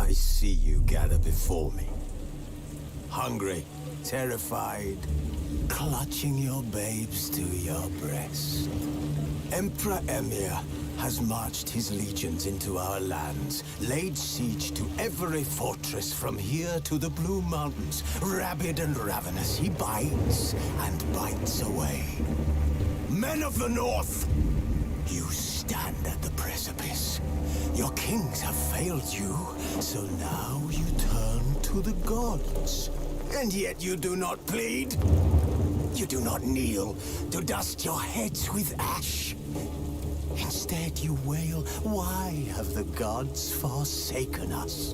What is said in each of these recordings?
I see you gather before me. Hungry, terrified, clutching your babes to your breast. Emperor Emir has marched his legions into our lands, laid siege to every fortress from here to the Blue Mountains. Rabid and ravenous, he bites and bites away. Men of the North, you stand at the precipice. Your kings have failed you, so now you turn to the gods. And yet you do not plead. You do not kneel to dust your heads with ash. Instead you wail, why have the gods forsaken us?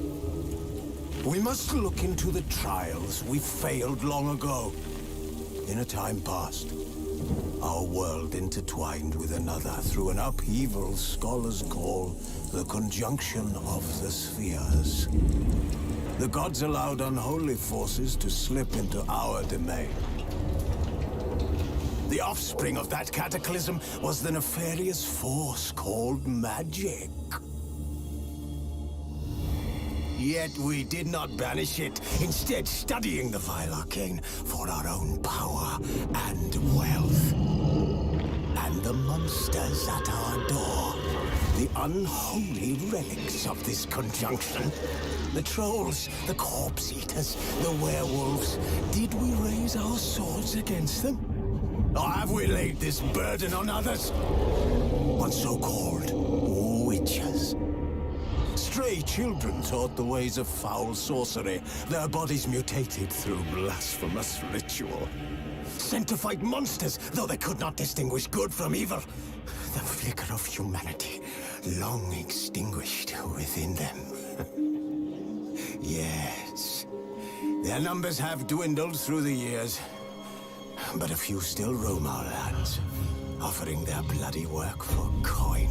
We must look into the trials we failed long ago. In a time past, our world intertwined with another through an upheaval scholars call the conjunction of the spheres. The gods allowed unholy forces to slip into our domain. The offspring of that cataclysm was the nefarious force called magic. Yet we did not banish it, instead studying the vile arcane for our own power and wealth. And the monsters at our door, the unholy relics of this conjunction. The trolls, the corpse eaters, the werewolves. Did we raise our swords against them? Or have we laid this burden on others? On so-called witches. Stray children taught the ways of foul sorcery, their bodies mutated through blasphemous ritual. Sent to fight monsters, though they could not distinguish good from evil. The flicker of humanity, long extinguished within them. Yes, their numbers have dwindled through the years, but a few still roam our lands, offering their bloody work for coin.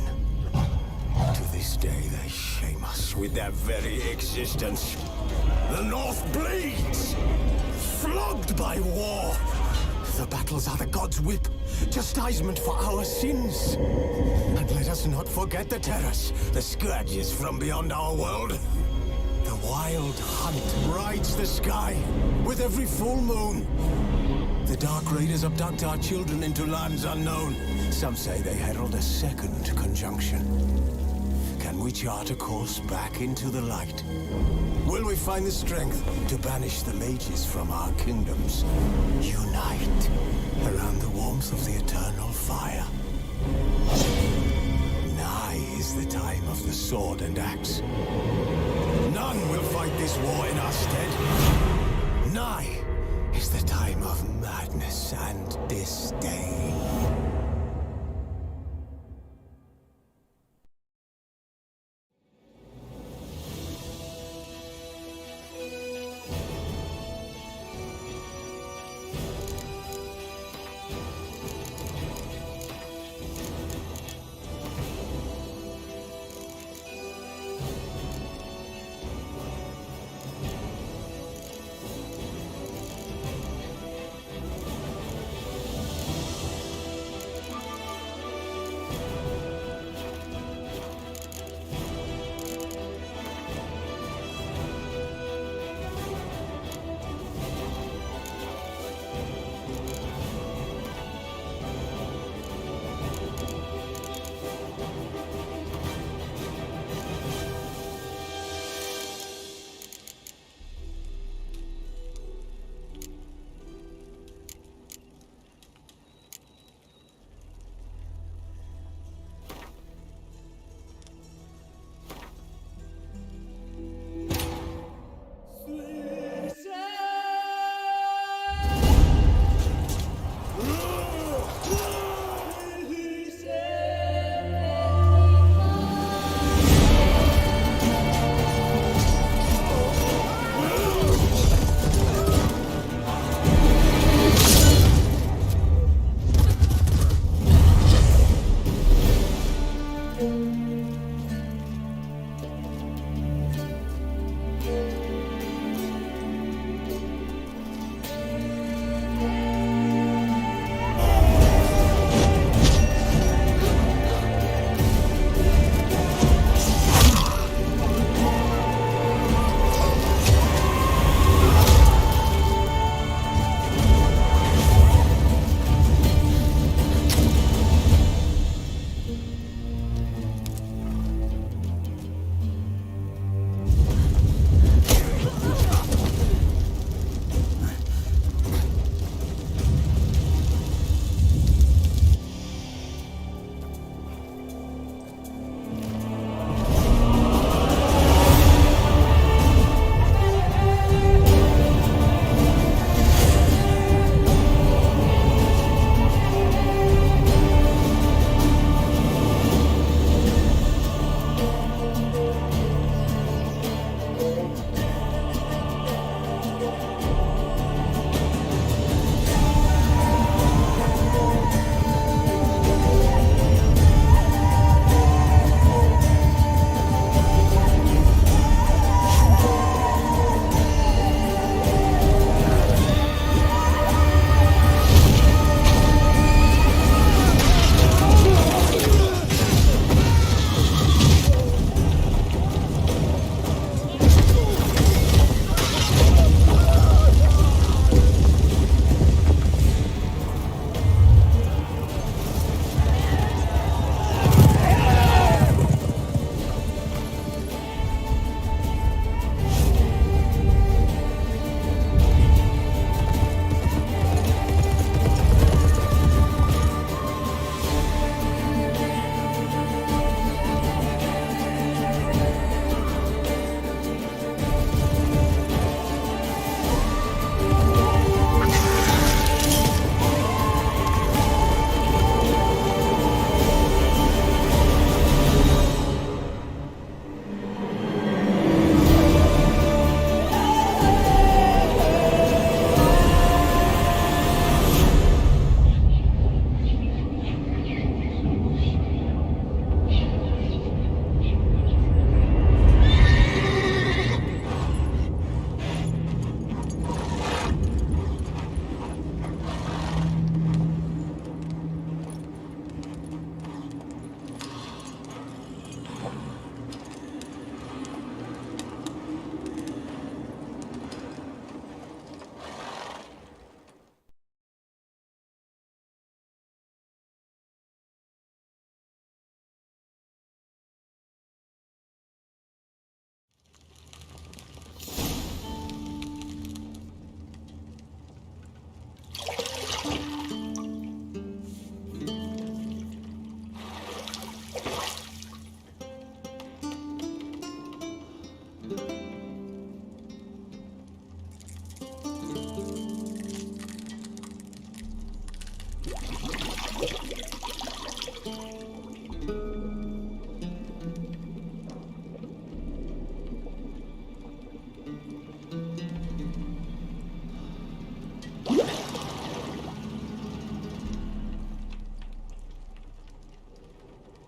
To this day, they shame us with their very existence. The North bleeds, flogged by war. The battles are the gods' whip, chastisement for our sins. And let us not forget the terrors, the scourges from beyond our world. The wild hunt rides the sky with every full moon. The Dark Raiders abduct our children into lands unknown. Some say they herald a second conjunction. Can we chart a course back into the light? Will we find the strength to banish the mages from our kingdoms? Unite around the warmth of the eternal fire. Nigh is the time of the sword and axe. None will fight this war in our stead. Nigh is the time of madness and disdain.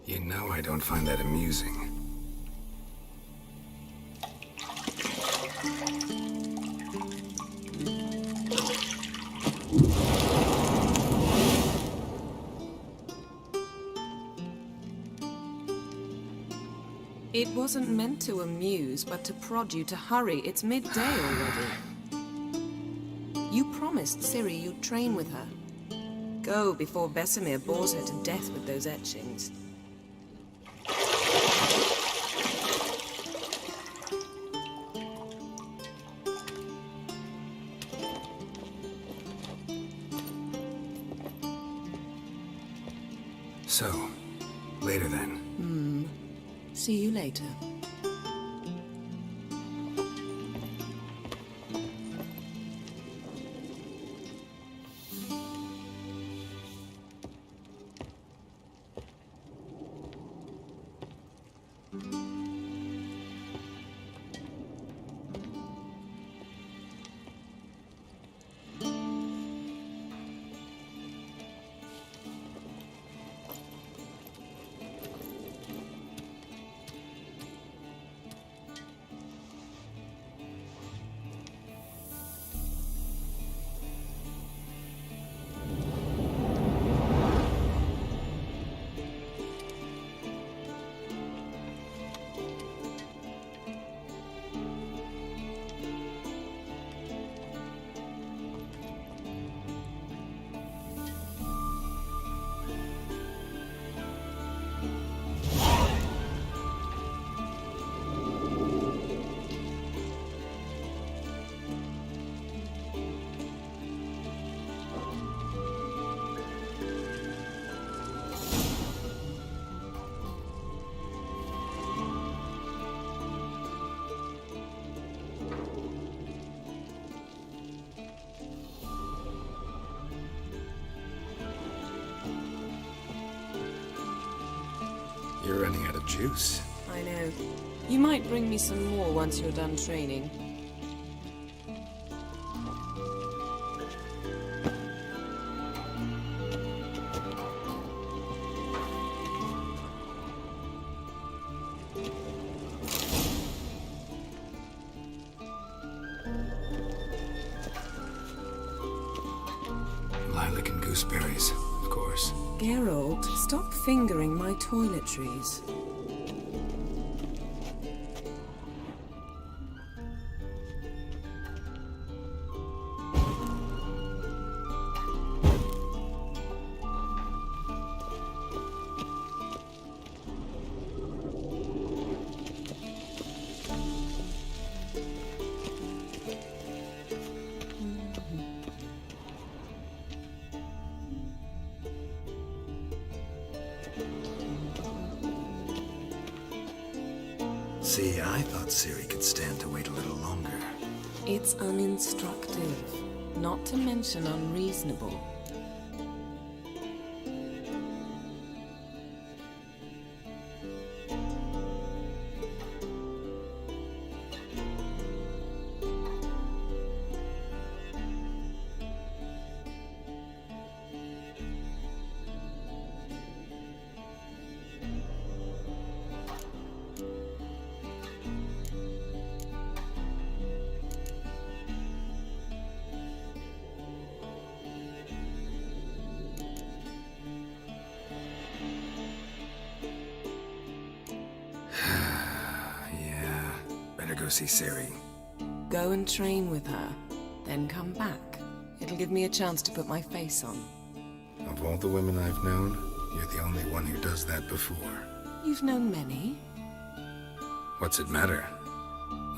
You know I don't find that amusing. It wasn't meant to amuse, but to prod you to hurry. It's midday already. You promised Ciri you'd train with her. Go before Vesemir bores her to death with those etchings. So, later then. See you later. You're running out of juice. I know. You might bring me some more once you're done training. Lilac and gooseberries, of course. Geralt, stop fingering my toiletries. See, I thought Ciri could stand to wait a little longer. It's uninstructive, not to mention unreasonable. Go see Ciri. Go and train with her, then come back. It'll give me a chance to put my face on. Of all the women I've known, you're the only one who does that before. You've known many. What's it matter?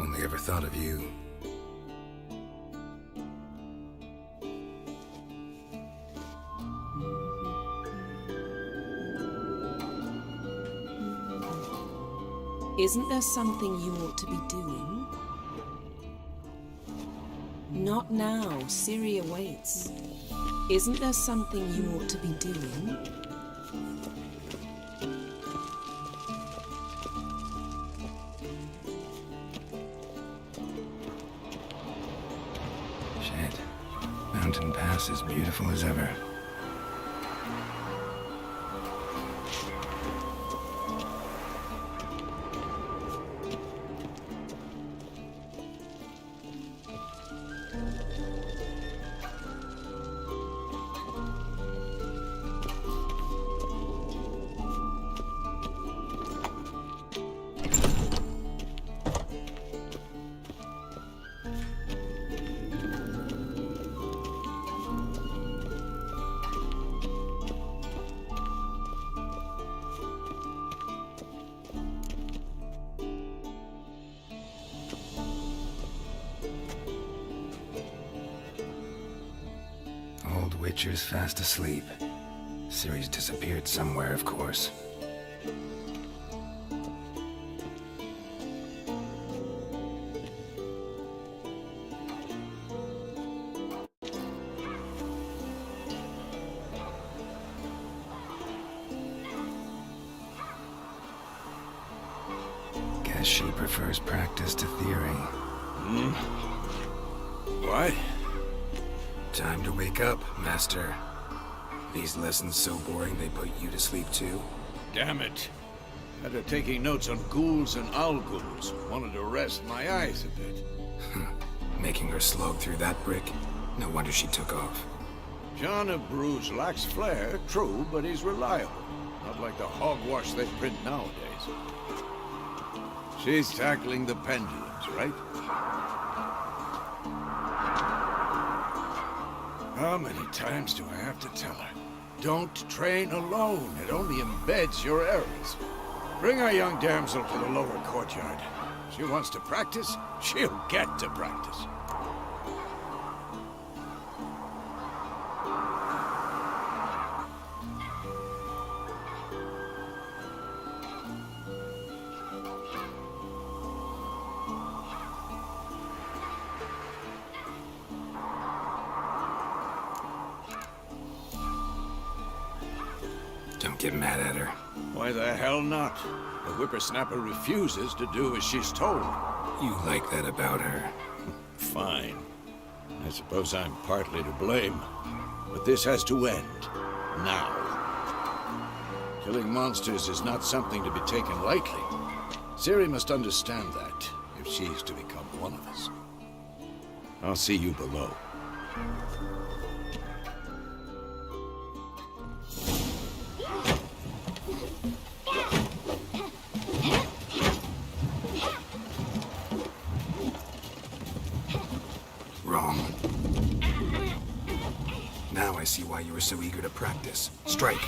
Only ever thought of you. Isn't there something you ought to be doing? Not now. Ciri awaits. Isn't there something you ought to be doing? Shit. Mountain Pass is beautiful as ever. Witcher's fast asleep. Ciri's disappeared somewhere, of course. Guess she prefers practice to theory. What? Time to wake up, Master. These lessons so boring they put you to sleep too? Damn it. Had her taking notes on ghouls and owl-ghouls. Wanted to rest my eyes a bit. Making her slog through that brick? No wonder she took off. John of Bruges lacks flair, true, but he's reliable. Not like the hogwash they print nowadays. She's tackling the pendulums, right? How many times do I have to tell her? Don't train alone. It only embeds your errors. Bring our young damsel to the lower courtyard. She wants to practice, she'll get to practice. Don't get mad at her. Why the hell not? The whippersnapper refuses to do as she's told. You like that about her. Fine. I suppose I'm partly to blame. But this has to end. Now. Killing monsters is not something to be taken lightly. Ciri must understand that, if she's to become one of us. I'll see you below. Wrong. Now I see why you were so eager to practice. Strike.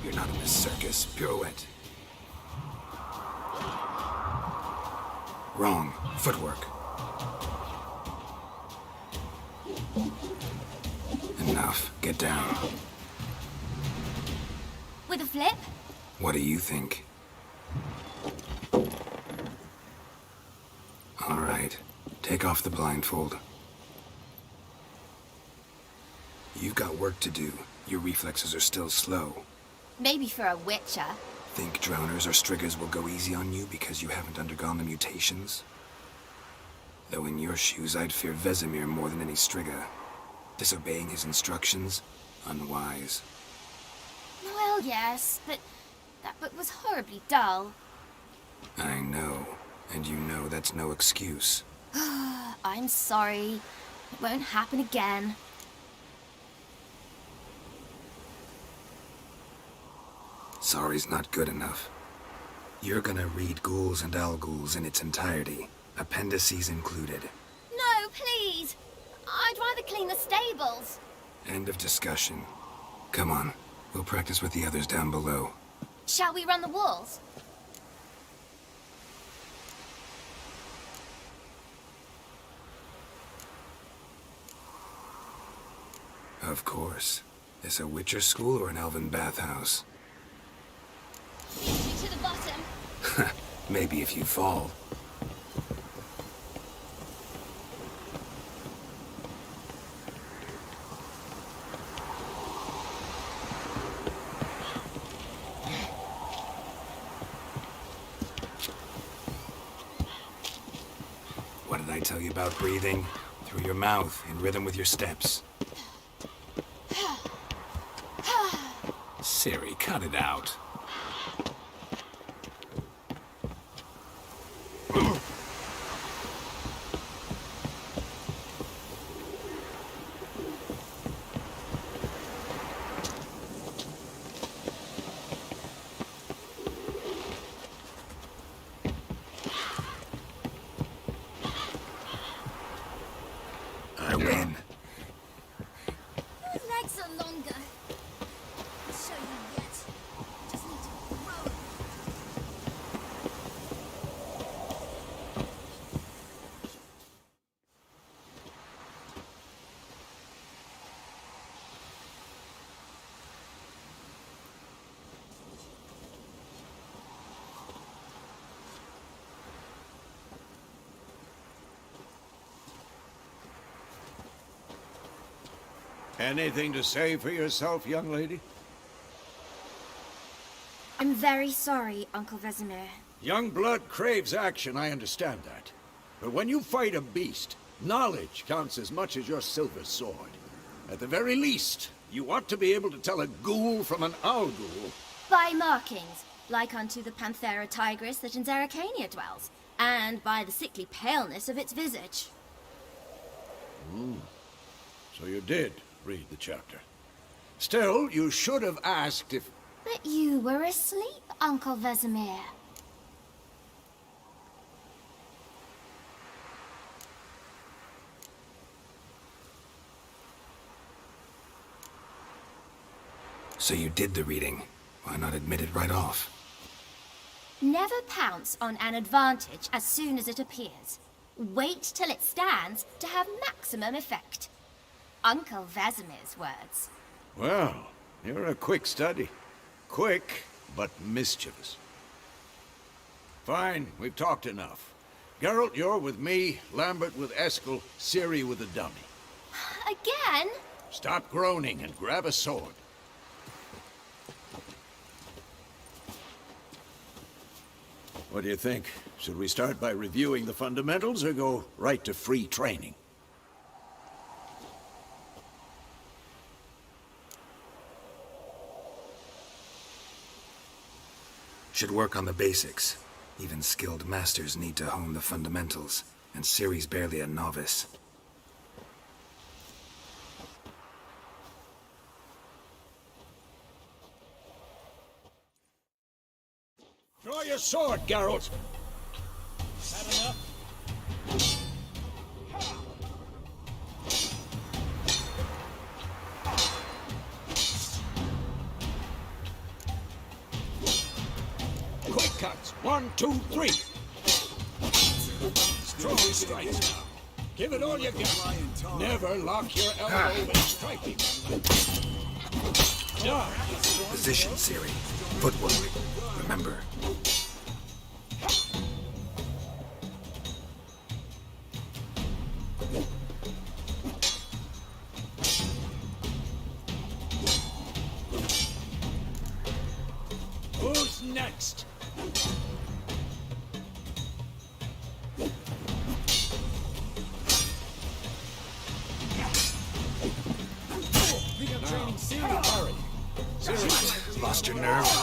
You're not in this circus. Pirouette. Wrong. Footwork. Enough. Get down. With a flip? What do you think? All right. Take off the blindfold. You've got work to do. Your reflexes are still slow. Maybe for a witcher. Think droners or striggers will go easy on you because you haven't undergone the mutations? Though in your shoes, I'd fear Vesemir more than any strigger. Disobeying his instructions? Unwise. Well, yes, but that book was horribly dull. I know. And you know that's no excuse. I'm sorry. It won't happen again. Sorry's not good enough. You're gonna read Ghouls and Owl-Ghouls in its entirety, appendices included. No, please! I'd rather clean the stables. End of discussion. Come on, we'll practice with the others down below. Shall we run the walls? Of course. Is a Witcher school or an elven bathhouse? Lead me to the bottom. Maybe if you fall. What did I tell you about breathing? Through your mouth, in rhythm with your steps. Ciri, cut it out. better longer. I'll show you yet. Just need to grow. Anything to say for yourself, young lady? I'm very sorry, Uncle Vesemir. Young blood craves action, I understand that. But when you fight a beast, knowledge counts as much as your silver sword. At the very least, you ought to be able to tell a ghoul from an owl ghoul. By markings, like unto the Panthera tigris that in Zeracania dwells, and by the sickly paleness of its visage. So you did read the chapter. Still, you should have asked if... But you were asleep, Uncle Vesemir. So you did the reading. Why not admit it right off? Never pounce on an advantage as soon as it appears. Wait till it stands to have maximum effect. Uncle Vesemir's words. Well, you're a quick study. Quick, but mischievous. Fine, we've talked enough. Geralt, you're with me, Lambert with Eskel, Ciri with the dummy. Again? Stop groaning and grab a sword. What do you think? Should we start by reviewing the fundamentals or go right to free training? Should work on the basics. Even skilled masters need to hone the fundamentals, and Ciri's barely a novice. Draw your sword, Geralt! That enough? Quick cuts! 1, 2, 3! Strong strikes now. Give it all you got. Never lock your elbow when striking. Done. Position, Ciri. Footwork. Remember. Who's next? Think I'm training Ciri. Hurry. Ciri, Lost your nerve? What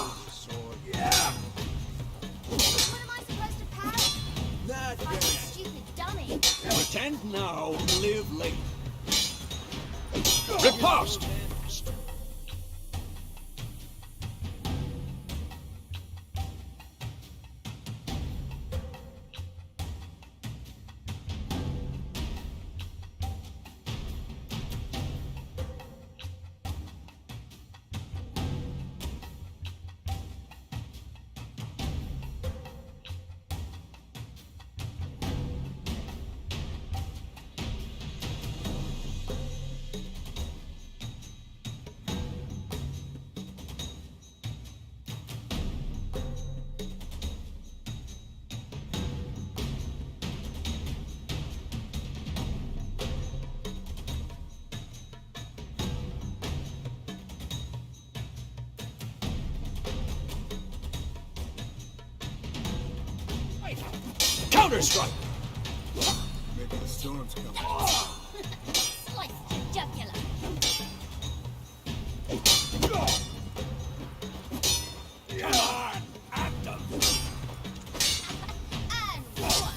am I supposed to pass? Like a stupid dummy. pretend now, live late. Riposte! Counter-strike! Maybe the storm's coming. Slice your jugular. Come on, at them! And one.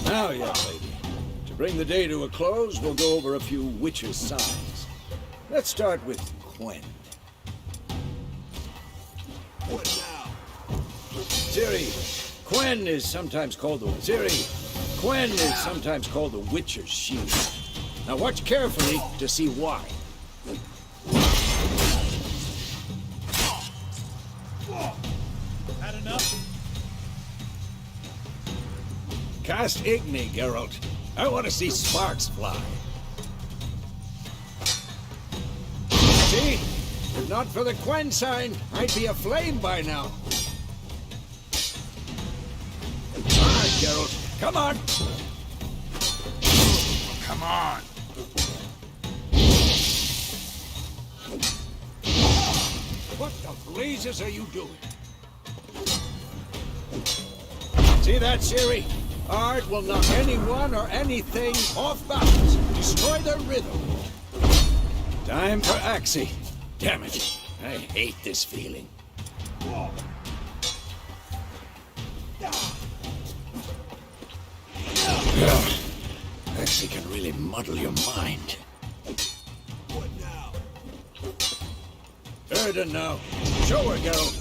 Now, young lady, to bring the day to a close, we'll go over a few witches' signs. Let's start with Quen. What now? Ciri, Quen is sometimes called the Ciri. Quen is sometimes called the Witcher's Shield. Now watch carefully to see why. Had enough? Cast Igni, Geralt. I want to see sparks fly. See? If not for the Quen sign, I'd be aflame by now. All right, Geralt. Come on. Come on. What the blazes are you doing? See that, Ciri? Art will knock anyone or anything off balance. Destroy their rhythm. Time for Axie. Damn it. I hate this feeling. Axie can really muddle your mind. What now? Erden now. Show her, Geralt.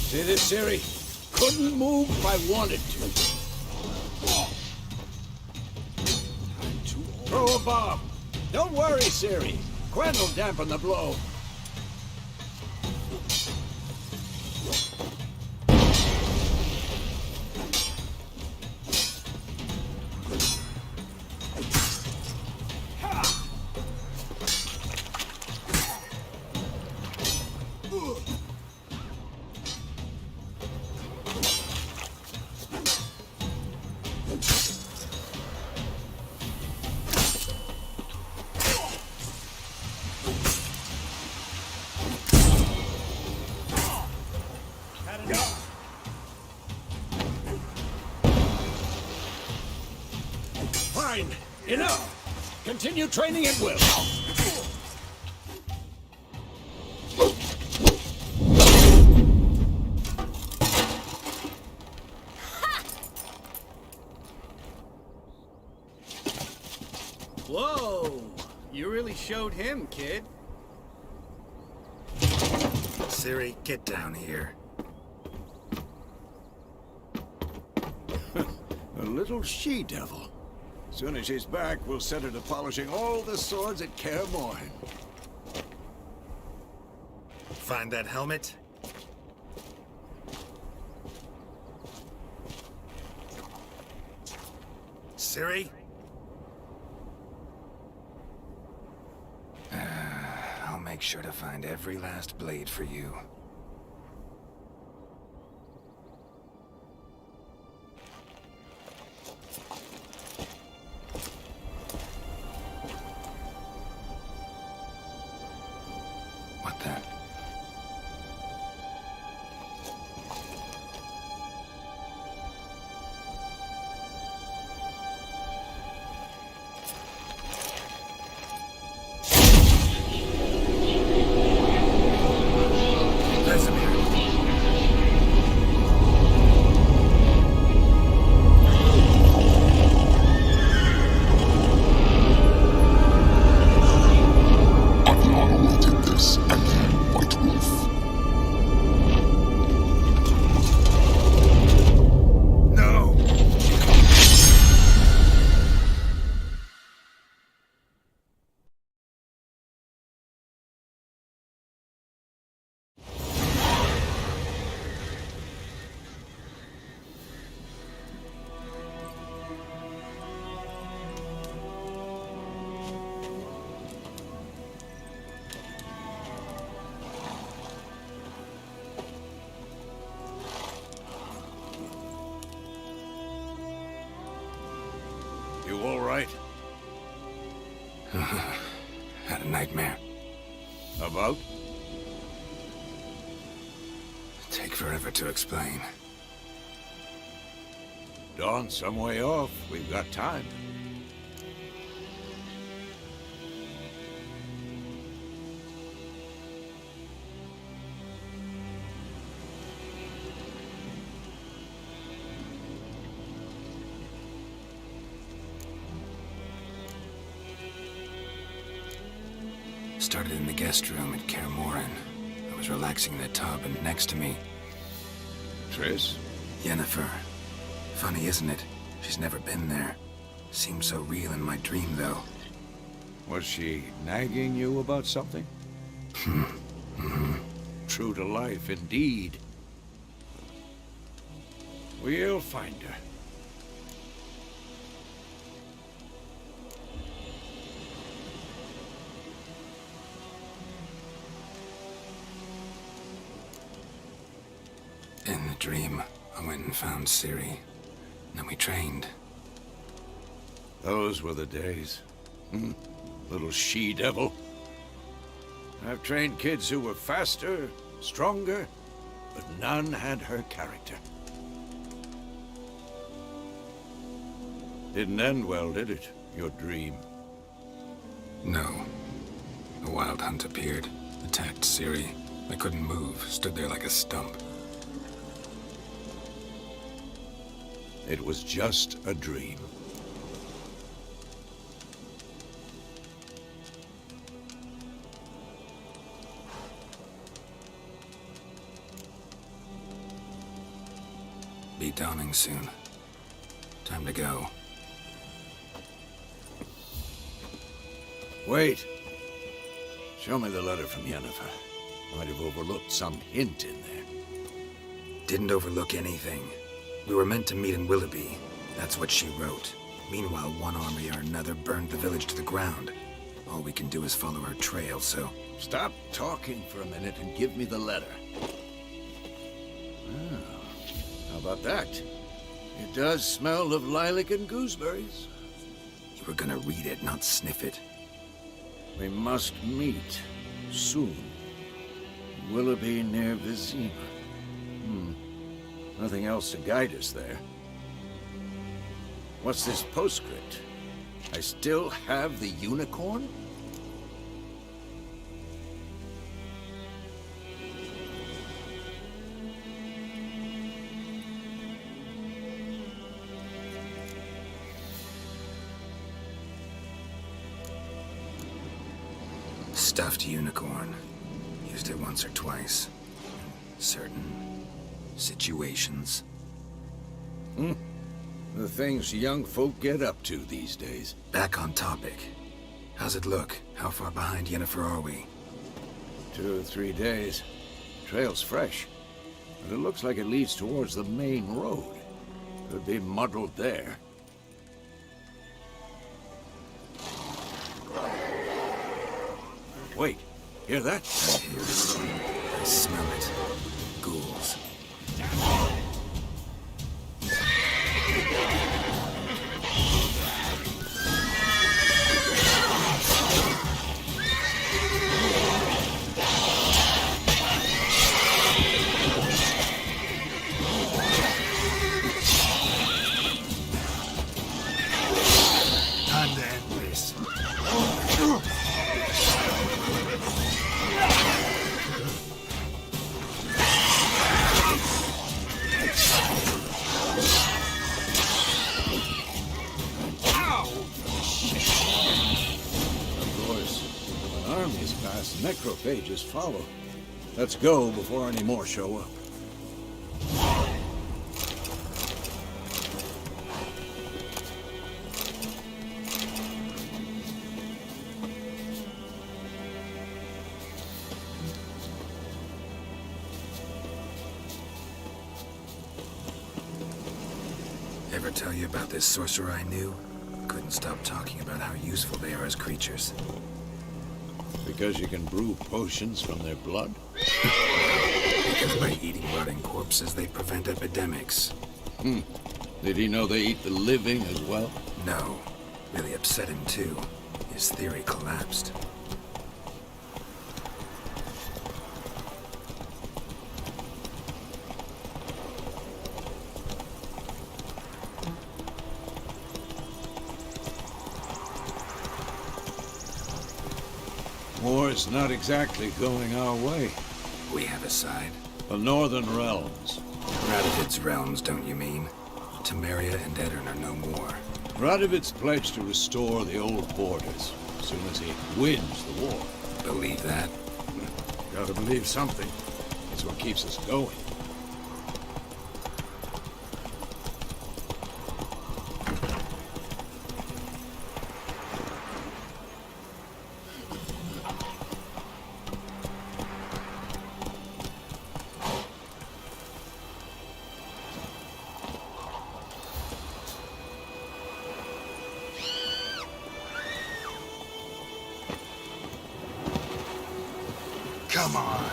See this, Ciri? Couldn't move if I wanted to. Throw a bomb. Don't worry, Ciri. Quen will dampen the blow. Fine. Enough. Continue training at will. Whoa! You really showed him, kid. Ciri, get down here. A little she-devil. Soon as she's back, we'll set her to polishing all the swords at Kaer Morhen. Find that helmet? Ciri? I'll make sure to find every last blade for you. What then? You all right? Had a nightmare. About? Take forever to explain. Dawn's some way off. We've got time. Started in the guest room at Kaer Morhen. I was relaxing in the tub, and next to me, Triss? Yennefer. Funny, isn't it? She's never been there. Seemed so real in my dream, though. Was she nagging you about something? True to life, indeed. We'll find her. In the dream, I went and found Ciri. Then we trained. Those were the days. Little she-devil. I've trained kids who were faster, stronger, but none had her character. Didn't end well, did it? Your dream? No. A wild hunt appeared, attacked Ciri. I couldn't move, stood there like a stump. It was just a dream. Be dawning soon. Time to go. Wait. Show me the letter from Yennefer. Might have overlooked some hint in there. Didn't overlook anything. We were meant to meet in Willoughby. That's what she wrote. Meanwhile, one army or another burned the village to the ground. All we can do is follow her trail, so... Stop talking for a minute and give me the letter. How about that? It does smell of lilac and gooseberries. You were gonna read it, not sniff it. We must meet soon. Willoughby near Vizima. Nothing else to guide us there. What's this postscript? I still have the unicorn? Stuffed unicorn. Used it once or twice. Certain situations. The things young folk get up to these days. Back on topic. How's it look? How far behind Yennefer are we? 2 or 3 days. Trail's fresh. But it looks like it leads towards the main road. Could be muddled there. Wait, hear that? I hear it. I smell it. Ghouls. Time to end this. Necrophages follow. Let's go before any more show up. Ever tell you about this sorcerer I knew? Couldn't stop talking about how useful they are as creatures. Because you can brew potions from their blood? Because by eating rotting corpses, they prevent epidemics. Did he know they eat the living as well? No. Really upset him, too. His theory collapsed. War's not exactly going our way. We have a side. The Northern Realms. Radovid's realms, don't you mean? Temeria and Edirn are no more. Radovid's pledged to restore the old borders as soon as he wins the war. Believe that? Gotta believe something. It's what keeps us going. Come on.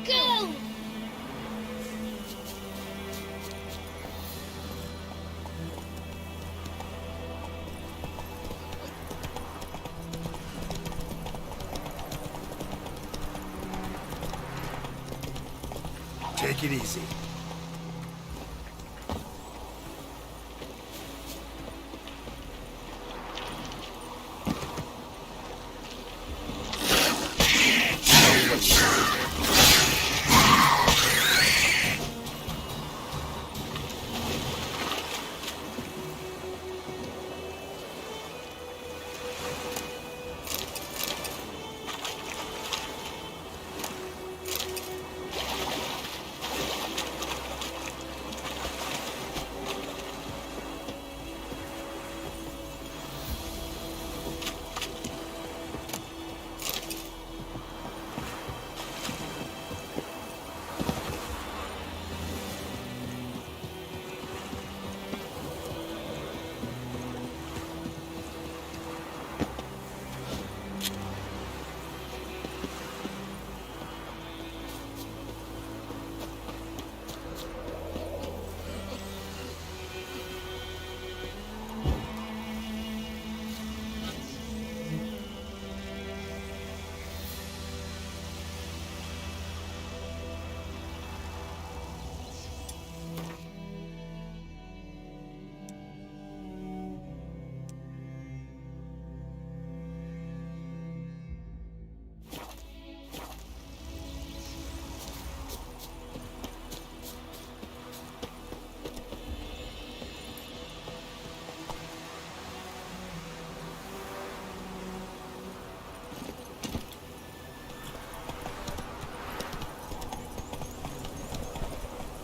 Go! Take it easy.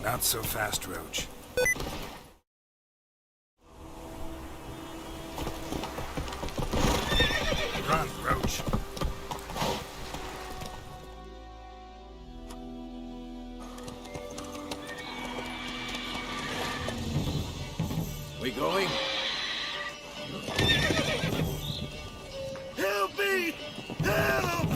Not so fast, Roach. Run, Roach. We going? Help me! Help!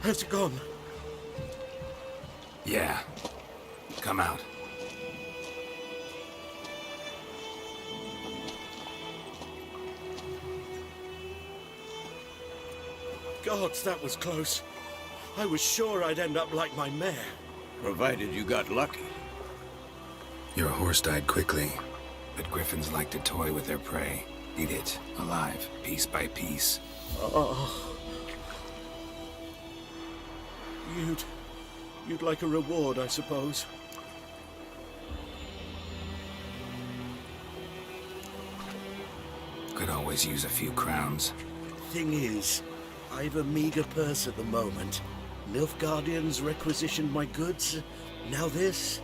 Has it gone? Yeah. Come out. Gods, that was close. I was sure I'd end up like my mare. Provided you got lucky. Your horse died quickly, but griffins like to toy with their prey. Eat it, alive, piece by piece. Oh. You'd like a reward, I suppose. Could always use a few crowns. Thing is, I've a meager purse at the moment. Nilfgaardians requisitioned my goods. Now this.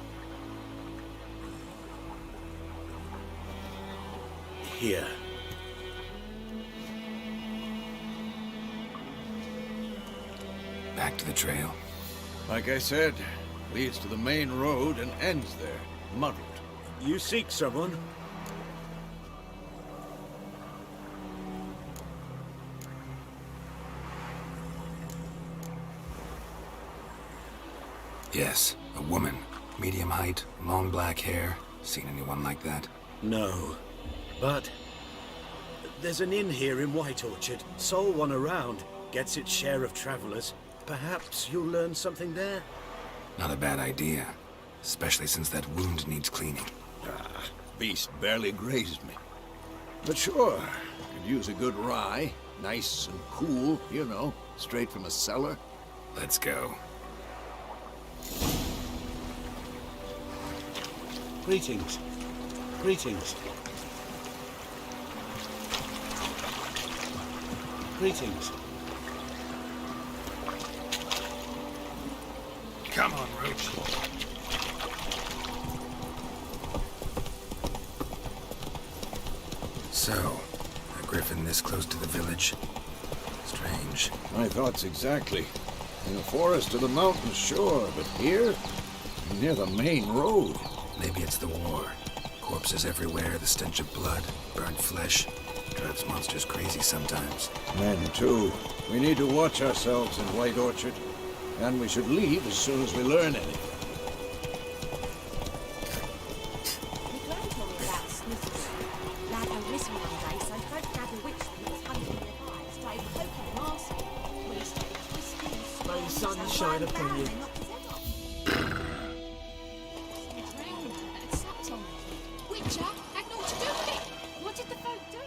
Here. Back to the trail. Like I said, leads to the main road and ends there, muddled. You seek someone? Yes, a woman. Medium height, long black hair. Seen anyone like that? No. But there's an inn here in White Orchard. Sole one around. Gets its share of travelers. Perhaps you'll learn something there? Not a bad idea. Especially since that wound needs cleaning. Beast barely grazed me. But sure, could use a good rye. Nice and cool, you know, straight from a cellar. Let's go. Greetings. Greetings. Greetings. Come on, Roach. So, a griffin this close to the village? Strange. My thoughts exactly. In the forest or the mountains, sure, but here? Near the main road. Maybe it's the war. Corpses everywhere, the stench of blood, burnt flesh. Drives monsters crazy sometimes. Men, too. We need to watch ourselves in White Orchard. And we should leave as soon as we learn anything. My gran told me about Sniffles. Lad had risen one day, so folk gathered witch that was hunting nearby, started poking him arsehole. When he started twisting, May sunshine upon you. they knocked his head off. Some drowned that had sucked on me. Witcher had naught to do with it. What did the folk do?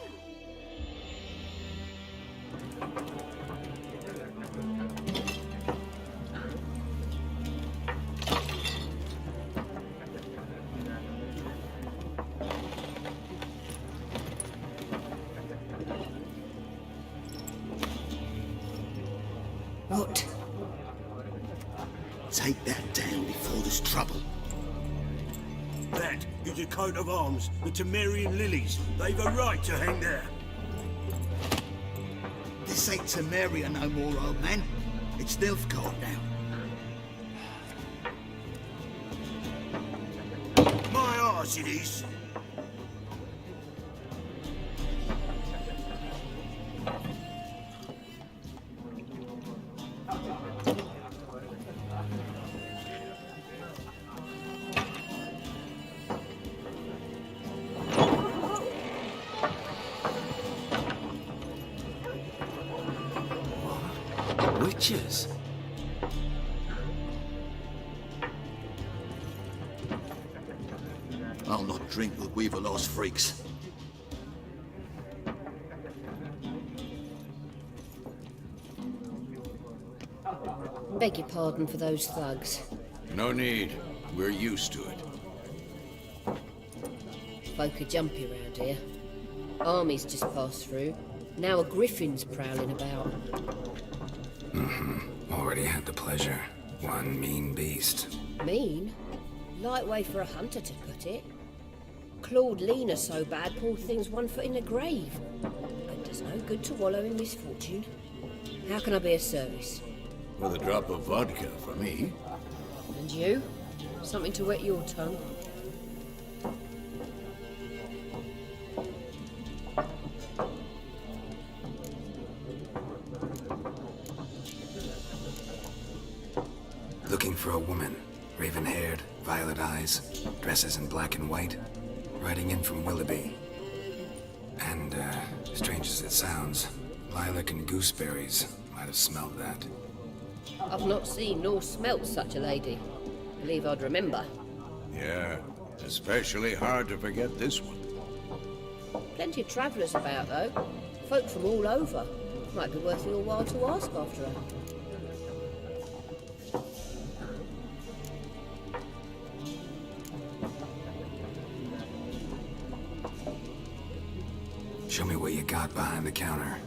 What? Take that down before there's trouble. That is a coat of arms, the Temerian lilies. They've a right to hang there. This ain't Temeria no more, old man. It's Nilfgaard now. My arse it is. Witches? I'll not drink with Weaverlaw's freaks. Beg your pardon for those thugs. No need. We're used to it. Folk are jumpy round here. Armies just passed through. Now a griffin's prowling about. Already had the pleasure. One mean beast. Mean? Light way for a hunter to put it. Clawed Lena so bad, poor thing's 1 foot in the grave. It does no good to wallow in misfortune. How can I be of service? With a drop of vodka for me. And you? Something to wet your tongue? Looking for a woman. Raven-haired, violet eyes, dresses in black and white. Riding in from Willoughby. And, strange as it sounds, lilac and gooseberries might have smelled that. I've not seen nor smelt such a lady. Believe I'd remember. Yeah, especially hard to forget this one. Plenty of travellers about, though. Folk from all over. Might be worth your while to ask after her. Show me what you got behind the counter.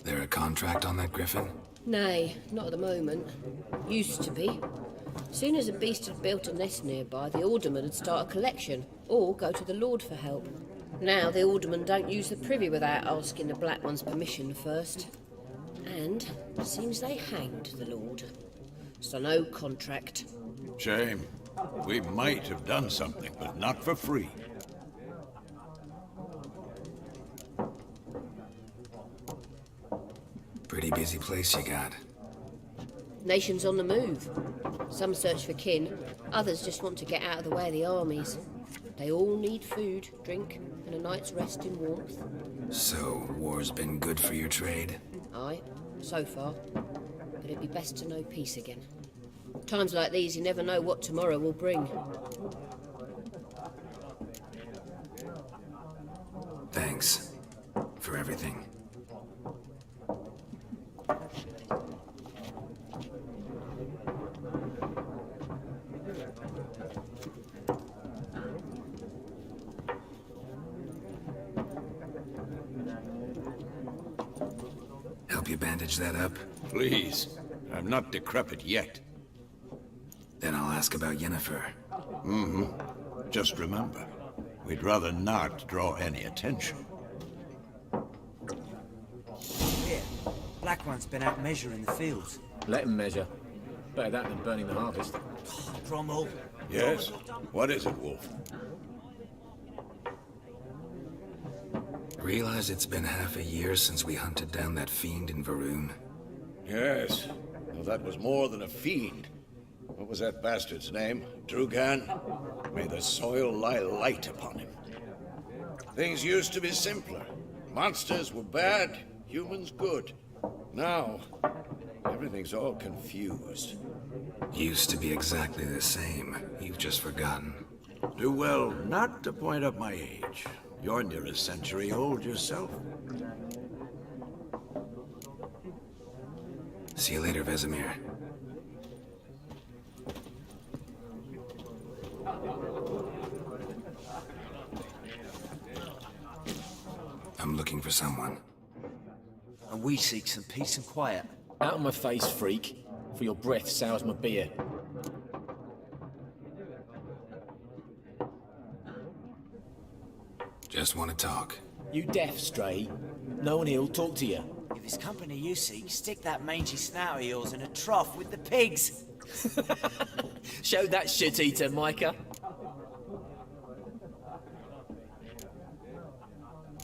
There a contract on that griffin? Nay, not at the moment. Used to be. Soon as a beast had built a nest nearby, the alderman would start a collection, or go to the Lord for help. Now the aldermen don't use the privy without asking the Black One's permission first. And seems they hanged the Lord. So no contract. Shame. We might have done something, but not for free. Pretty busy place you got. Nations on the move. Some search for kin, others just want to get out of the way of the armies. They all need food, drink, and a night's rest in warmth. So, war's been good for your trade? Aye, so far. But it'd be best to know peace again. Times like these, you never know what tomorrow will bring. Thanks for everything. Help you bandage that up? Please. I'm not decrepit yet. Then I'll ask about Yennefer. Mm-hmm. Just remember, we'd rather not draw any attention. Here, Black One's been out measuring the fields. Let him measure. Better that than burning the harvest. Cromwell. Yes? What is it, Wolf? Realize it's been half a year since we hunted down that fiend in Varun. Yes. Well, that was more than a fiend. What was that bastard's name? Drugan? May the soil lie light upon him. Things used to be simpler. Monsters were bad, humans good. Now, everything's all confused. Used to be exactly the same. You've just forgotten. Do well not to point up my age. You're near a century old yourself. See you later, Vesemir. I'm looking for and we seek some peace and quiet. Out of my face, freak, for your breath sours my beer. Just want to talk. You deaf, Stray? No one here'll talk to you. If it's company you seek, stick that mangy snout of yours in a trough with the pigs. Show that shit-eater, Micah.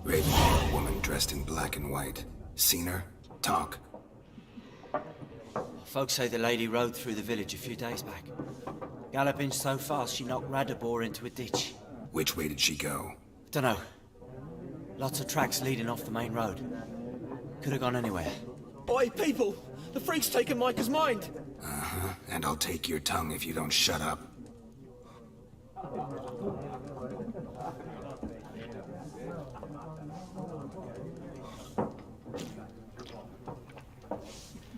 Raven, a woman dressed in black and white. Seen her? Talk. Folks say the lady rode through the village a few days back. Galloping so fast she knocked Radabor into a ditch. Which way did she go? Dunno. Lots of tracks leading off the main road. Could have gone anywhere. Oi, people! The freak's taken Micah's mind! Uh-huh. And I'll take your tongue if you don't shut up.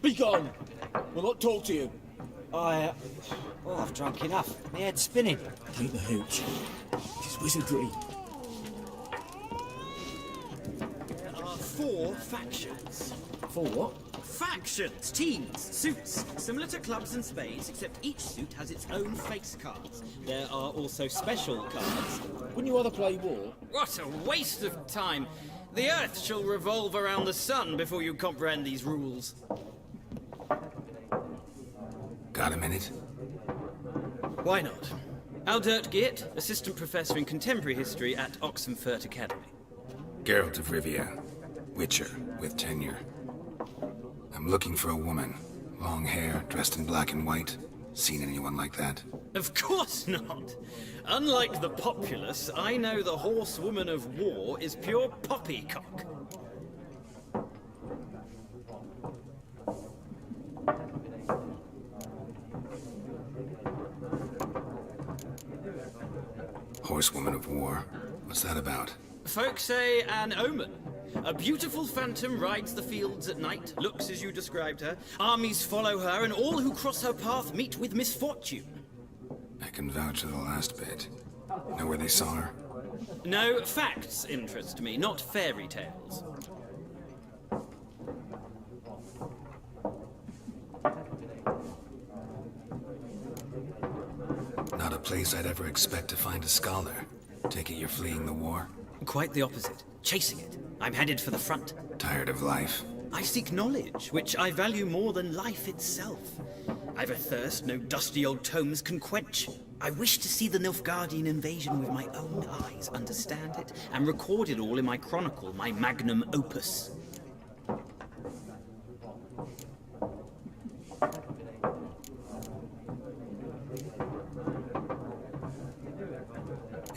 Be gone! We'll not talk to you. I've drunk enough. My head's spinning. Take the hooch. It's wizardry. There are 4 factions. For what? Factions, teams, suits, similar to clubs and spades, except each suit has its own face cards. There are also special cards. Wouldn't you rather play war? What a waste of time! The Earth shall revolve around the sun before you comprehend these rules. Got a minute? Why not? Aldert Geert, Assistant Professor in Contemporary History at Oxenfurt Academy. Geralt of Rivia. Witcher, with tenure. I'm looking for a woman. Long hair, dressed in black and white. Seen anyone like that? Of course not! Unlike the populace, I know the horsewoman of war is pure poppycock. Horsewoman of war? What's that about? Folk say an omen. A beautiful phantom rides the fields at night, looks as you described her. Armies follow her, and all who cross her path meet with misfortune. I can vouch for the last bit. Know where they saw her? No, facts interest me, not fairy tales. Not a place I'd ever expect to find a scholar. Take it you're fleeing the war? Quite the opposite. Chasing it. I'm headed for the front. Tired of life? I seek knowledge, which I value more than life itself. I've a thirst no dusty old tomes can quench. I wish to see the Nilfgaardian invasion with my own eyes, understand it, and record it all in my chronicle, my magnum opus.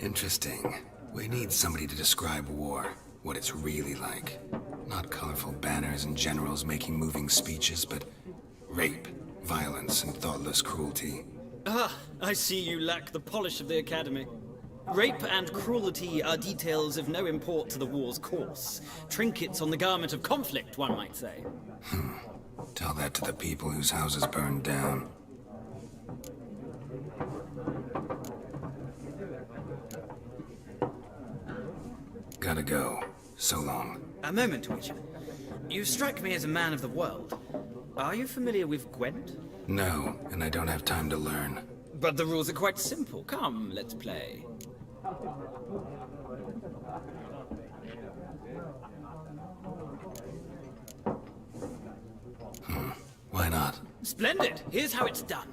Interesting. We need somebody to describe war, what it's really like. Not colorful banners and generals making moving speeches, but rape, violence, and thoughtless cruelty. Ah, I see you lack the polish of the Academy. Rape and cruelty are details of no import to the war's course. Trinkets on the garment of conflict, one might say. Tell that to the people whose houses burned down. Gotta go. So long. A moment, Witcher. You strike me as a man of the world. Are you familiar with Gwent? No, and I don't have time to learn. But the rules are quite simple. Come, let's play. Why not? Splendid! Here's how it's done.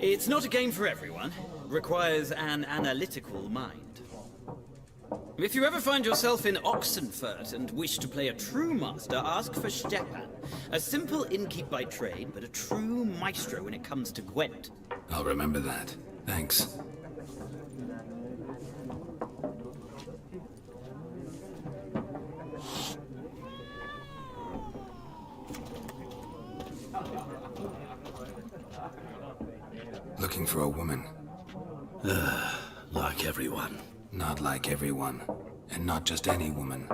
It's not a game for everyone. Requires an analytical mind. If you ever find yourself in Oxenfurt and wish to play a true master, ask for Stepan. A simple innkeep by trade, but a true maestro when it comes to Gwent. I'll remember that. Thanks. Looking for a woman. Like everyone. Not like everyone. And not just any woman.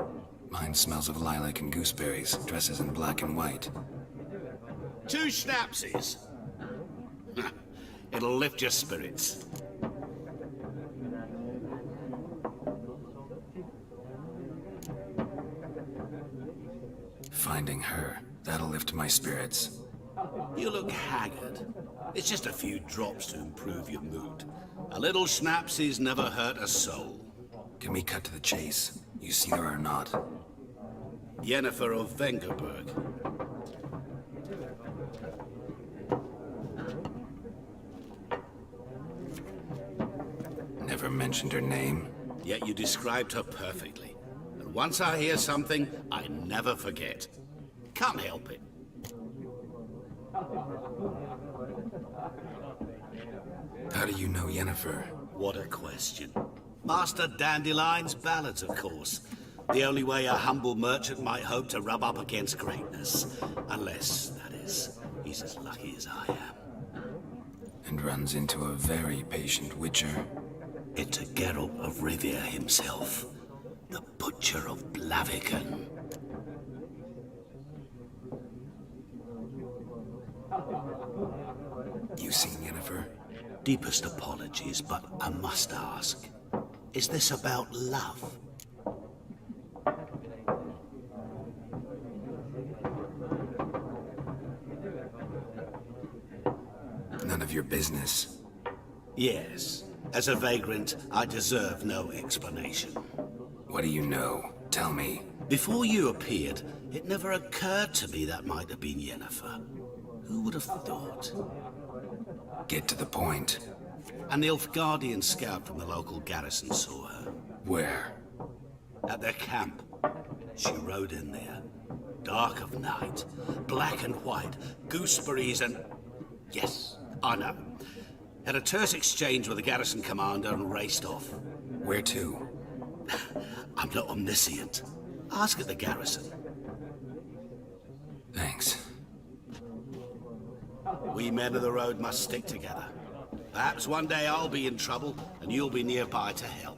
Mine smells of lilac and gooseberries, dresses in black and white. 2 schnapsies. It'll lift your spirits. Finding her, that'll lift my spirits. You look haggard. It's just a few drops to improve your mood. A little schnapsies never hurt a soul. Can we cut to the chase? You see her or not? Yennefer of Vengerberg. Never mentioned her name. Yet you described her perfectly. And once I hear something, I never forget. Can't help it. How do you know Yennefer? What a question. Master Dandelion's ballads, of course. The only way a humble merchant might hope to rub up against greatness. Unless, that is, he's as lucky as I am. And runs into a very patient witcher. It's a Geralt of Rivia himself. The Butcher of Blaviken. You seen Yennefer? Deepest apologies, but I must ask. Is this about love? None of your business. Yes. As a vagrant, I deserve no explanation. What do you know? Tell me. Before you appeared, it never occurred to me that might have been Yennefer. Who would have thought? Get to the point. An Nilfgaardian scout from the local garrison saw her. Where? At their camp. She rode in there. Dark of night. Black and white. Gooseberries and... Yes, I know. Had a terse exchange with the garrison commander and raced off. Where to? I'm not omniscient. Ask at the garrison. Thanks. We men of the road must stick together. Perhaps one day I'll be in trouble and you'll be nearby to help.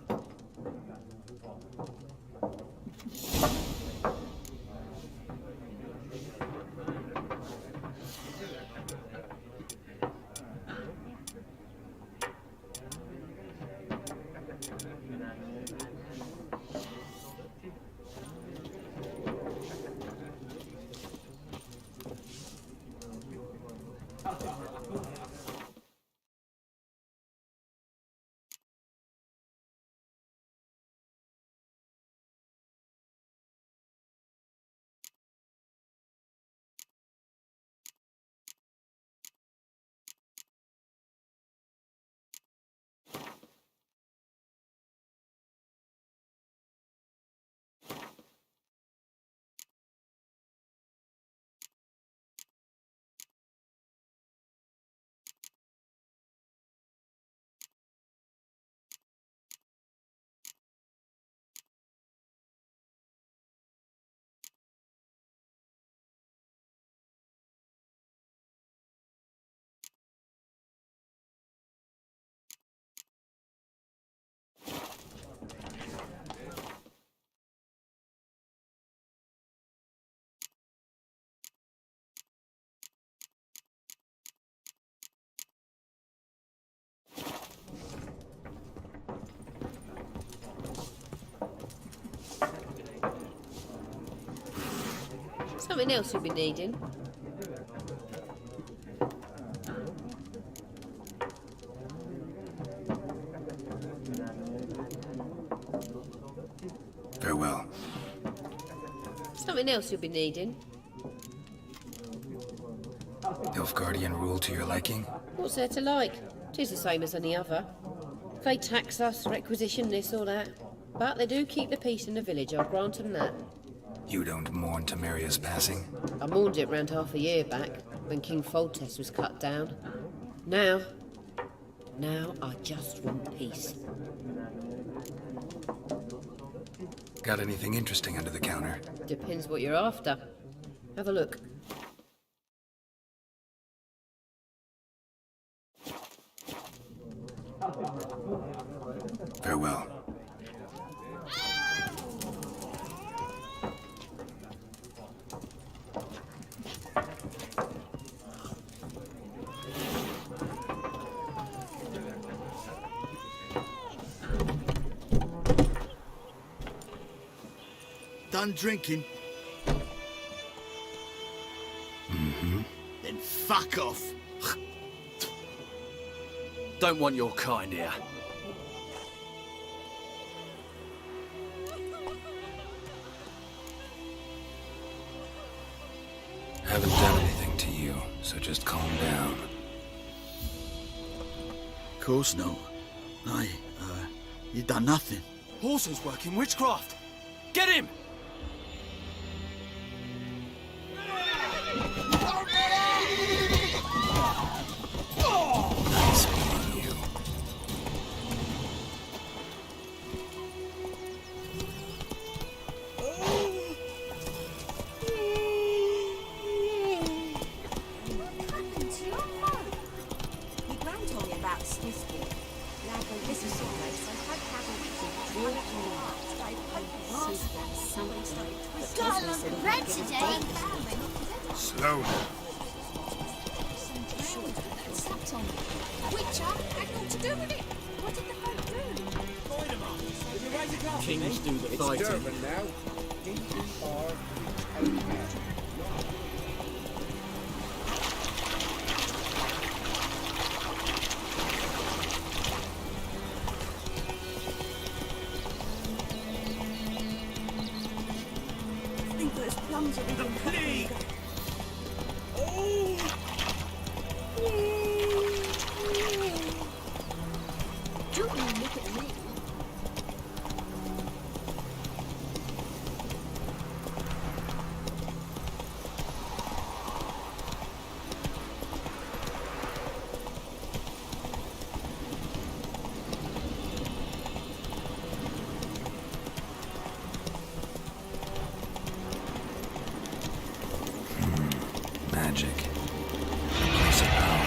Something else you'll be needing. Farewell. Something else you'll be needing. Nilfgaardian rule to your liking? What's there to like? 'Tis the same as any other. They tax us, requisition this or that. But they do keep the peace in the village, I'll grant them that. You don't mourn Temeria's passing? I mourned it round half a year back, when King Foltest was cut down. Now I just want peace. Got anything interesting under the counter? Depends what you're after. Have a look. Farewell. Done drinking? Mm-hmm. Then fuck off. Don't want your kind here. Haven't done anything to you, so just calm down. Of course not. You done nothing. Horses working witchcraft. Get him! Nice meeting you. My gran told me about Snisky. Lad went this is all right, so I have a witch. Somebody started twisting. Red today. Slowly. Witcher had nothing to do with it. What did the folk do? Kings do the fighting. I think there's plums in the plague. Don't you look at me. Magic. A place of power.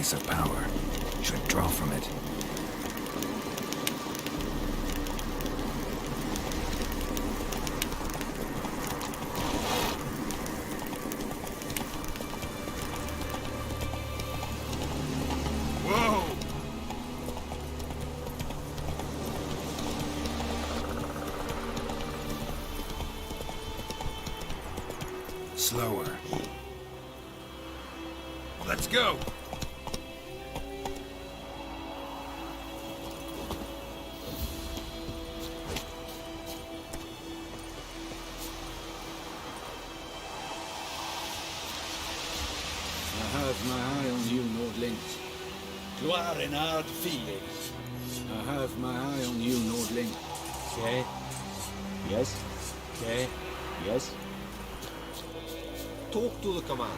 source of power. Should draw from it. Whoa! Slower. Let's go! I have my eye on you, Nordlings. Gloire Renard Felix. I have my eye on you, Nordling. Okay. Yes. Okay. Yes. Talk to the commander.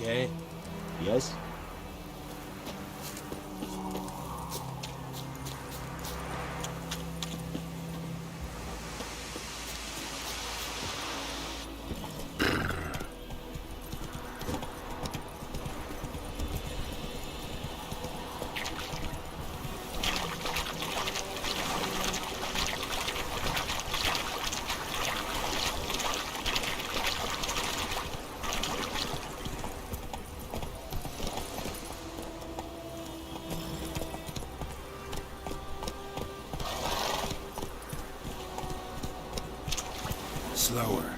Okay. Yes. Slower.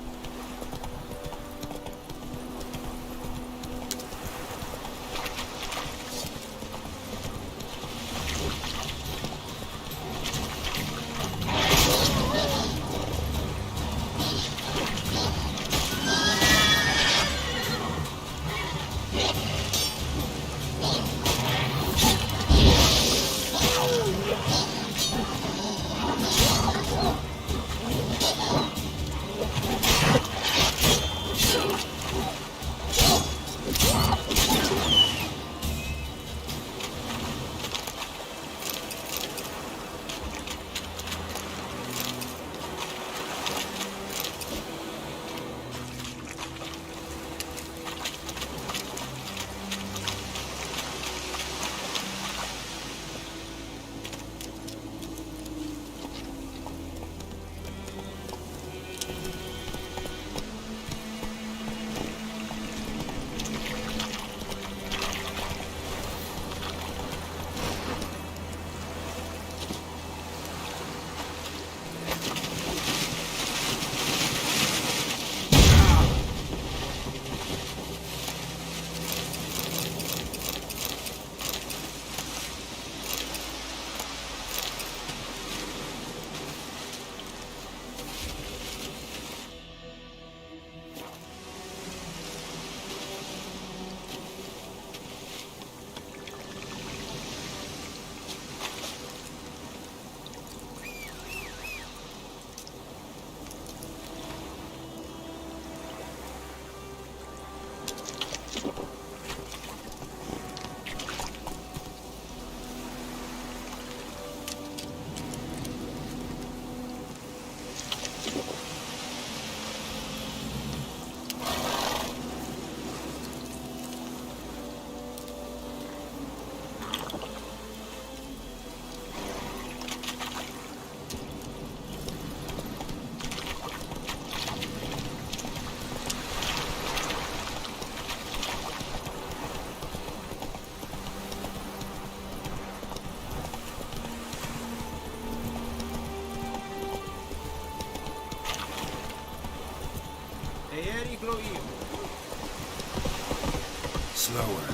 Slower.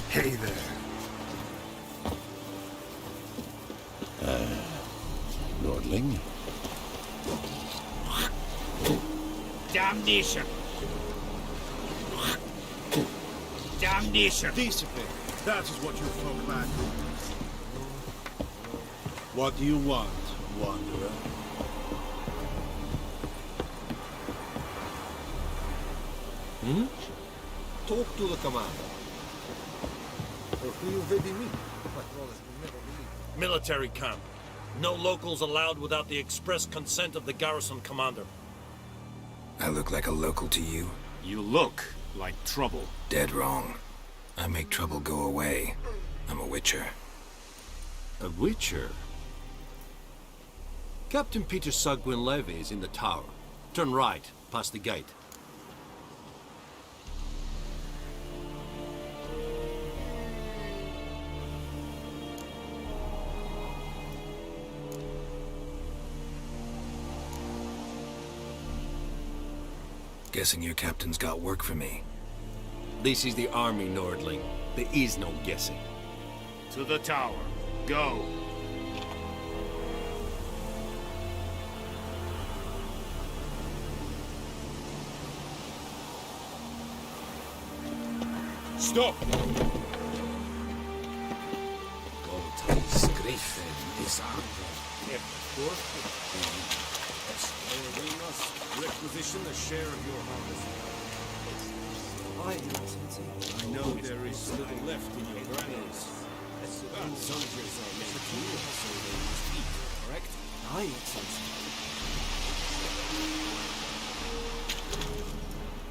Hey there. Lordling? Damnation! Damnation! Discipline. That is what you folk lack. What do you want, wanderer? Hmm? Talk to the commander. Or who you may be meet. The patrollers will never believe. Military camp. No locals allowed without the express consent of the garrison commander. I look like a local to you? You look like trouble. Dead wrong. I make trouble go away. I'm a witcher. A witcher? Captain Peter Sugwin Levy is in the tower. Turn right, past the gate. Guessing your captain's got work for me. This is the army, Nordling. There is no guessing. To the tower. Go. Stop! Skriffen is We must requisition a share of your harvest. I know there is little left in your granaries. But soldiers are made to so they must eat, correct? Aye,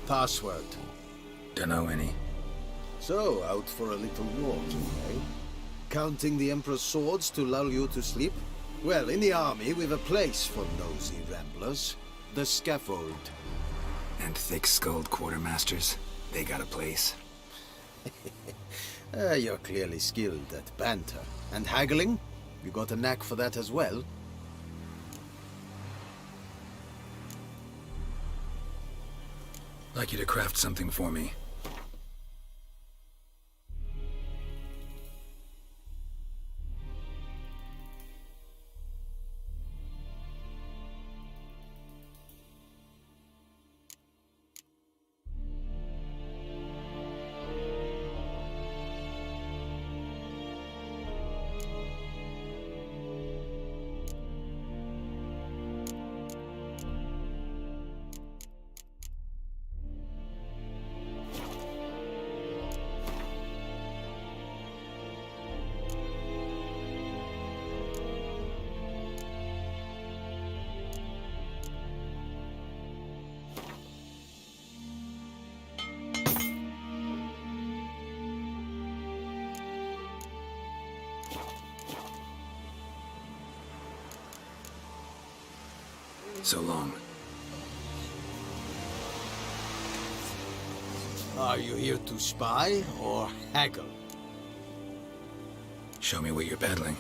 Password. Dunno any. So, out for a little walk, eh? Counting the Emperor's swords to lull you to sleep? Well, in the army, we've a place for nosy ramblers. The scaffold. And thick-skulled quartermasters? They got a place. You're clearly skilled at banter. And haggling? You got a knack for that as well? Like you to craft something for me. So long. Are you here to spy or haggle? Show me what you're peddling.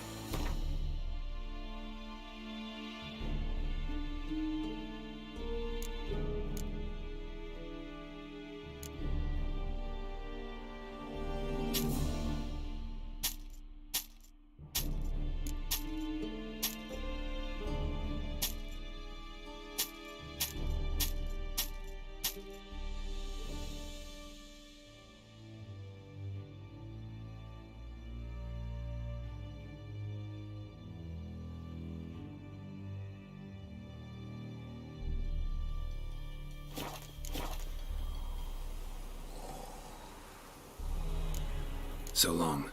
So long.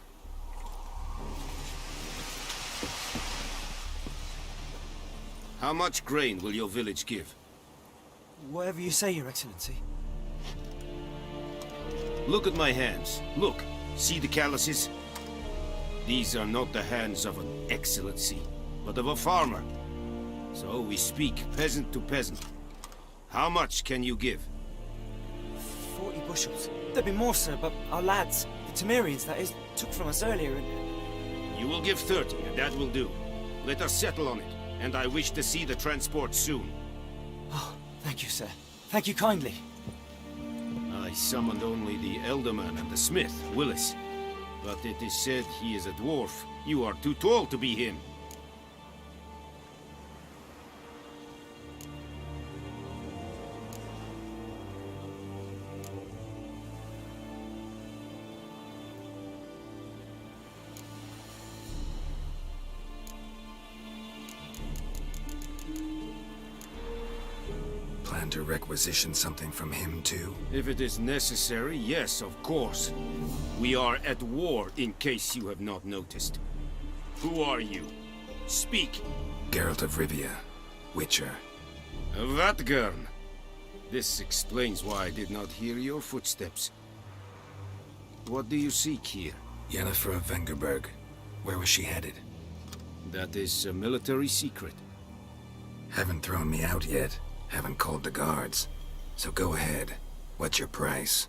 How much grain will your village give? Whatever you say, Your Excellency. Look at my hands. Look. See the calluses? These are not the hands of an excellency, but of a farmer. So we speak peasant to peasant. How much can you give? 40 bushels. There'd be more, sir, but our lads, the Temerians, that is, took from us earlier and... You will give 30, and that will do. Let us settle on it, and I wish to see the transport soon. Oh, thank you, sir. Thank you kindly. I summoned only the Elderman and the smith, Willis. But it is said he is a dwarf. You are too tall to be him. plan to requisition something from him too? If it is necessary, yes, of course. We are at war, in case you have not noticed. Who are you? Speak. Geralt of Rivia, Witcher. Vatgern. This explains why I did not hear your footsteps. What do you seek here? Yennefer of Vengerberg. Where was she headed? That is a military secret. Haven't thrown me out yet. Haven't called the guards. So go ahead. What's your price?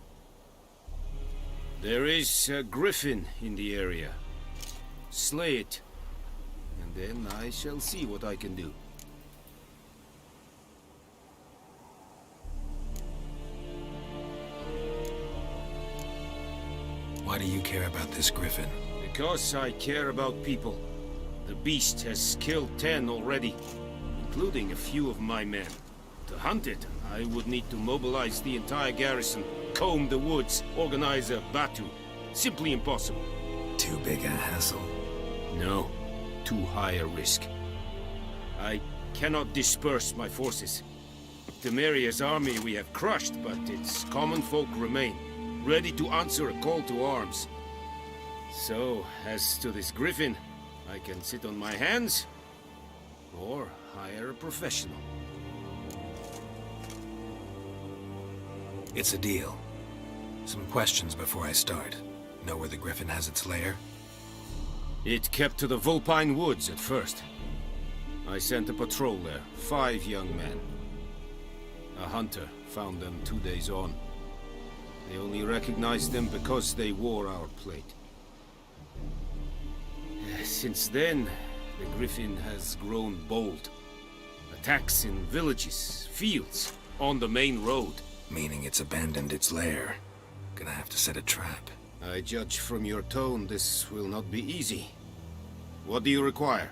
There is a griffin in the area. Slay it. And then I shall see what I can do. Why do you care about this griffin? Because I care about people. The beast has killed 10 already, including a few of my men. To hunt it, I would need to mobilize the entire garrison, comb the woods, organize a batu. Simply impossible. Too big a hassle? No, too high a risk. I cannot disperse my forces. Temeria's army we have crushed, but its common folk remain, ready to answer a call to arms. So, as to this griffin, I can sit on my hands, or hire a professional. It's a deal. Some questions before I start. Know where the griffin has its lair? It kept to the Vulpine Woods at first. I sent a patrol there, 5 young men. A hunter found them 2 days on. They only recognized them because they wore our plate. Since then, the griffin has grown bold. Attacks in villages, fields, on the main road. Meaning it's abandoned its lair. Gonna have to set a trap. I judge from your tone this will not be easy. What do you require?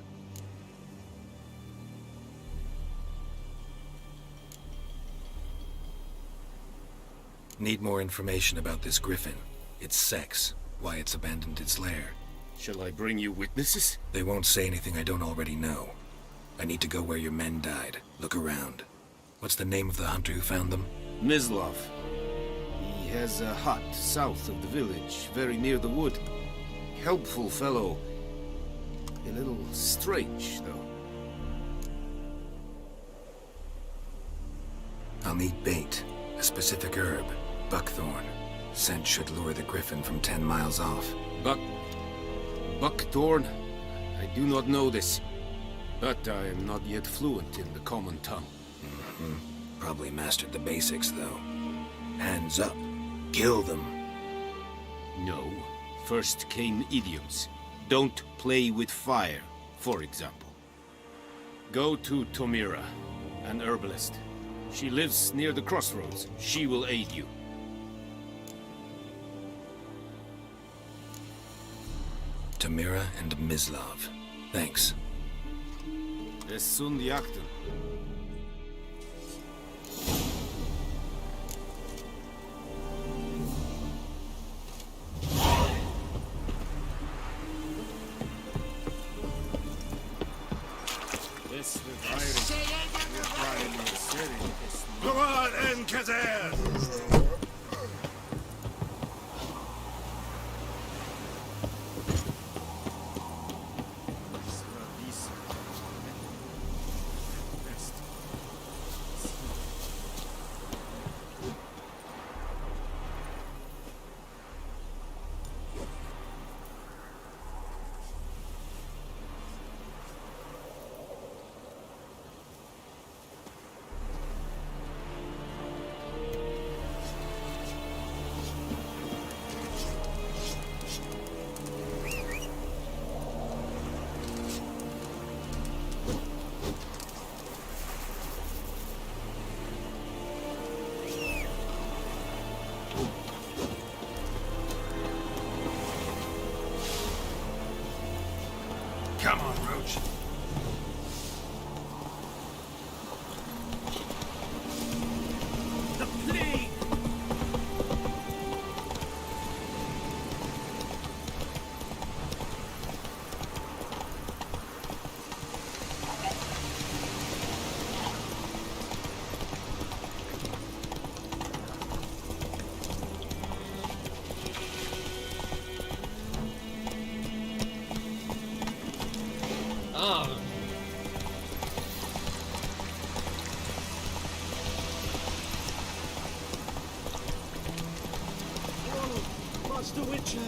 Need more information about this griffin. Its sex, why it's abandoned its lair. Shall I bring you witnesses? They won't say anything I don't already know. I need to go where your men died. Look around. What's the name of the hunter who found them? Mislav. He has a hut south of the village, very near the wood. Helpful fellow. A little strange, though. I'll need bait. A specific herb. Buckthorn. Scent should lure the griffin from 10 miles off. Buckthorn? I do not know this. But I am not yet fluent in the common tongue. Probably mastered the basics, though. Hands up. Kill them. No. First came idioms. Don't play with fire, for example. Go to Tomira, an herbalist. She lives near the crossroads. She will aid you. Tamira and Mislav. Thanks. Es sunt jachten. Come on, Enkazan! Master Witcher.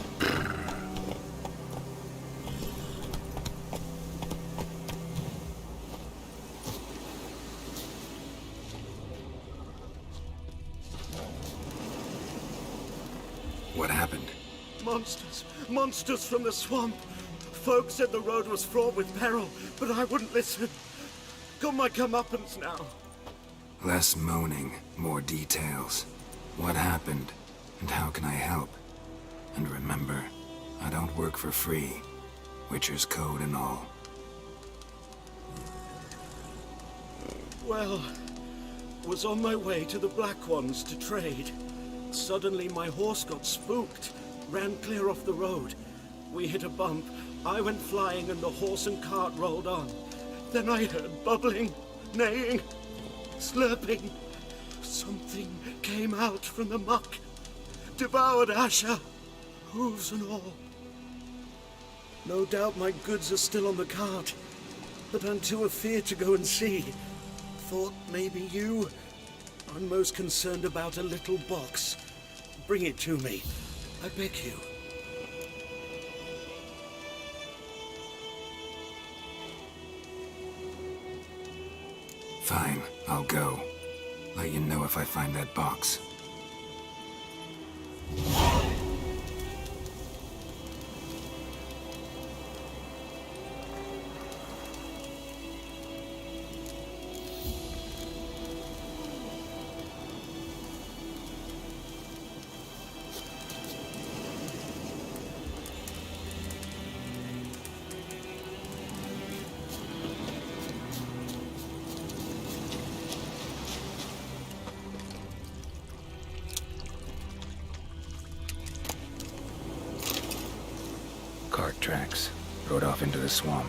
What happened? Monsters. Monsters from the swamp. Folk said the road was fraught with peril, but I wouldn't listen. Got my comeuppance now. Less moaning, more details. What happened, and how can I help? And remember, I don't work for free. Witcher's code and all. Well, was on my way to the Black Ones to trade. Suddenly my horse got spooked, ran clear off the road. We hit a bump, I went flying and the horse and cart rolled on. Then I heard bubbling, neighing, slurping. Something came out from the muck, devoured Asher, hooves and all. No doubt my goods are still on the cart, but I'm too afeard to go and see. Thought maybe you... I'm most concerned about a little box. Bring it to me, I beg you. Fine, I'll go. Let you know if I find that box. Cart tracks. Rode off into the swamp.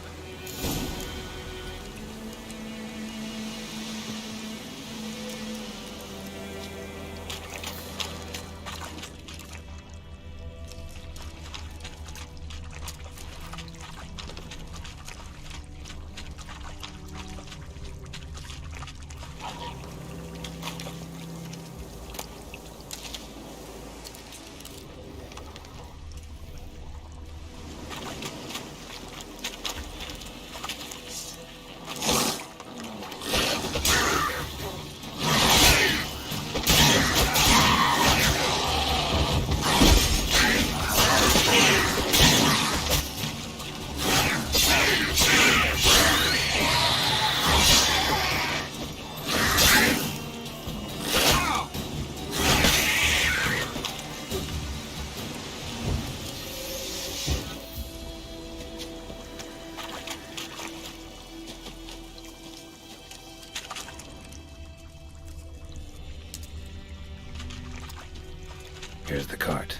Here's the cart.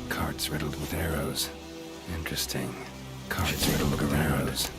Cart's riddled with arrows. Interesting. Cart's riddled with arrows.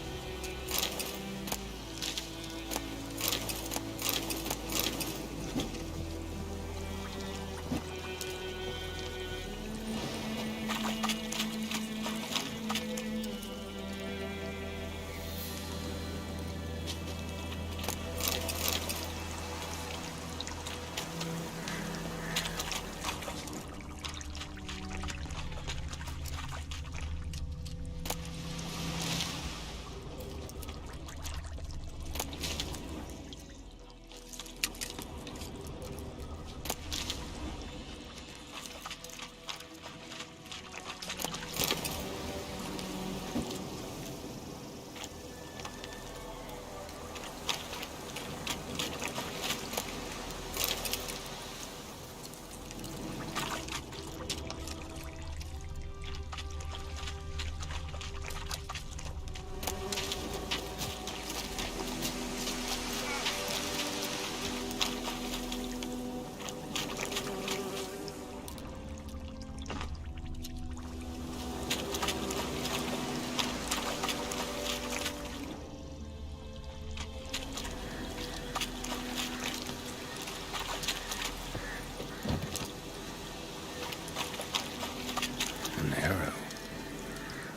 An arrow.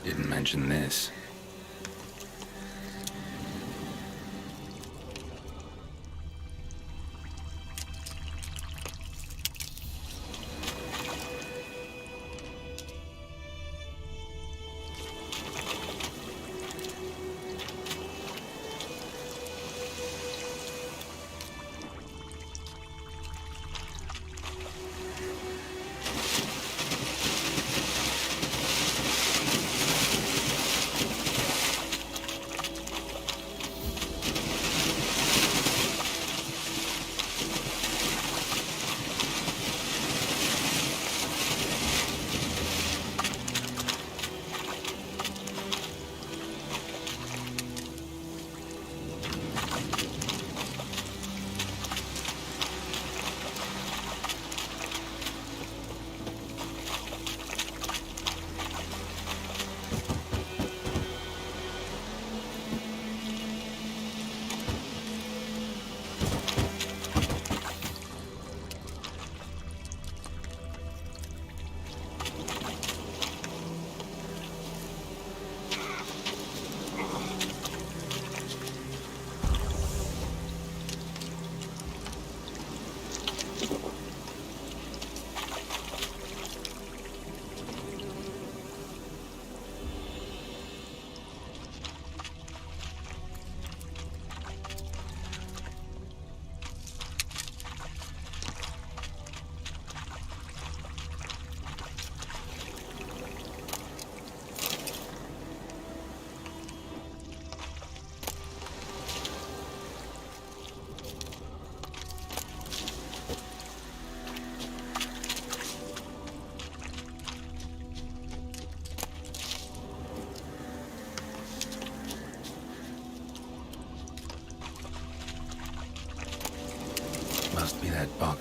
Didn't mention this.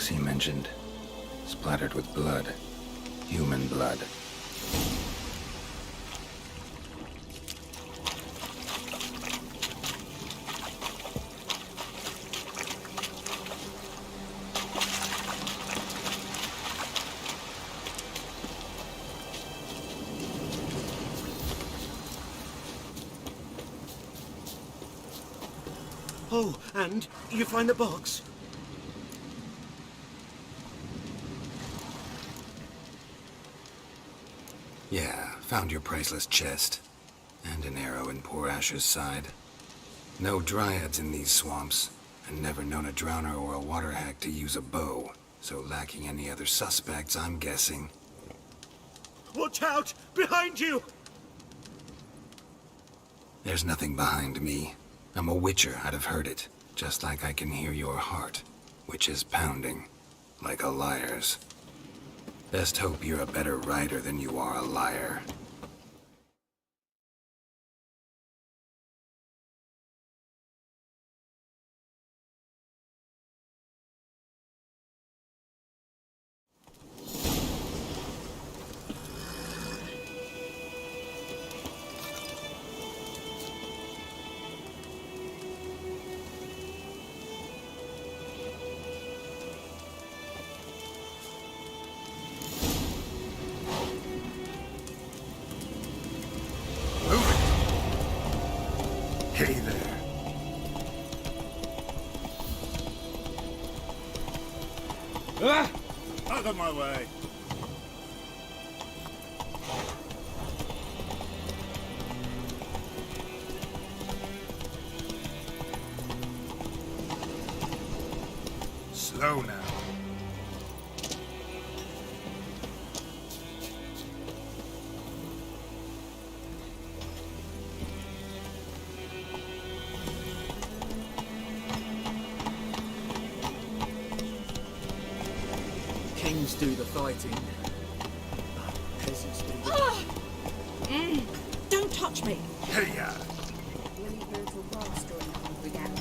box he mentioned, splattered with blood. Human blood. Oh, and you find the box? Yeah, found your priceless chest. And an arrow in poor Asher's side. No dryads in these swamps, and never known a drowner or a water hack to use a bow. So lacking any other suspects, I'm guessing. Watch out! Behind you! There's nothing behind me. I'm a witcher, I'd have heard it. Just like I can hear your heart, which is pounding. Like a liar's. Best hope you're a better rider than you are a liar. Hey there. Ah! Out of my way. Slow now. Kings do the fighting. Peasants do the... Don't touch me! Hey-ya! Really brutal war story we get.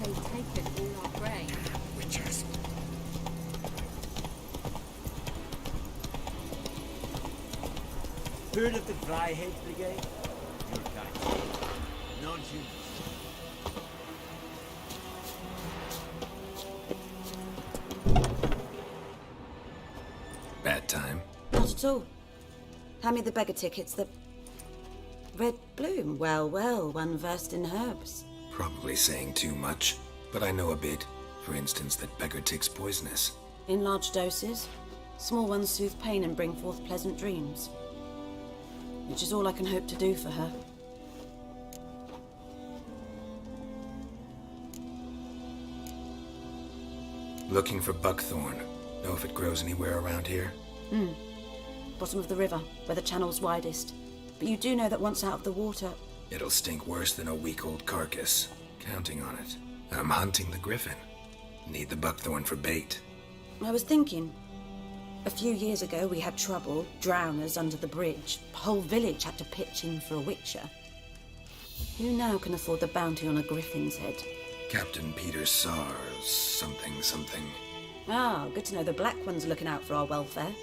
They've taken all our grain. Witches. Heard of the Dryhead Brigade? Your kind. Non-human. Bad time. Not at all. Hand me the beggar tickets. The red bloom. Well, well, one versed in herbs. Probably saying too much, but I know a bit. For instance, that beggar tick's poisonous. In large doses. Small ones soothe pain and bring forth pleasant dreams. Which is all I can hope to do for her. Looking for buckthorn. Know if it grows anywhere around here? Bottom of the river, where the channel's widest. But you do know that once out of the water... It'll stink worse than a week-old carcass. Counting on it. I'm hunting the griffin. Need the buckthorn for bait. I was thinking... A few years ago we had trouble, drowners under the bridge. The whole village had to pitch in for a witcher. Who now can afford the bounty on a griffin's head? Captain Peter Sars, something. Ah, good to know the Black One's looking out for our welfare.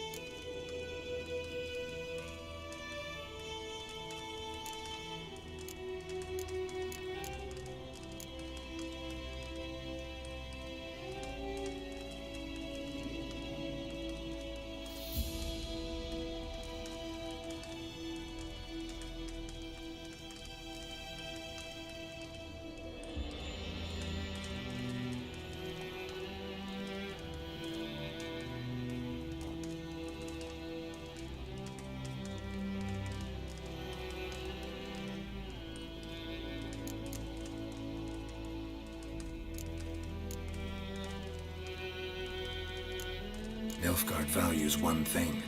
Nilfgaard values one thing.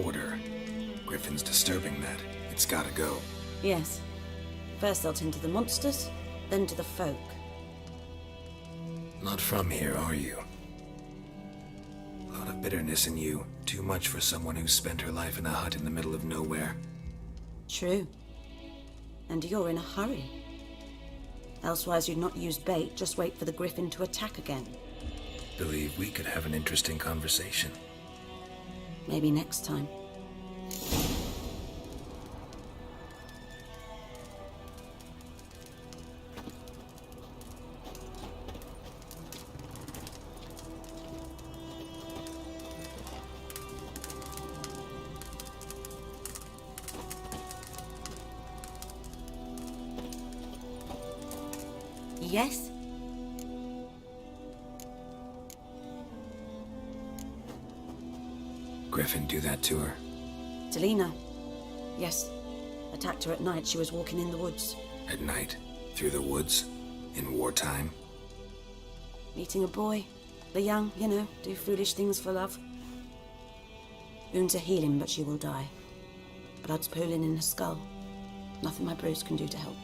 Order. Griffin's disturbing that. It's gotta go. Yes. First they'll tend to the monsters, then to the folk. Not from here, are you? A lot of bitterness in you. Too much for someone who's spent her life in a hut in the middle of nowhere. True. And you're in a hurry. Elsewise you'd not use bait, just wait for the griffin to attack again. believe we could have an interesting conversation. Maybe next time. Yes? Griffin do that to her? Delina. Yes. Attacked her at night. She was walking in the woods. At night? Through the woods? In wartime? Meeting a boy. The young, you know, do foolish things for love. Wounds are healing, but she will die. Blood's pooling in her skull. Nothing my bros can do to help.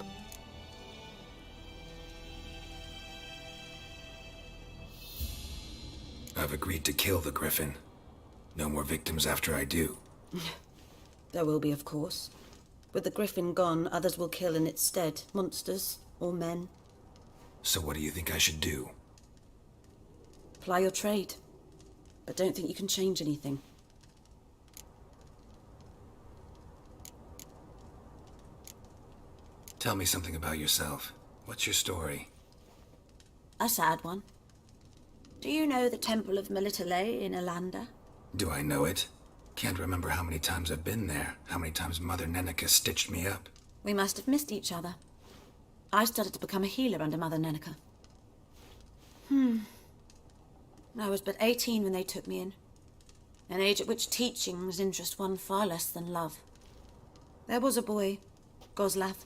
I've agreed to kill the Griffin. No more victims after I do. There will be, of course. With the Griffin gone, others will kill in its stead. Monsters, or men. So what do you think I should do? Ply your trade. But don't think you can change anything. Tell me something about yourself. What's your story? A sad one. Do you know the Temple of Melitele in Alanda? Do I know it? Can't remember how many times I've been there, how many times Mother Nenica stitched me up. We must have missed each other. I started to become a healer under Mother Nenica. I was but 18 when they took me in. An age at which teachings interest one far less than love. There was a boy, Goslav.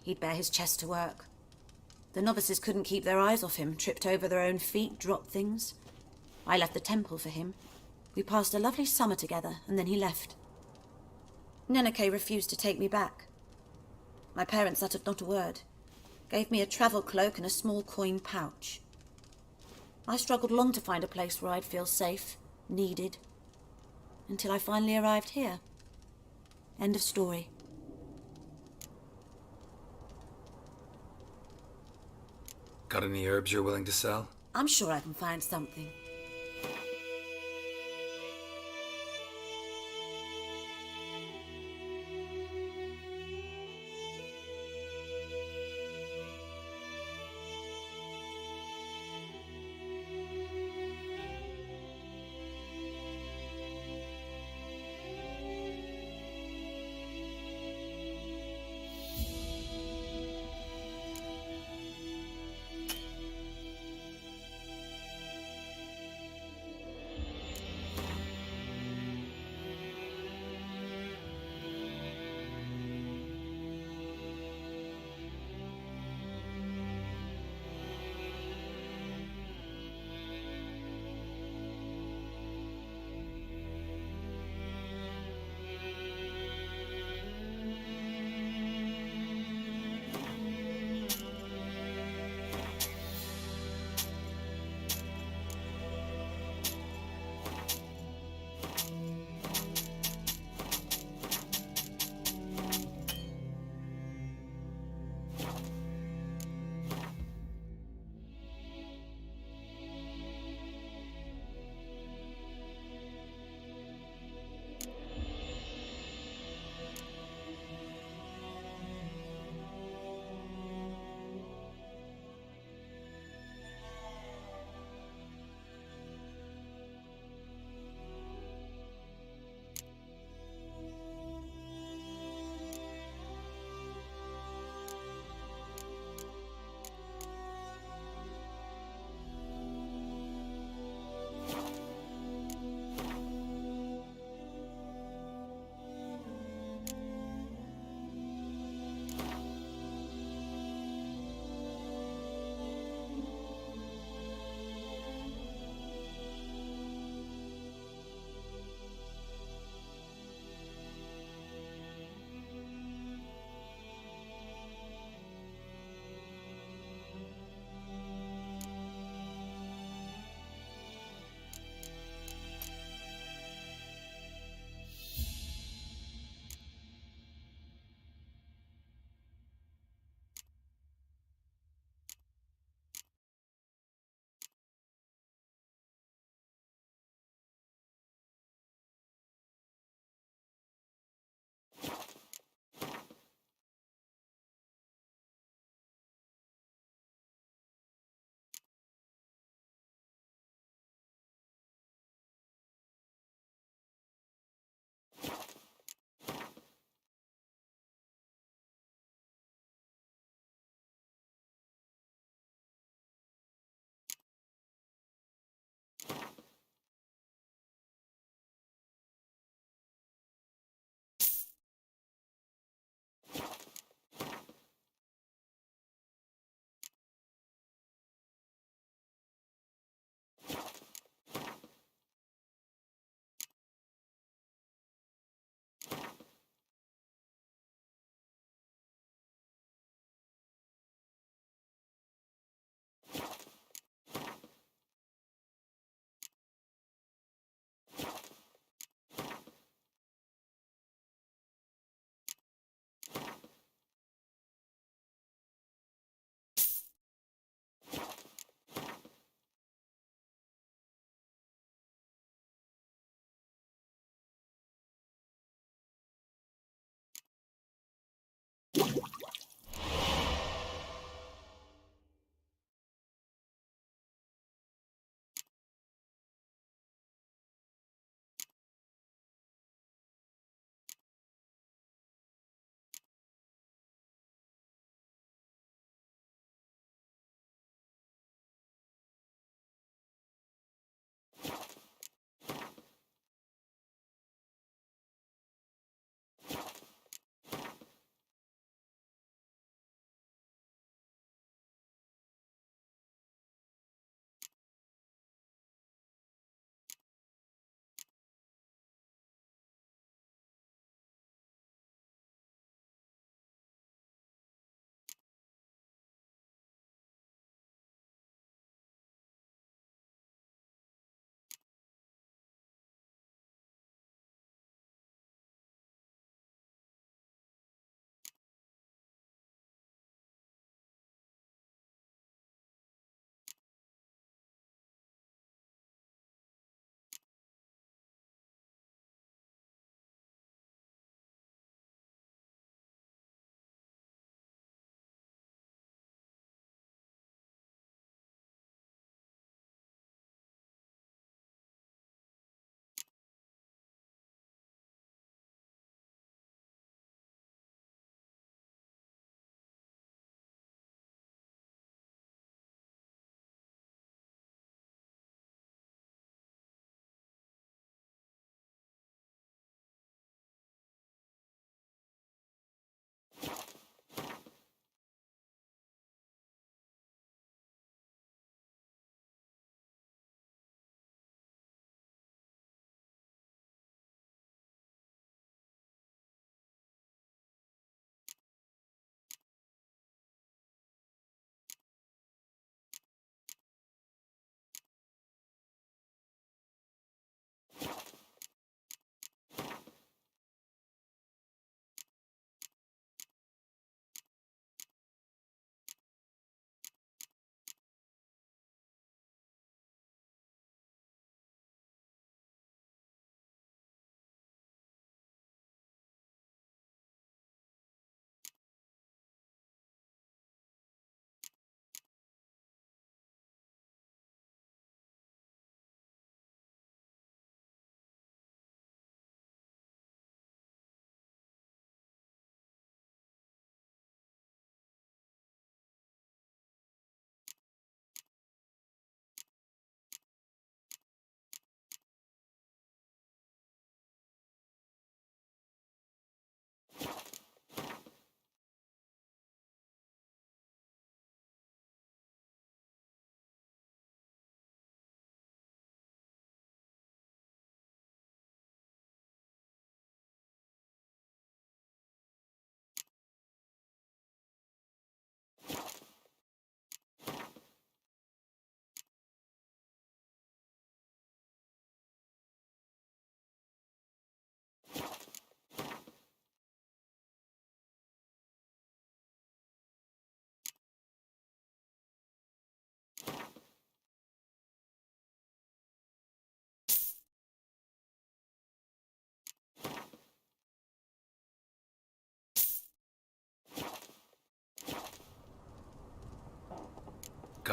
He'd bare his chest to work. The novices couldn't keep their eyes off him, tripped over their own feet, dropped things. I left the temple for him. We passed a lovely summer together, and then he left. Nenike refused to take me back. My parents uttered not a word. Gave me a travel cloak and a small coin pouch. I struggled long to find a place where I'd feel safe, needed, until I finally arrived here. End of story. Got any herbs you're willing to sell? I'm sure I can find something.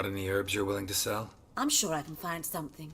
Got any herbs you're willing to sell? I'm sure I can find something.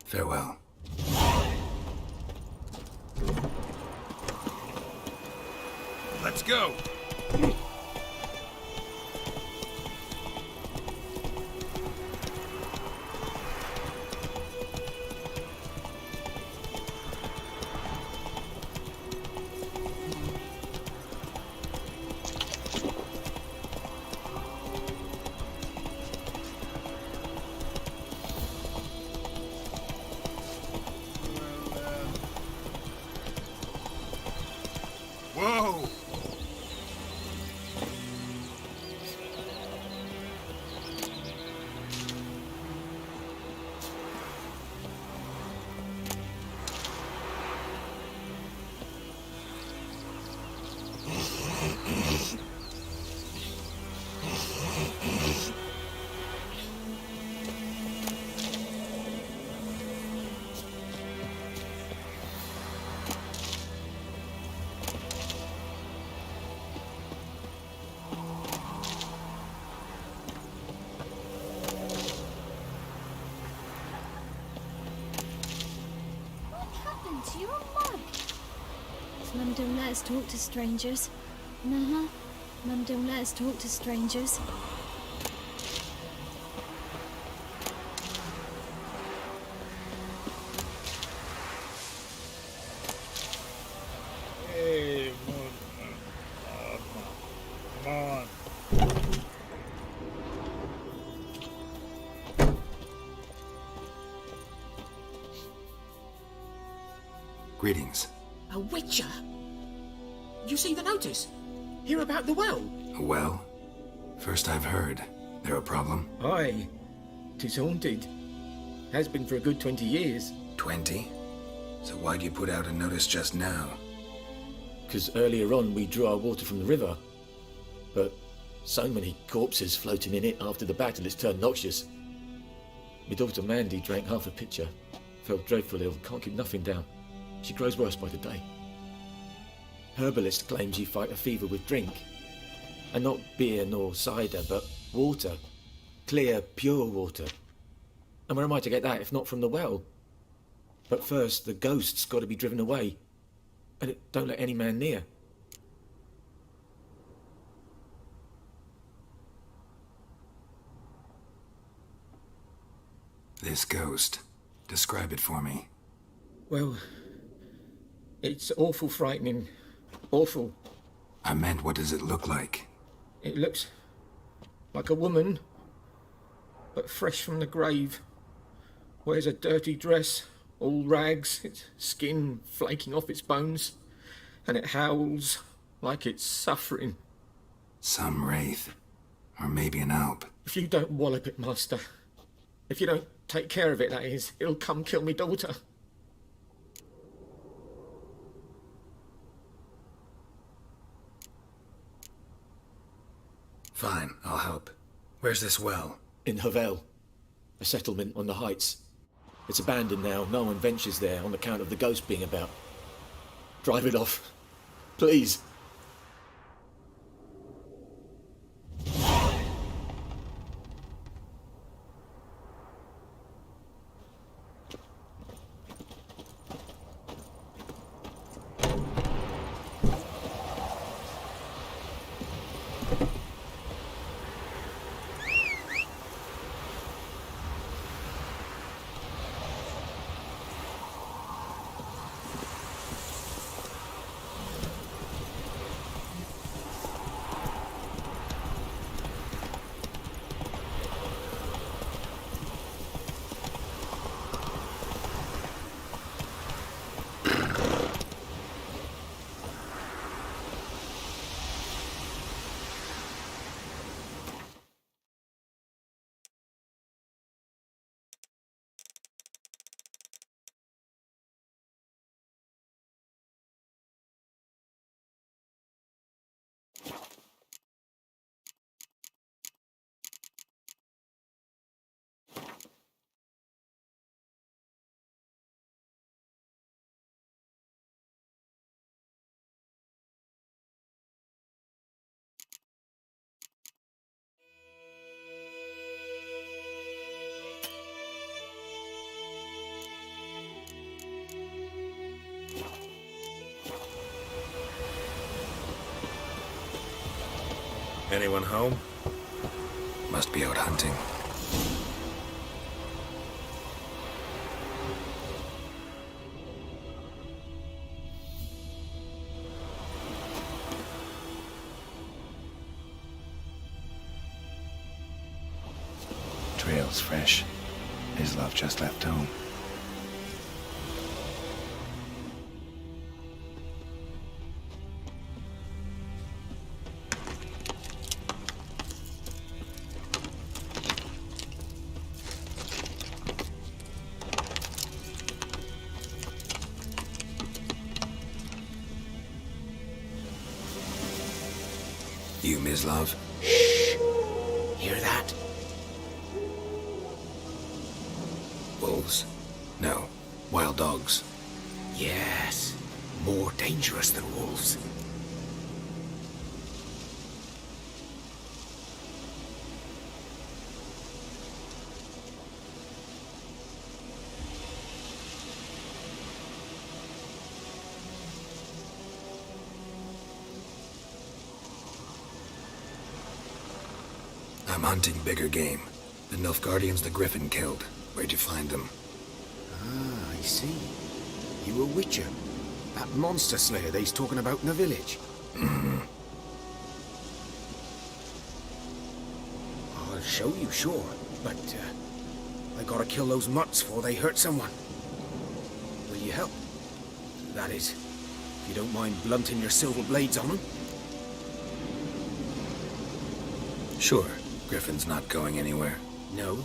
Farewell. Let's go! Whoa! To your mum. Mum don't let us talk to strangers. Mum don't let us talk to strangers. Hey, come on. Greetings. A witcher? You see the notice? Hear about the well? A well? First I've heard. There a problem? Aye. 'Tis haunted. Has been for a good 20 years. 20? So why'd you put out a notice just now? 'Cause earlier on we drew our water from the river. But so many corpses floating in it after the battle it's turned noxious. My daughter Mandy drank half a pitcher. Felt dreadful ill, can't keep nothing down. She grows worse by the day. Herbalist claims you fight a fever with drink. And not beer nor cider, but water. Clear, pure water. And where am I to get that if not from the well? But first, the ghost's got to be driven away. And it don't let any man near. This ghost. Describe it for me. Well, it's awful frightening. Awful. I meant, what does it look like? It looks like a woman, but fresh from the grave. Wears a dirty dress, all rags, its skin flaking off its bones, and it howls like it's suffering. Some wraith. Or maybe an alp. If you don't wallop it, Master, if you don't take care of it, that is, it'll come kill me daughter. Fine, I'll help. Where's this well? In Havel, a settlement on the heights. It's abandoned now. No one ventures there on account of the ghost being about. Drive it off, please. Anyone home? Must be out hunting. Trail's fresh. His love just left home. You, Mislav? Shh! Hear that? Wolves? No. Wild dogs. Yes. More dangerous than wolves. I'm hunting bigger game. The Nilfgaardians the Griffin killed. Where'd you find them? Ah, I see. You a witcher. That monster slayer they's talking about in the village. I'll show you, sure. But, I gotta kill those mutts before they hurt someone. Will you help? That is, if you don't mind blunting your silver blades on them. Sure. Griffin's not going anywhere. No.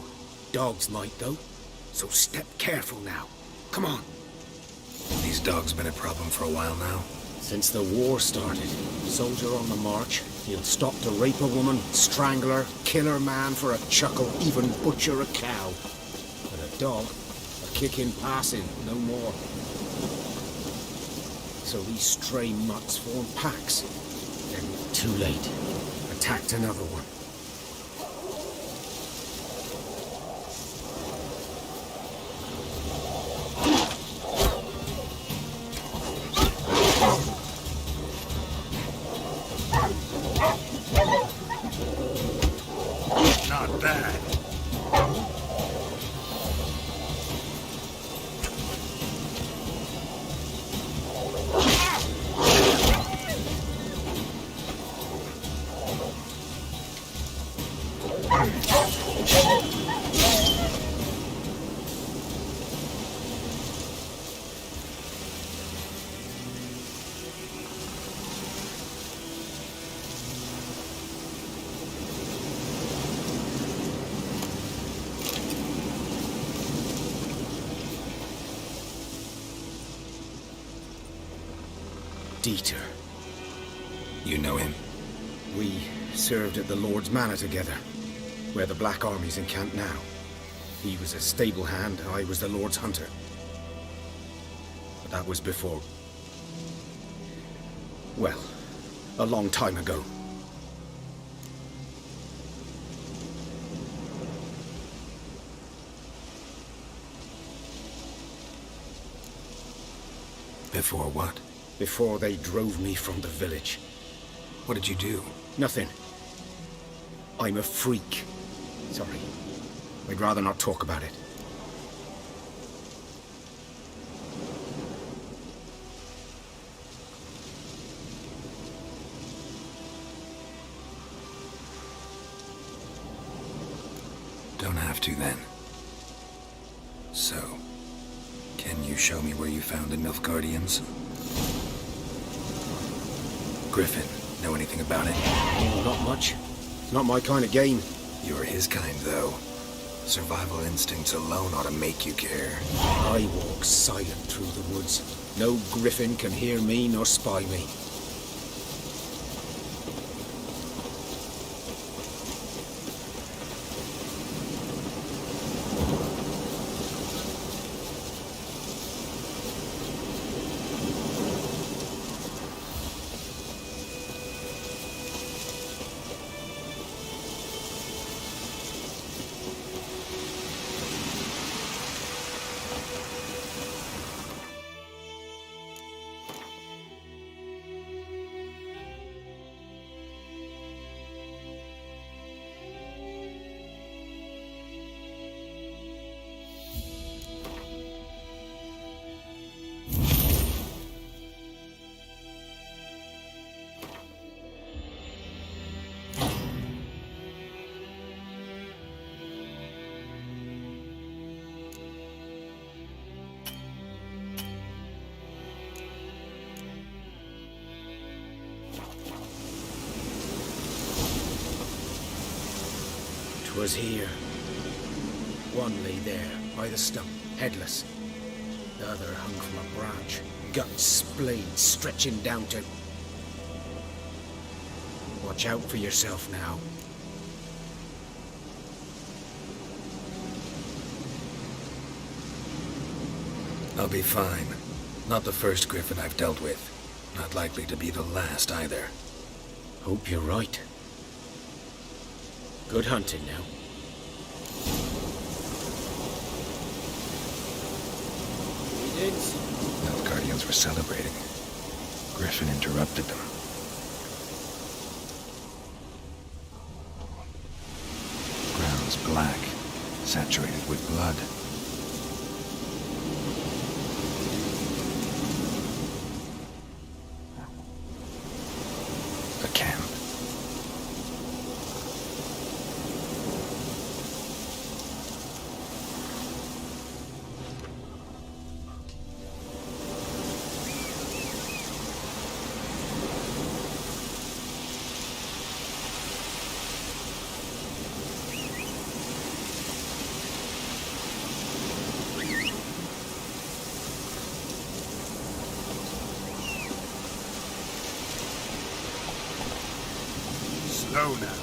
Dogs might, though. So step careful now. Come on. These dogs been a problem for a while now? Since the war started. Soldier on the march. He'll stop to rape a woman, strangle her, kill her man for a chuckle, even butcher a cow. But a dog, a kick in passing, no more. So these stray mutts form packs. Then, too late. Attacked another one. Not bad. Dieter. You know him? We served at the Lord's Manor together, where the Black Army's encamped now. He was a stable hand, I was the Lord's hunter. But that was before... well, a long time ago. Before what? Before they drove me from the village. What did you do? Nothing. I'm a freak. Sorry. I'd rather not talk about it. Don't have to then. So, can you show me where you found the Nilfgaardians? Griffin, know anything about it? Not much. Not my kind of game. You're his kind, though. Survival instincts alone ought to make you care. I walk silent through the woods. No griffin can hear me nor spy me. 'Twas here. One lay there, by the stump, headless. The other hung from a branch, guts splayed, stretching down to... Watch out for yourself now. I'll be fine. Not the first griffin I've dealt with. Not likely to be the last either. Hope you're right. Good hunting now. Nilfgaardians were celebrating. Griffin interrupted them. Ground's black, saturated with blood. A camp. Slow now.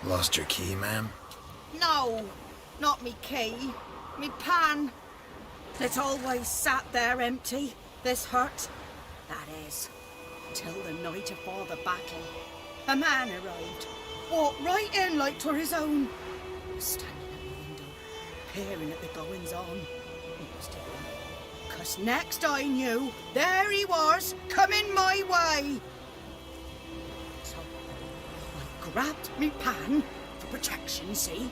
Lost your key, ma'am? No, not me key. Me pan. It's always sat there empty, this hut. That is, till the night afore the battle. A man arrived, walked right in like 'twere his own. Standing at the window, peering at the goings-on. He was different. 'Cause next I knew, there he was, coming my way. So I grabbed me pan for protection, see?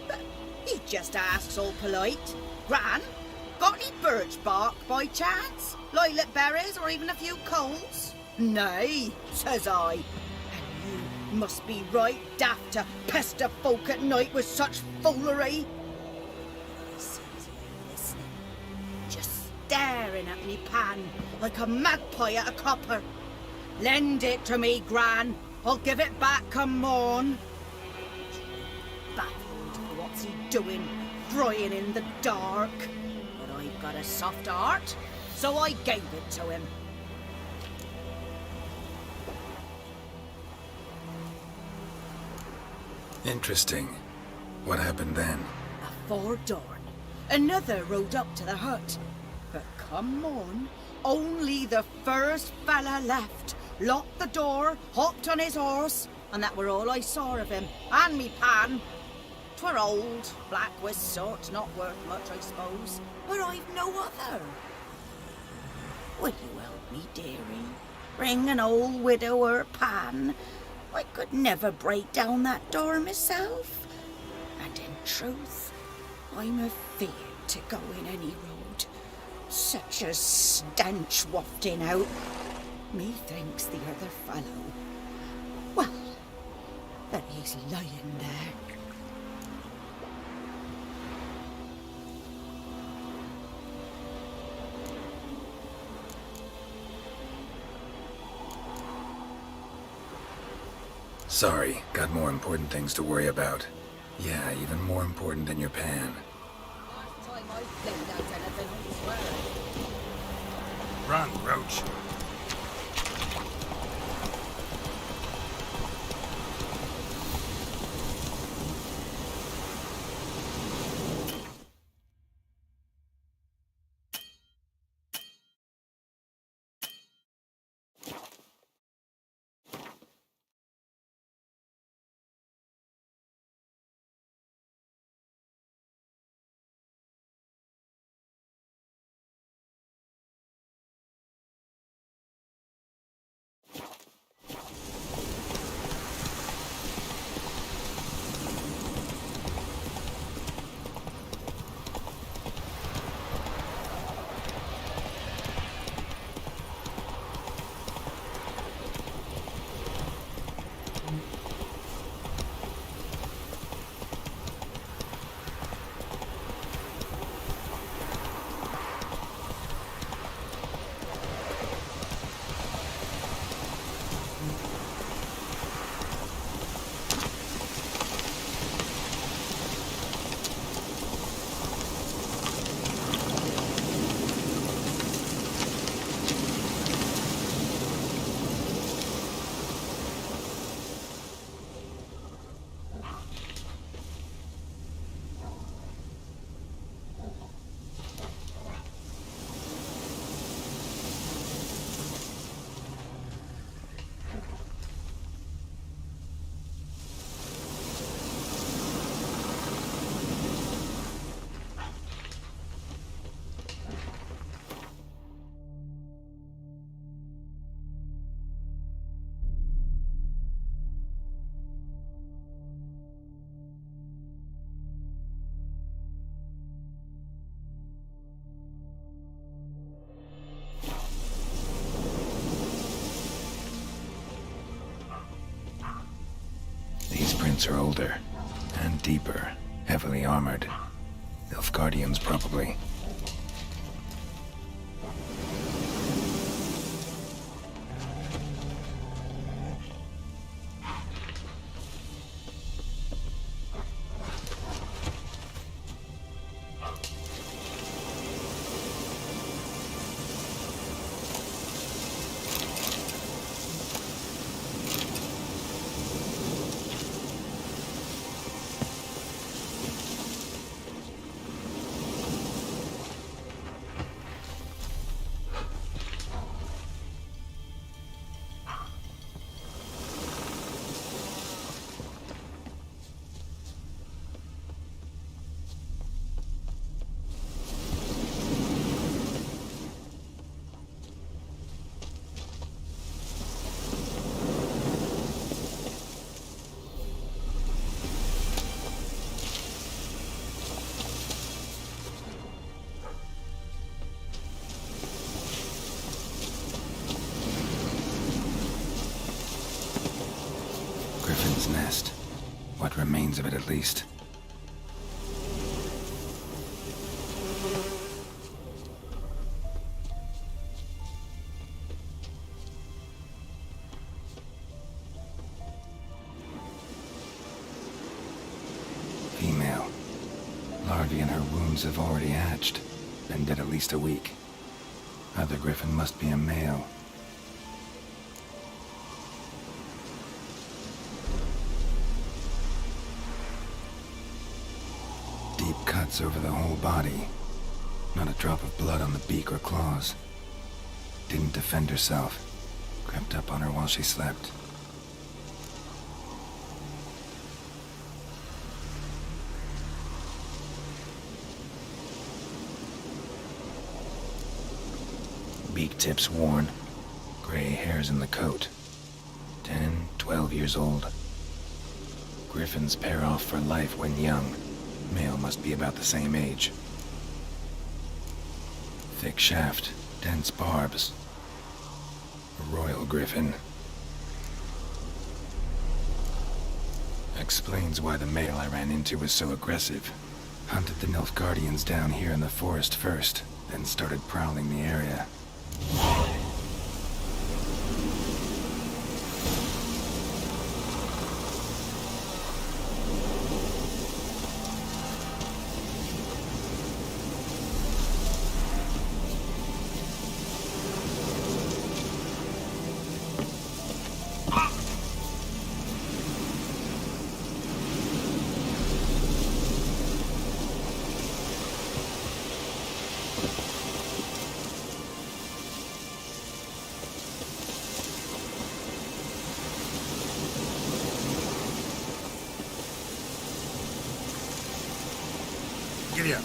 But he just asks all polite, Gran, got any birch bark by chance? Lilac berries or even a few coals? Nay, says I. And you must be right daft to pester folk at night with such foolery. I sees him listening, just staring at me pan like a magpie at a copper. Lend it to me, Gran. I'll give it back come morn. Baffled, what's he doing, frying in the dark? But I've got a soft heart, so I gave it to him. Interesting. What hafpened then? Afore dawn, another rode up to the hut. But come on, only the first fella left. Locked the door, hopped on his horse, and that were all I saw of him. And me pan. 'Twere old, black with soot, not worth much, I suppose. But I've no other. Will you help me, dearie? Bring an old widower pan. I could never break down that door myself. And in truth, I'm afeard to go in any road. Such a stench wafting out. Methinks the other fellow. Well, there he's lying there. Sorry, got more important things to worry about. Yeah, even more important than your pan. Last time I flipped out anything, I swear. Run, Roach. These prints are older and deeper, heavily armored. Nilfgaardians, probably. Griffin's nest. What remains of it, at least. Female. Larvae in her wounds have already hatched. Been dead at least a week. Other griffin must be a male. Deep cuts over the whole body. Not a drop of blood on the beak or claws. Didn't defend herself. Crept up on her while she slept. Beak tips worn. Gray hairs in the coat. 10, 12 years old. Griffins pair off for life when young. Male must be about the same age. Thick shaft, dense barbs. A royal griffin. Explains why the male I ran into was so aggressive. Hunted the Nilfgaardians down here in the forest first, then started prowling the area. Giddy up.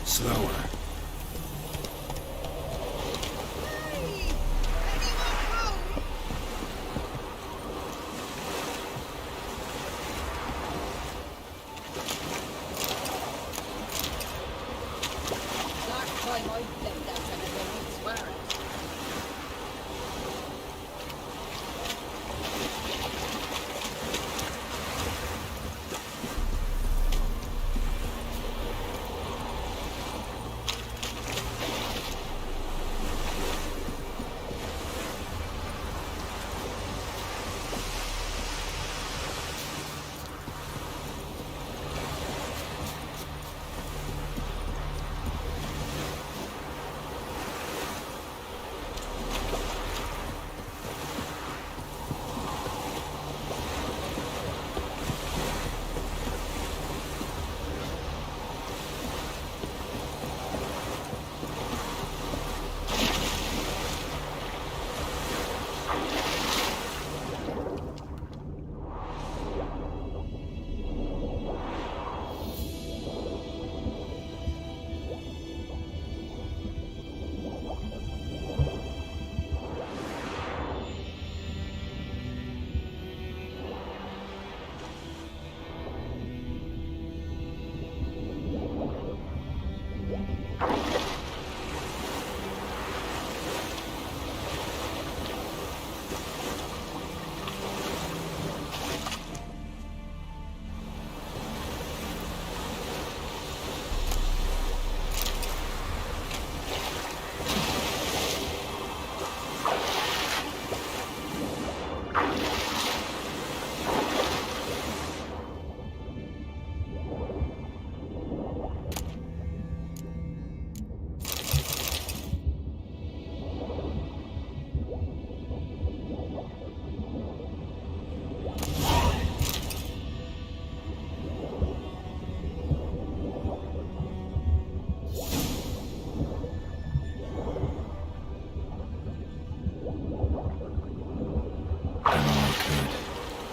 Slower. Last time I left that gentleman, I swear it.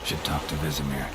Should talk to Vesemir.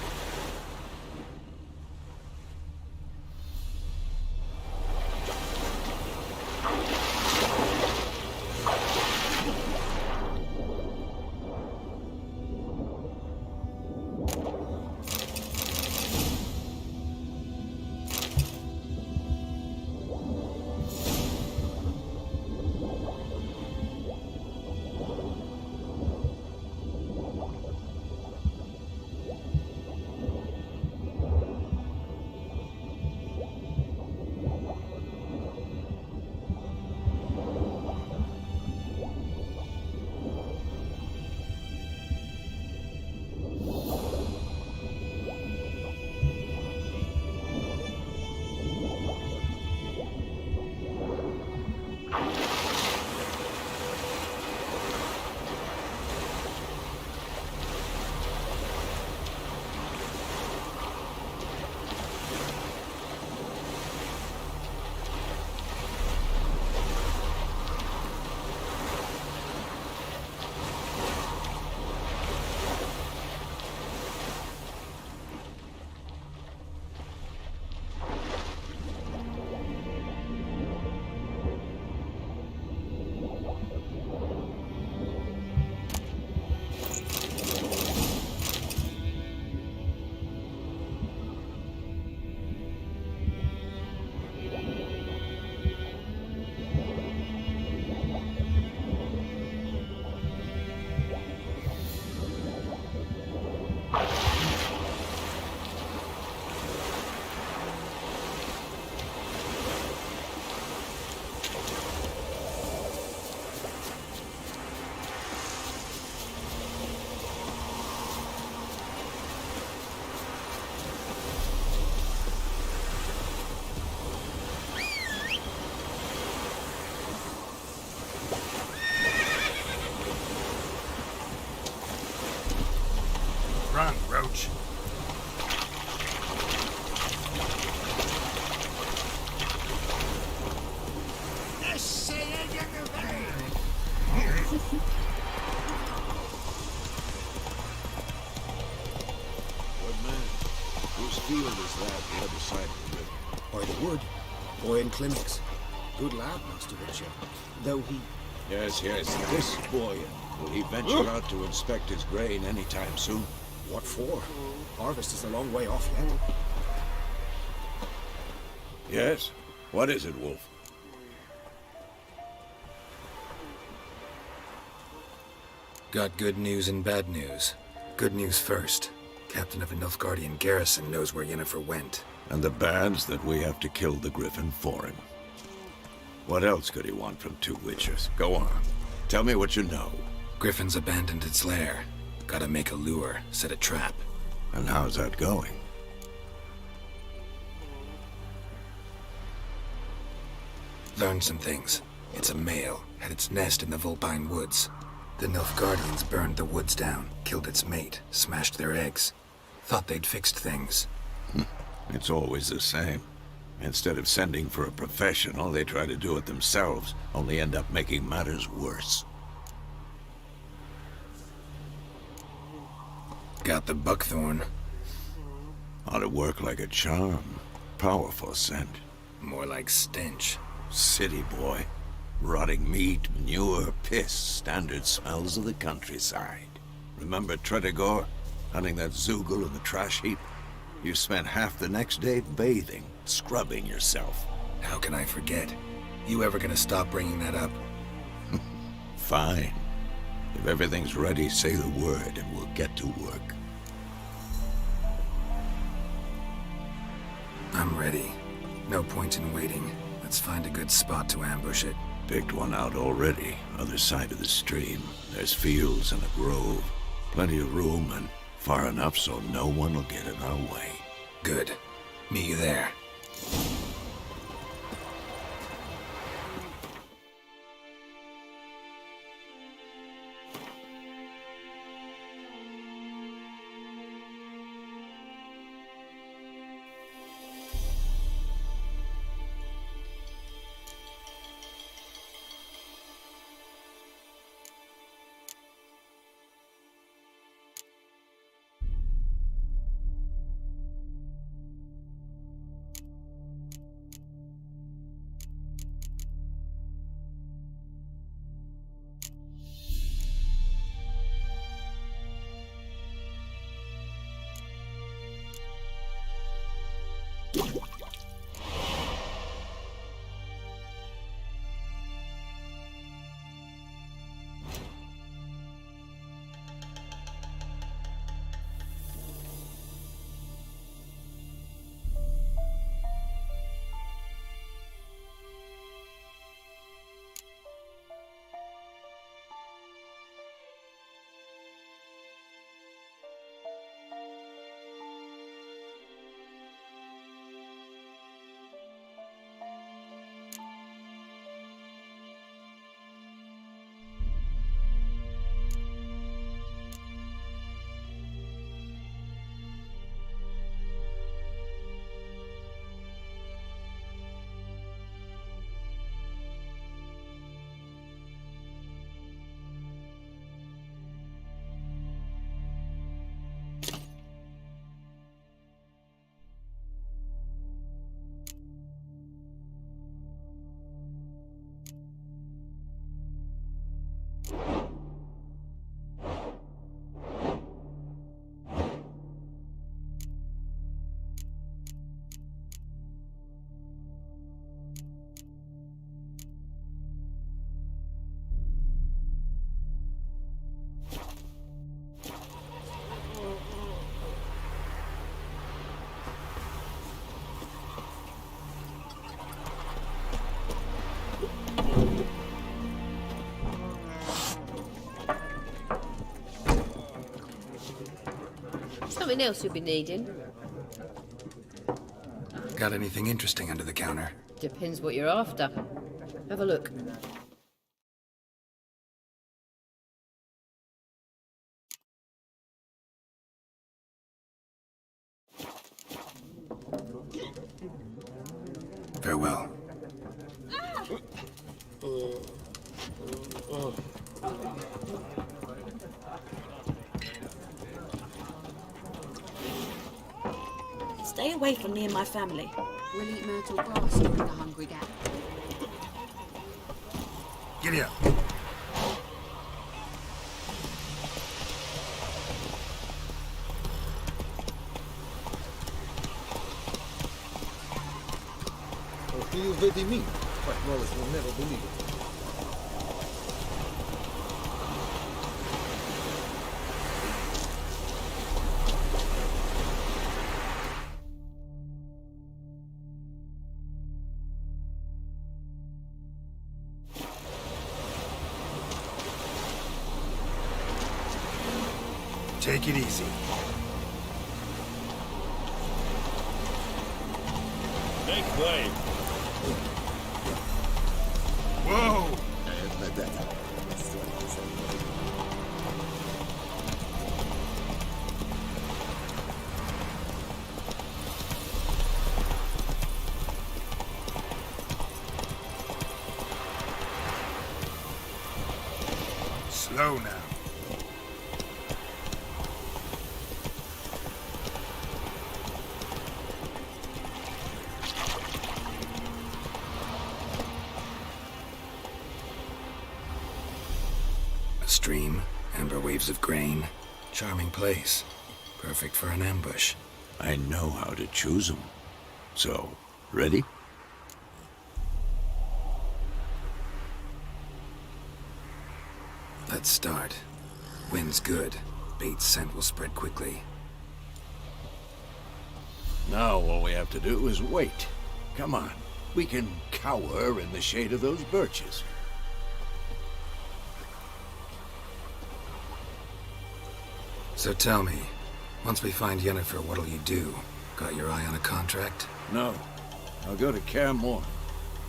out the other side of the river. By the wood. Boy in clinics. Good lad, Master Witcher. Though he... Yes, this boy. Will he venture out to inspect his grain anytime soon? What for? Harvest is a long way off yet. Yes? What is it, Wolf? Got good news and bad news. Good news first. Captain of the Nilfgaardian garrison knows where Yennefer went. And the bad's that we have to kill the Griffin for him. What else could he want from two witchers? Go on. Tell me what you know. Griffin's abandoned its lair. Gotta make a lure, set a trap. And how's that going? Learned some things. It's a male, had its nest in the Vulpine Woods. The Nilfgaardians burned the woods down, killed its mate, smashed their eggs. Thought they'd fixed things. It's always the same. Instead of sending for a professional, they try to do it themselves, only end up making matters worse. Got the buckthorn. Ought to work like a charm. Powerful scent. More like stench. City boy. Rotting meat, manure, piss, standard smells of the countryside. Remember Tretogor? Hunting that Zoogle in the trash heap? You spent half the next day bathing, scrubbing yourself. How can I forget? You ever gonna stop bringing that up? Fine. If everything's ready, say the word and we'll get to work. I'm ready. No point in waiting. Let's find a good spot to ambush it. Picked one out already, other side of the stream. There's fields and a grove. Plenty of room and far enough so no one will get in our way. Good. Meet you there. Something else you'll be needing? Got anything interesting under the counter? Depends what you're after. Have a look. Farewell. Stay away from me and my family. We'll eat myrtle grass during the hungry gap. Giddy up. Or do you really mean? But Wallace will never believe it. Take it easy. Make way. Whoa! Slow now. A stream, amber waves of grain. Charming place. Perfect for an ambush. I know how to choose them. So, ready? Let's start. Wind's good. Bait's scent will spread quickly. Now all we have to do is wait. Come on. We can cower in the shade of those birches. So tell me, once we find Yennefer, what'll you do? Got your eye on a contract? No. I'll go to Kaer Morhen.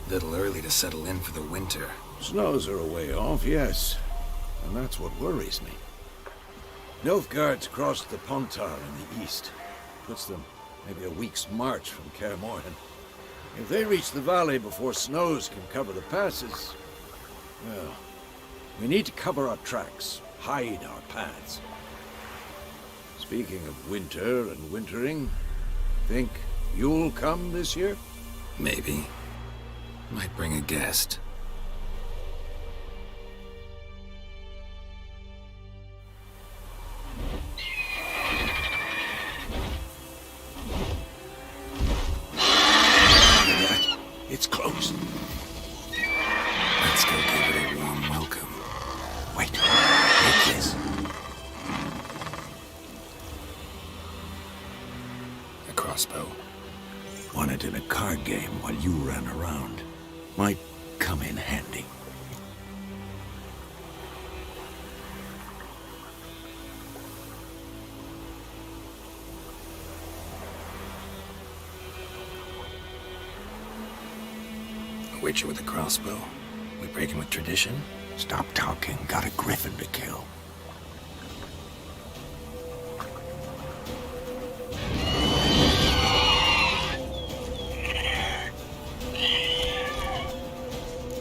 Little early to settle in for the winter. Snows are a way off, yes. And that's what worries me. Nilfgaard's crossed the Pontar in the east. Puts them maybe a week's march from Kaer Morhen. If they reach the valley before snows can cover the passes, well, we need to cover our tracks, hide our paths. Speaking of winter and wintering, think you'll come this year? Maybe. Might bring a guest. It's close. Let's go give it a warm welcome. Wait, take this. A crossbow. Won it in a card game while you ran around. Might come in handy. A witcher with a crossbow. We breaking with tradition? Stop talking. Got a griffin to kill.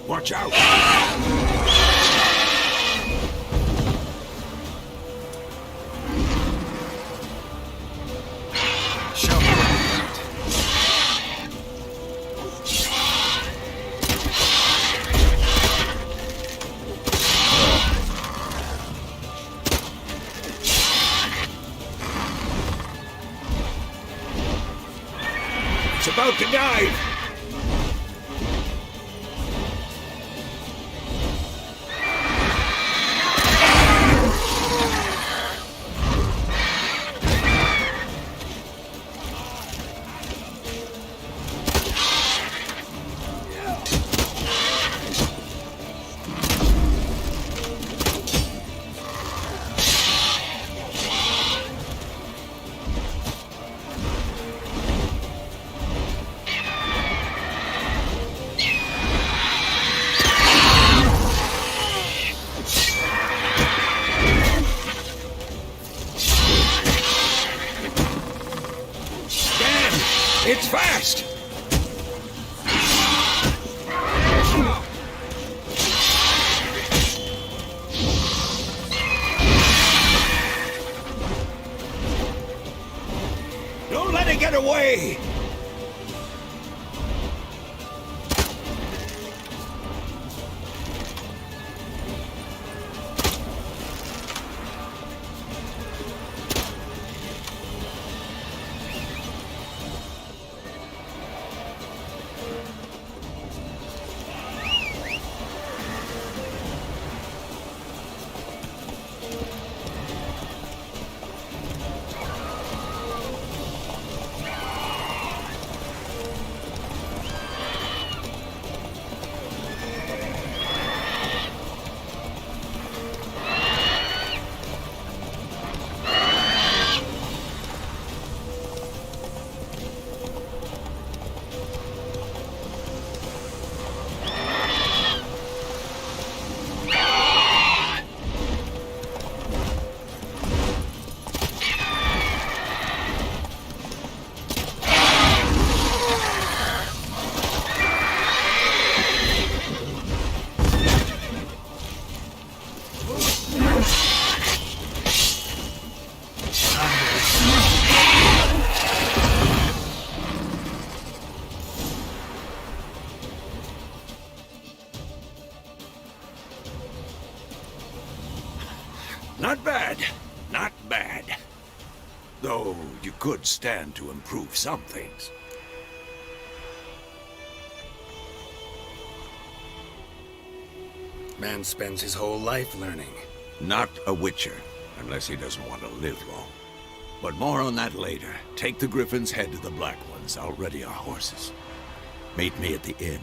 Watch out! Show me what you got. It's about to dive! Not bad. Not bad. Though you could stand to improve some things. Man spends his whole life learning. Not a witcher, unless he doesn't want to live long. But more on that later. Take the Griffin's head to the Black Ones. I'll ready our horses. Meet me at the inn.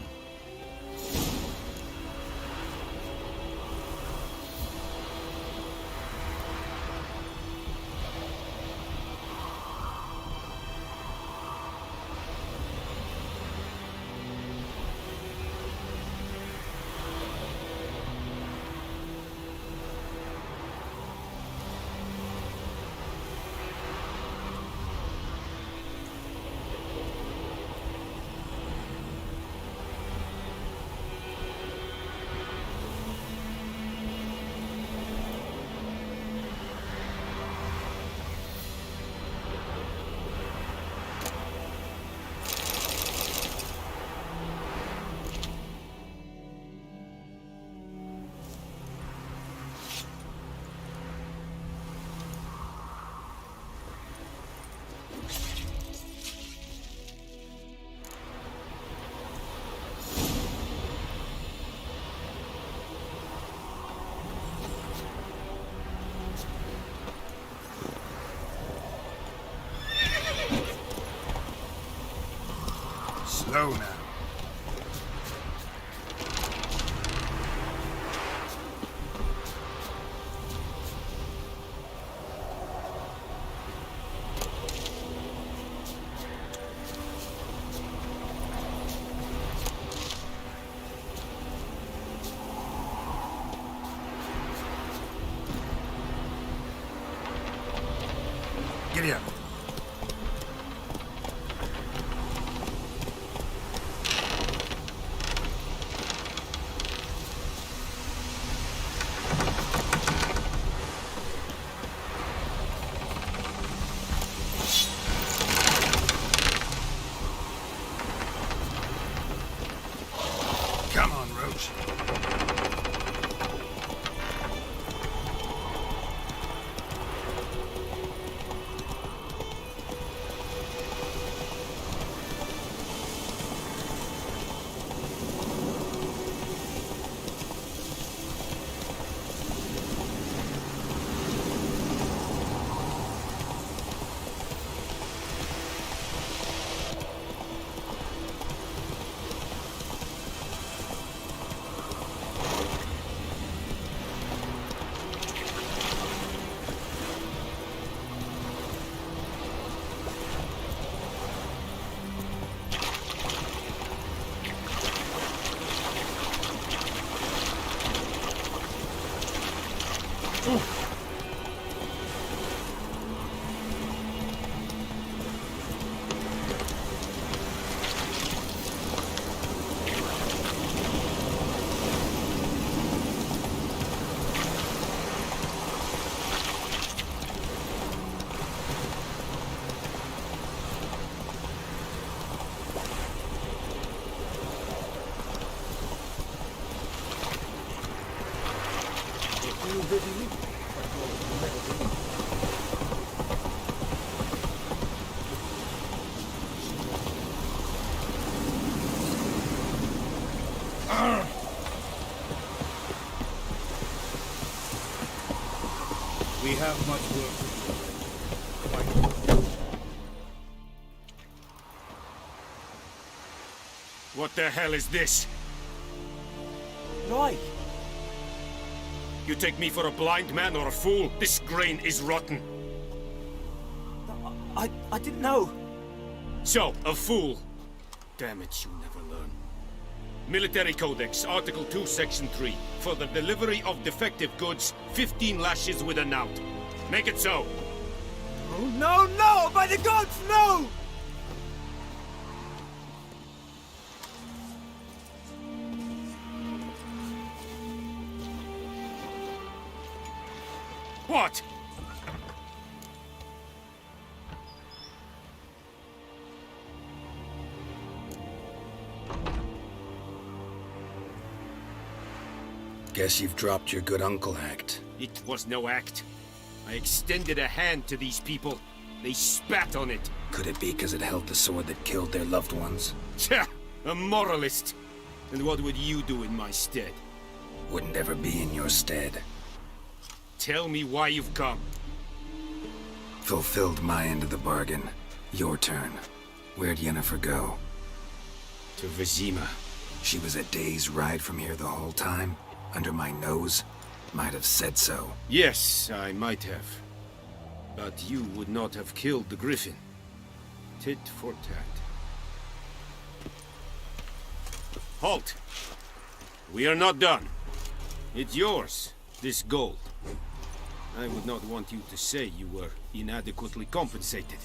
Slow now. Giddy up. Come on, Roach. We have much work to do. What the hell is this? Right. You take me for a blind man or a fool? This grain is rotten. I didn't know. So, a fool. Damn it, you never learn. Military Codex, Article 2, Section 3. For the delivery of defective goods, 15 lashes with a knout. Make it so. Oh, no, no! By the gods, no! What? Guess you've dropped your good uncle act. It was no act. I extended a hand to these people. They spat on it. Could it be because it held the sword that killed their loved ones? Tja, a moralist. And what would you do in my stead? Wouldn't ever be in your stead. Tell me why you've come. Fulfilled my end of the bargain. Your turn. Where'd Yennefer go? To Vizima. She was a day's ride from here the whole time? Under my nose? Might have said so. Yes, I might have. But you would not have killed the griffin. Tit for tat. Halt! We are not done. It's yours, this gold. I would not want you to say you were inadequately compensated.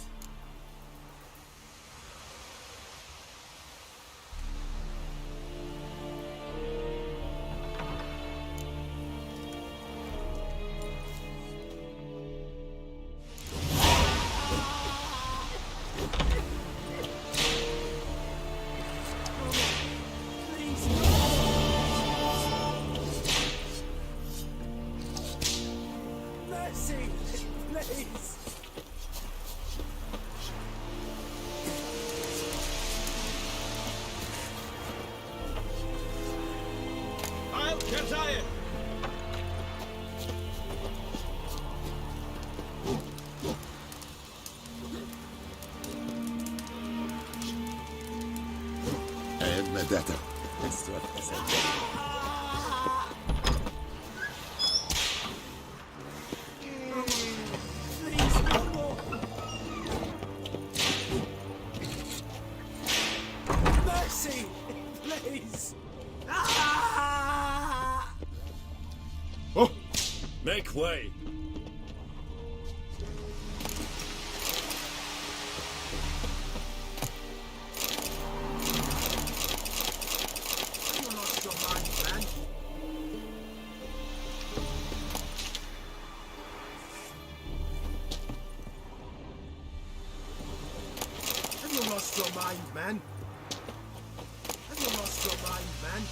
Make way! Have you lost your mind, man? Have you lost your mind, man?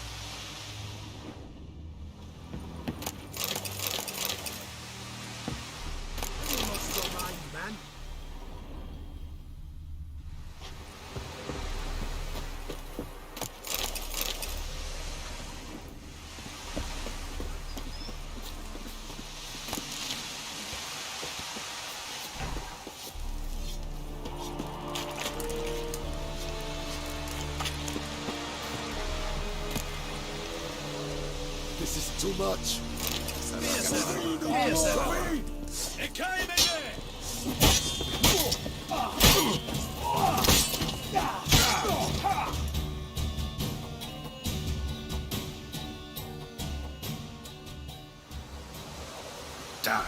This is too much. Die.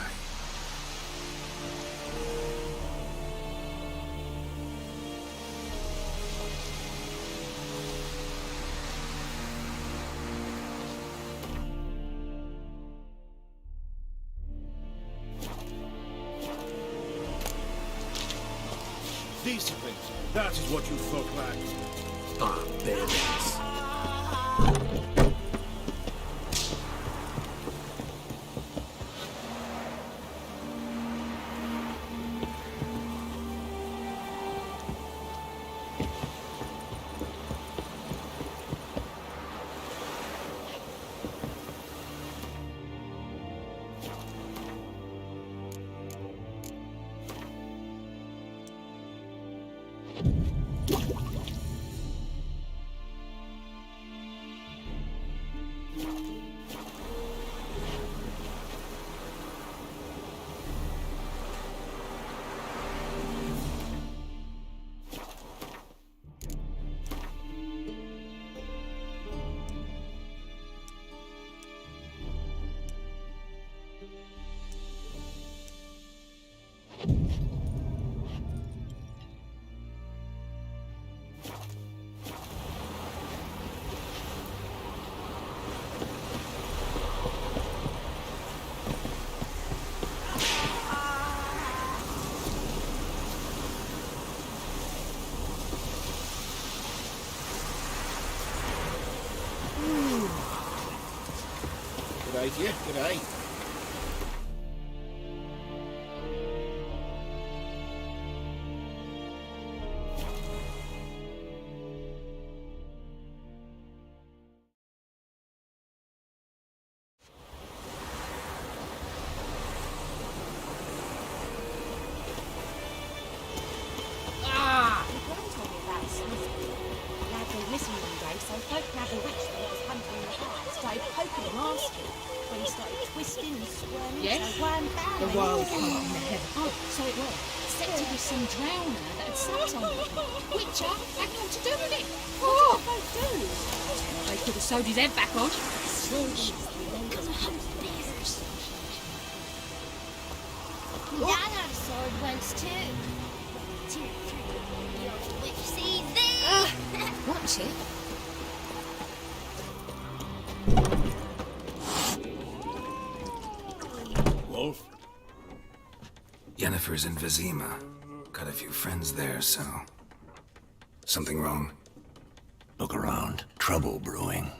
Discipline. That is what you folk lack. Barbarians. say to you. G'day. Some drowner that had sat on it. Witcher had nothing to do with it. What did they do? They could have sewed his head back on. That had a sword once too. 2, 3, your witch sees thee. Watch it. Wolf? Yennefer's in Vizima. Got a few friends there, so... Something wrong? Look around. Trouble brewing.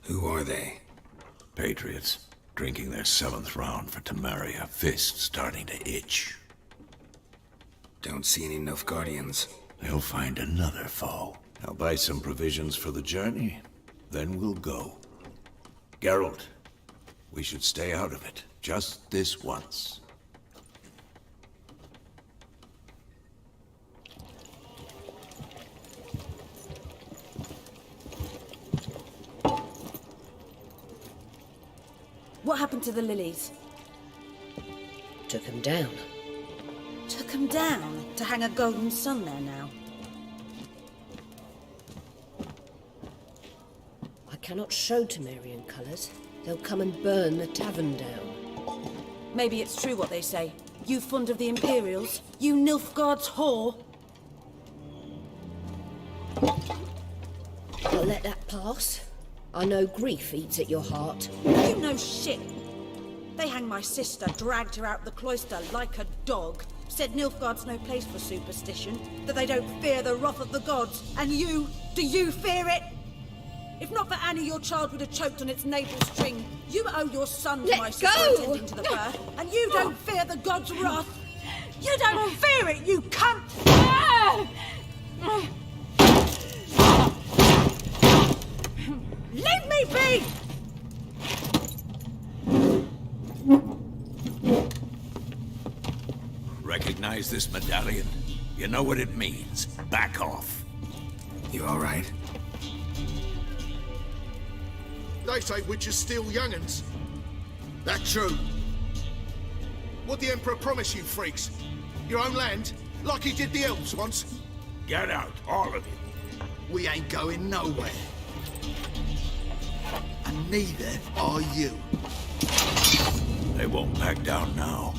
Who are they? Patriots. Drinking their 7th round for Temeria. Fist starting to itch. Don't see any Nilfgaardians. They'll find another foe. I'll buy some provisions for the journey. Then we'll go. Geralt, we should stay out of it. Just this once. What happened to the lilies? Took him down. Took them down to hang a golden sun there now. I cannot show Temerian colours. They'll come and burn the tavern down. Maybe it's true what they say. You fond of the Imperials? You Nilfgaard's whore? I'll let that pass. I know grief eats at your heart. You know shit. They hanged my sister, dragged her out the cloister like a dog. Said Nilfgaard's no place for superstition, that they don't fear the wrath of the gods. And you, do you fear it? If not for Annie, your child would have choked on its navel string. You owe your son to my sister attending to the birth, and you don't fear the gods' wrath. You don't fear it, you cunt! Leave me be! Recognize this medallion? You know what it means. Back off. You all right? They say witches steal young'uns. That true? What the Emperor promise you, freaks? Your own land? Like he did the elves once? Get out, all of you. We ain't going nowhere. And neither are you. They won't back down now.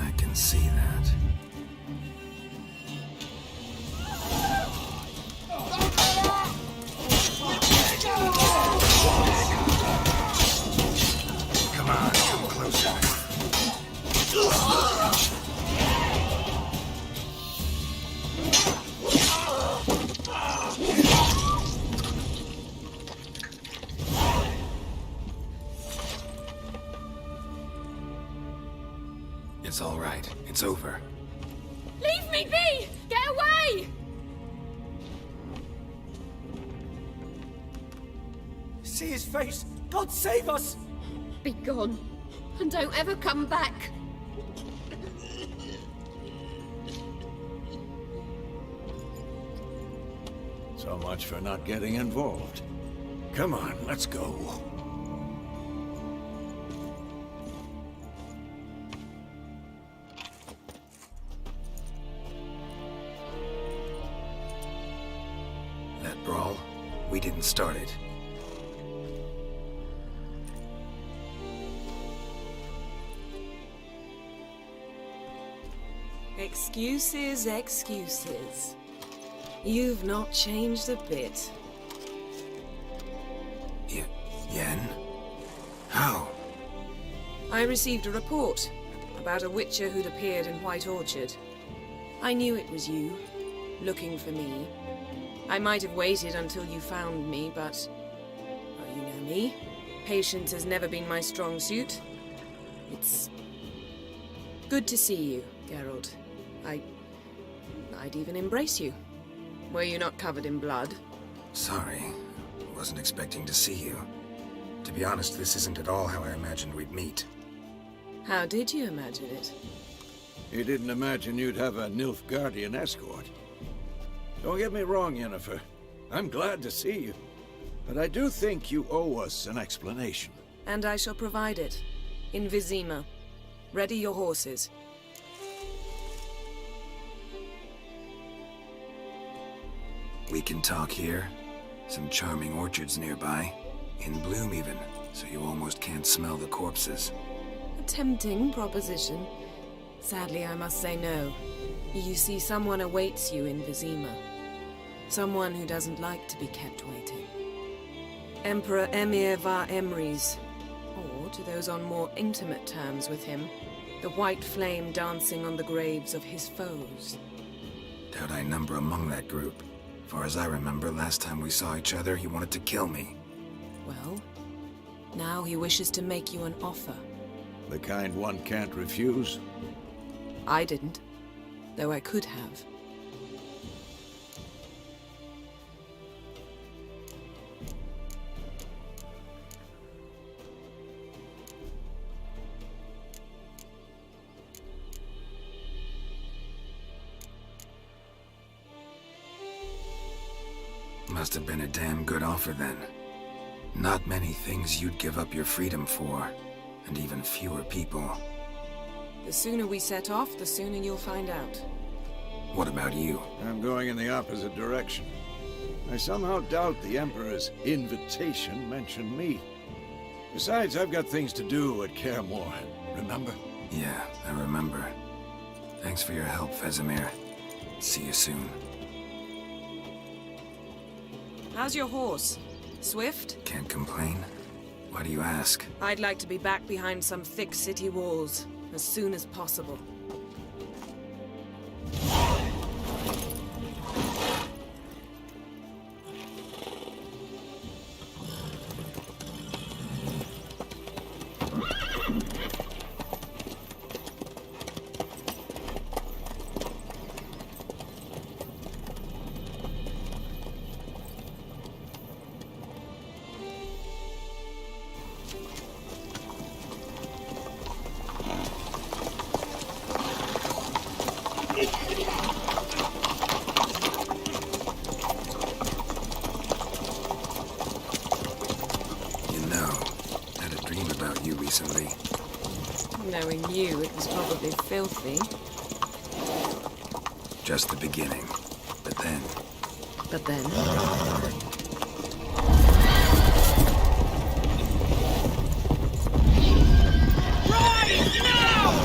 I can see that. Come on, come closer. It's all right. It's over. Leave me be! Get away! See his face! God save us! Be gone, and don't ever come back. So much for not getting involved. Come on, let's go. That brawl, we didn't start it. Excuses, excuses. You've not changed a bit. Yen? How? I received a report about a witcher who'd appeared in White Orchard. I knew it was you, looking for me. I might have waited until you found me, but... well, you know me. Patience has never been my strong suit. It's... good to see you, Geralt. I'd even embrace you. Were you not covered in blood? Sorry. Wasn't expecting to see you. To be honest, this isn't at all how I imagined we'd meet. How did you imagine it? You didn't imagine you'd have a Nilfgaardian escort. Don't get me wrong, Yennefer. I'm glad to see you. But I do think you owe us an explanation. And I shall provide it. In Vizima. Ready your horses. We can talk here. Some charming orchards nearby. In bloom even, so you almost can't smell the corpses. A tempting proposition. Sadly, I must say no. You see, someone awaits you in Vizima. Someone who doesn't like to be kept waiting. Emperor Emir var Emrys. Or, to those on more intimate terms with him, the white flame dancing on the graves of his foes. Doubt I number among that group. Far as I remember, last time we saw each other, he wanted to kill me. Well, now he wishes to make you an offer. The kind one can't refuse? I didn't, though I could have. Must have been a damn good offer then. Not many things you'd give up your freedom for, and even fewer people. The sooner we set off, the sooner you'll find out. What about you? I'm going in the opposite direction. I somehow doubt the Emperor's invitation mentioned me. Besides, I've got things to do at Kaer Morhen, remember? Yeah, I remember. Thanks for your help, Vesemir. See you soon. How's your horse? Swift? Can't complain. Why do you ask? I'd like to be back behind some thick city walls, as soon as possible. Knowing you, it was probably filthy. Just the beginning. But then... But then? Rise now!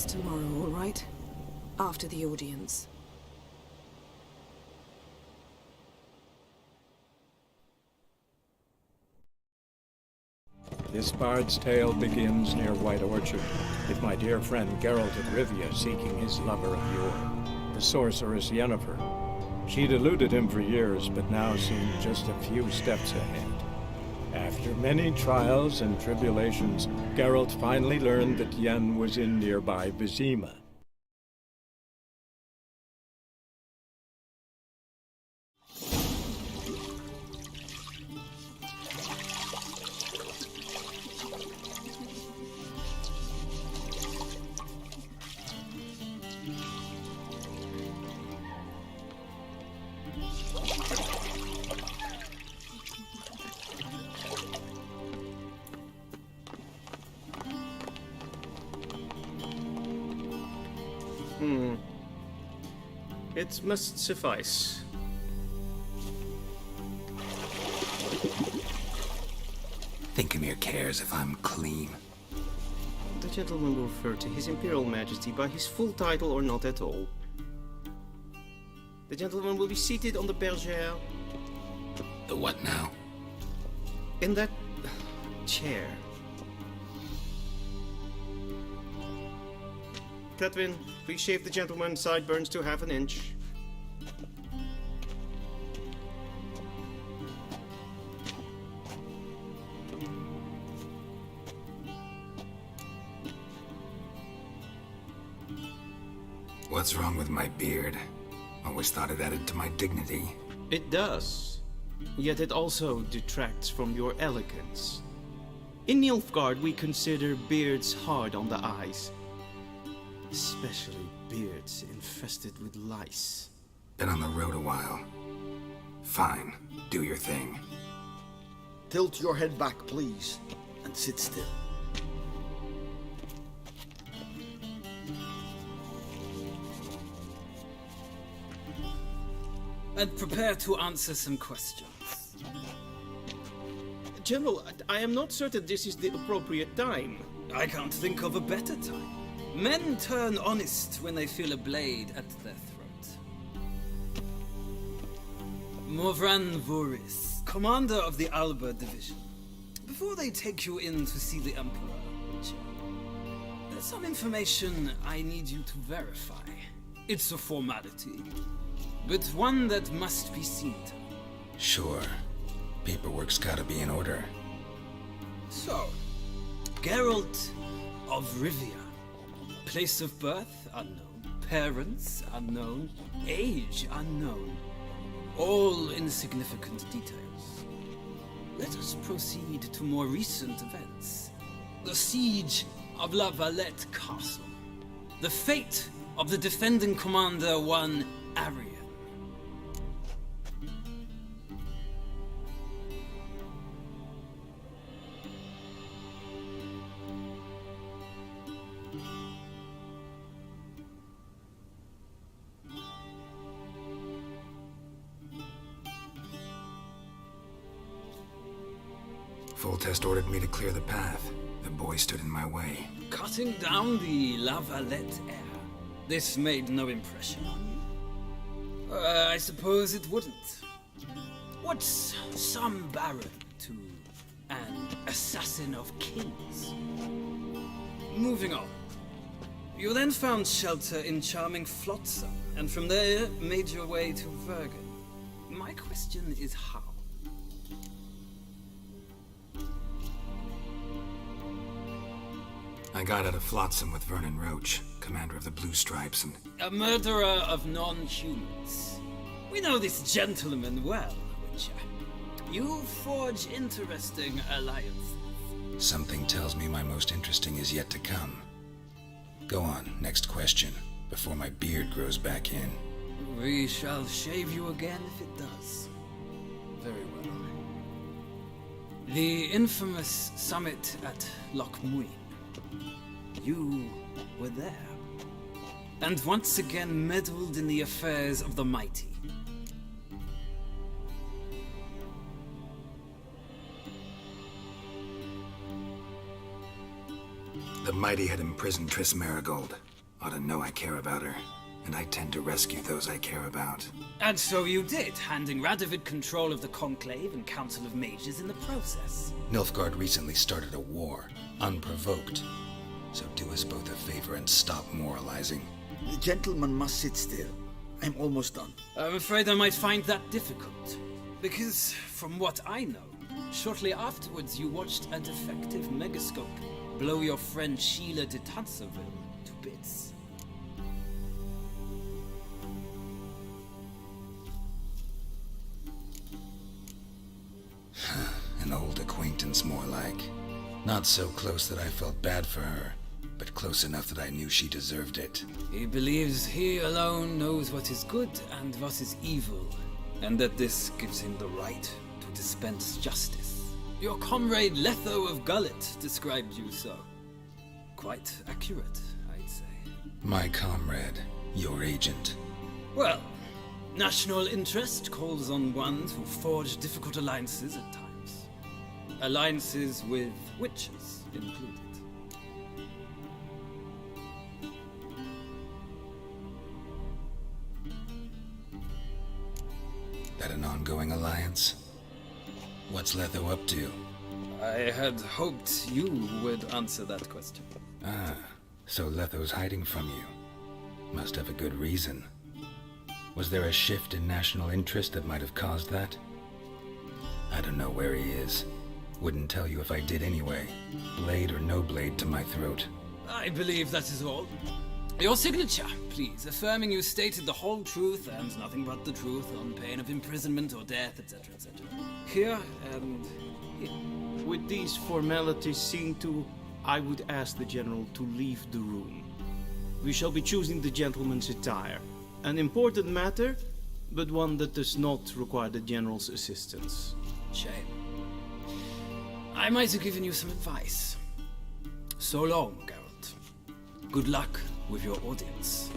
Tomorrow, all right? After the audience. This bard's tale begins near White Orchard, with my dear friend Geralt of Rivia seeking his lover of yore, the sorceress Yennefer. She'd eluded him for years, but now seemed just a few steps ahead. After many trials and tribulations, Geralt finally learned that Yen was in nearby Vizima. It must suffice. Thinkamere cares if I'm clean. The gentleman will refer to His Imperial Majesty by his full title or not at all. The gentleman will be seated on the bergère. The what now? In that chair. Catwin, please shave the gentleman's sideburns to ½ an inch. What's wrong with my beard? Always thought it added to my dignity. It does. Yet it also detracts from your elegance. In Nilfgaard, we consider beards hard on the eyes. Especially beards infested with lice. Been on the road a while. Fine, do your thing. Tilt your head back, please, and sit still. And prepare to answer some questions. General, I am not certain this is the appropriate time. I can't think of a better time. Men turn honest when they feel a blade at their throat. Morvran Voris, commander of the Alba Division. Before they take you in to see the Emperor, there's some information I need you to verify. It's a formality, but one that must be seen to. Sure. Paperwork's gotta be in order. So, Geralt of Rivia. Place of birth, unknown. Parents, unknown. Age, unknown. All insignificant details. Let us proceed to more recent events. The siege of La Valette Castle. The fate of the defending commander, one Arian. Foltest ordered me to clear the path. The boy stood in my way. Cutting down the La Valette heir. This made no impression on you? I suppose it wouldn't. What's some baron to an assassin of kings? Moving on. You then found shelter in charming Flotsam, and from there made your way to Vergen. My question is how? I got out of Flotsam with Vernon Roach, commander of the Blue Stripes, and... A murderer of non-humans. We know this gentleman well, Witcher. You forge interesting alliances. Something tells me my most interesting is yet to come. Go on, next question, before my beard grows back in. We shall shave you again if it does. Very well. The infamous summit at Loch Muin. You were there. And once again meddled in the affairs of the mighty. The mighty had imprisoned Triss Marigold. Ought to know I care about her, and I tend to rescue those I care about. And so you did, handing Radovid control of the Conclave and Council of Mages in the process. Nilfgaard recently started a war, unprovoked. So do us both a favor and stop moralizing. The gentleman must sit still. I'm almost done. I'm afraid I might find that difficult. Because, from what I know, shortly afterwards you watched a defective megascope blow your friend Sheila de Tanserville to bits. An old acquaintance, more like. Not so close that I felt bad for her, but close enough that I knew she deserved it. He believes he alone knows what is good and what is evil, and that this gives him the right to dispense justice. Your comrade Letho of Gullet described you so. Quite accurate, I'd say. My comrade, your agent. Well, national interest calls on one to forge difficult alliances at times. Alliances with witches included. That an ongoing alliance? What's Letho up to? I had hoped you would answer that question. Ah, so Letho's hiding from you. Must have a good reason. Was there a shift in national interest that might have caused that? I don't know where he is. Wouldn't tell you if I did anyway. Blade or no blade to my throat. I believe that is all. Your signature, please, affirming you stated the whole truth and nothing but the truth on pain of imprisonment or death, etc., etc. Here and here. With these formalities seen to, I would ask the General to leave the room. We shall be choosing the gentleman's attire. An important matter, but one that does not require the General's assistance. Shame. I might have given you some advice. So long, Geralt. Good luck with your audience.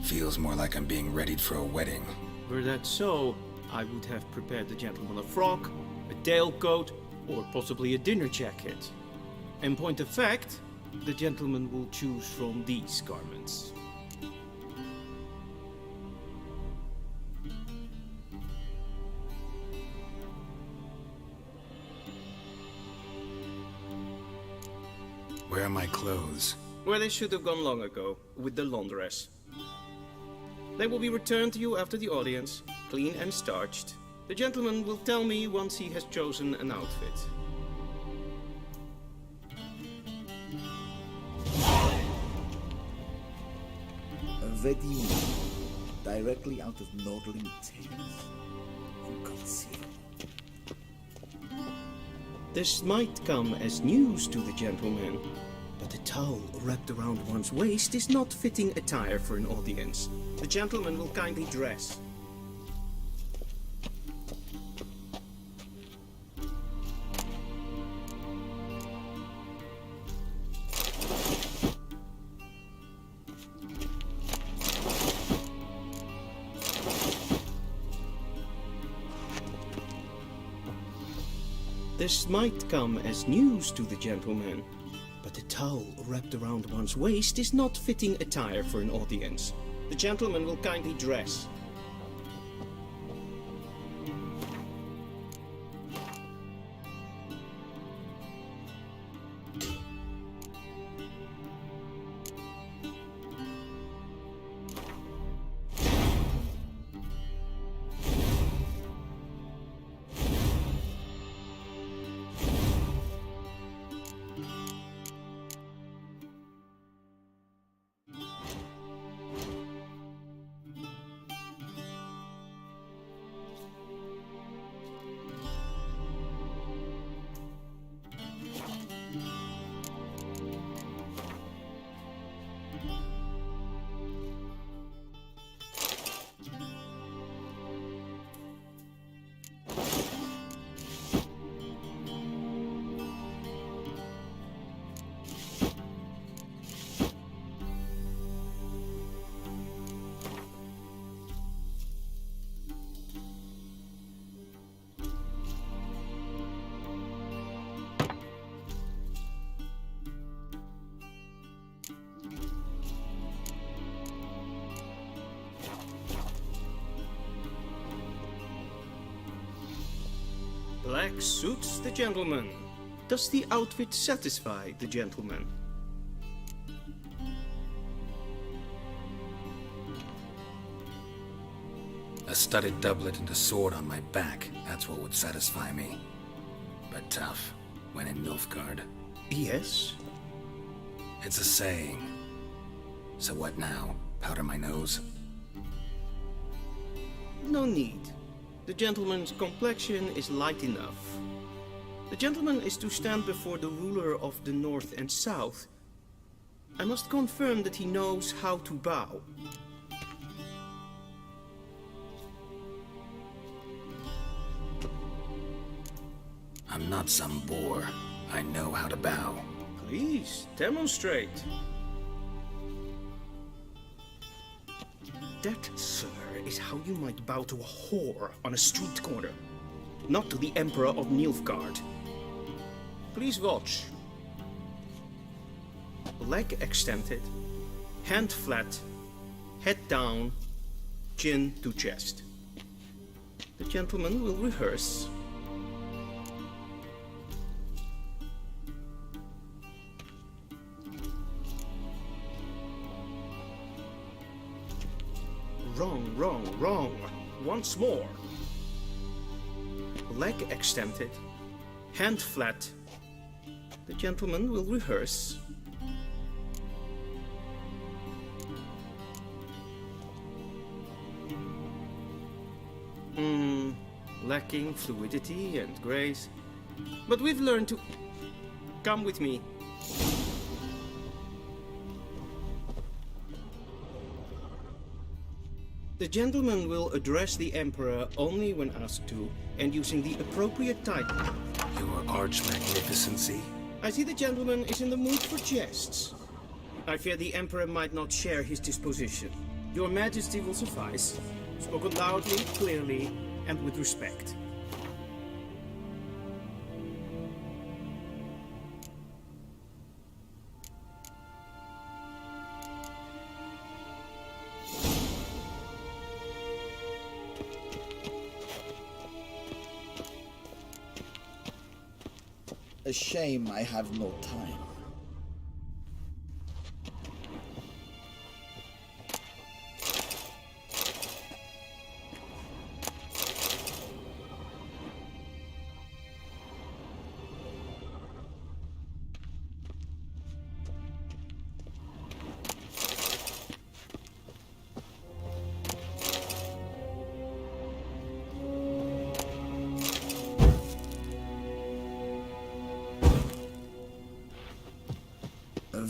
Feels more like I'm being readied for a wedding. Were that so, I would have prepared the gentleman a frock, a tailcoat, or possibly a dinner jacket. In point of fact, the gentleman will choose from these garments. Where are my clothes? Where they should have gone long ago, with the laundress. They will be returned to you after the audience, clean and starched. The gentleman will tell me once he has chosen an outfit. Ready, directly out of Nordling Tales. Inconceivable. This might come as news to the gentleman, but a towel wrapped around one's waist is not fitting attire for an audience. The gentleman will kindly dress. This might come as news to the gentleman, but a towel wrapped around one's waist is not fitting attire for an audience. The gentleman will kindly dress. Black suits the gentleman. Does the outfit satisfy the gentleman? A studded doublet and a sword on my back, that's what would satisfy me. But tough, when in Nilfgaard. Yes? It's a saying. So what now? Powder my nose? No need. The gentleman's complexion is light enough. The gentleman is to stand before the ruler of the North and South. I must confirm that he knows how to bow. I'm not some boor. I know how to bow. Please, demonstrate. That, sir, is how you might bow to a whore on a street corner, not to the Emperor of Nilfgaard. Please watch. Leg extended, hand flat, head down, chin to chest. The gentleman will rehearse. Wrong, wrong, wrong. Once more. Leg extended, hand flat. The gentleman will rehearse. Lacking fluidity and grace. But we've learned to... Come with me. The gentleman will address the Emperor only when asked to, and using the appropriate title. Your Arch-Magnificency? I see the gentleman is in the mood for jests. I fear the Emperor might not share his disposition. Your Majesty will suffice. Spoken loudly, clearly, and with respect. A shame I have no time.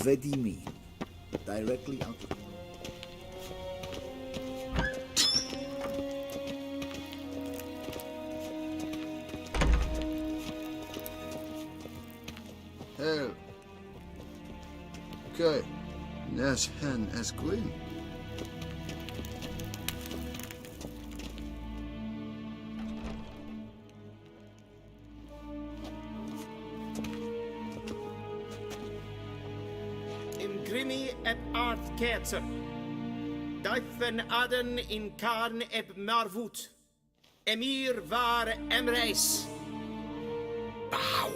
Vedimi, directly out of... Hell. Okay. Nes hen as Gwyn. Grimi eb art ketzer. Duifen aden in karn eb marvoet. Emir var emreis. Bow.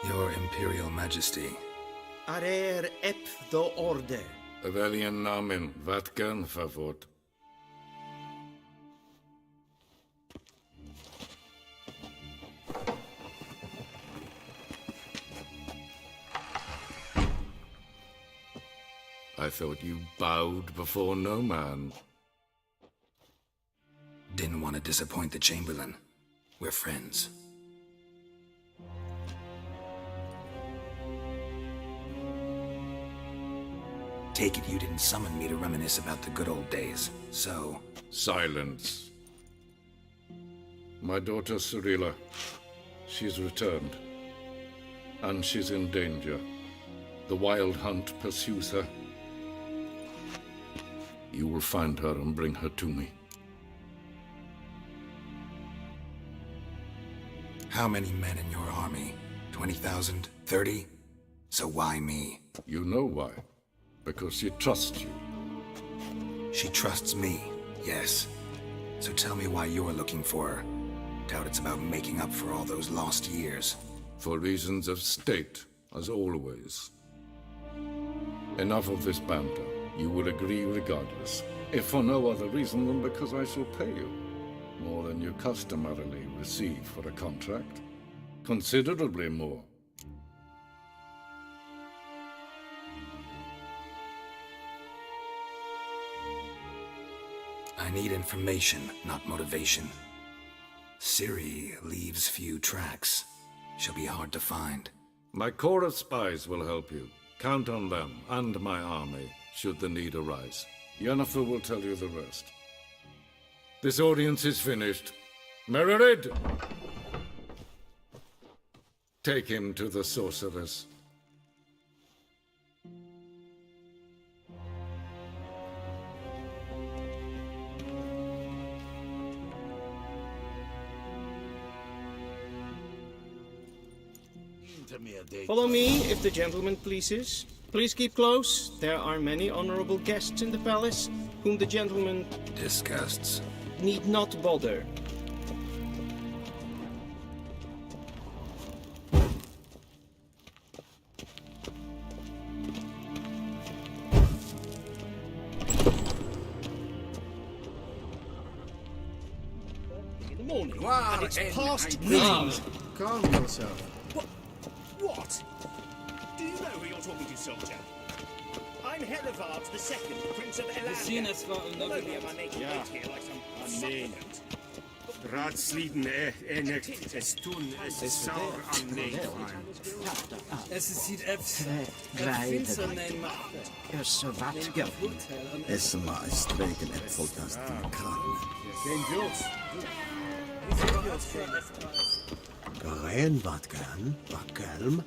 Your Imperial Majesty. Arer ep do orde. Velian namen, vatkan favort. I thought you bowed before no man. Didn't want to disappoint the Chamberlain. We're friends. Take it you didn't summon me to reminisce about the good old days, so... Silence. My daughter Cyrilla, she's returned. And she's in danger. The Wild Hunt pursues her. You will find her and bring her to me. How many men in your army? 20,000? 30? So why me? You know why. Because she trusts you. She trusts me, yes. So tell me why you're looking for her. Doubt it's about making up for all those lost years. For reasons of state, as always. Enough of this banter. You will agree regardless. If for no other reason than because I shall pay you. More than you customarily receive for a contract. Considerably more. I need information, not motivation. Ciri leaves few tracks. She'll be hard to find. My corps of spies will help you. Count on them and my army, should the need arise. Yennefer will tell you the rest. This audience is finished. Mererid! Take him to the sorceress. Follow me, if the gentleman pleases. Please keep close. There are many honorable guests in the palace, whom the gentleman disgusts. Need not bother. In the morning, Wow, and it's past Calm yourself. What? Do you know who you're talking to, soldier? I'm Herivard II, Prince of Seen as far Elander. Not only am I making weight here like some supplicant, Ratsliden enekt es tun es saur an Es sieht Esma ist wegen Äpfelkasten krank. Garen wat gern, wat kelm.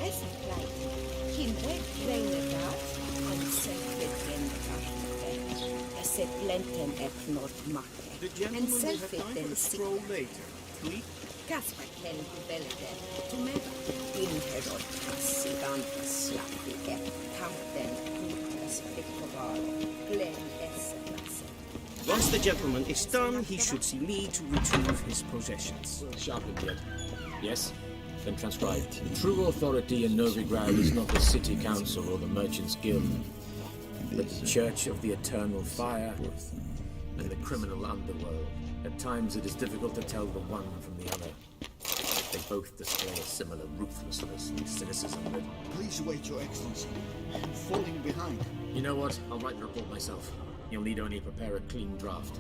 Es ist gleich. Kindheit kleine Rat und selfitten Taschenfeld. Es ist blenden etnot mache. En selfitten sikta. Kasper kelm välden. Tumeva. Inherot passivan slappi et kampen putas victoralo. Glenn essenase. Once the gentleman is done, he should see me to retrieve his possessions. Sharpened yet? Yes? Then transcribe. True authority in Novigrad is not the city council or the merchants' guild, but the Church of the Eternal Fire and the criminal underworld. At times it is difficult to tell the one from the other. They both display a similar ruthlessness and cynicism, but... Please wait, Your Excellency. I'm falling behind. You know what? I'll write the report myself. You'll need only prepare a clean draft.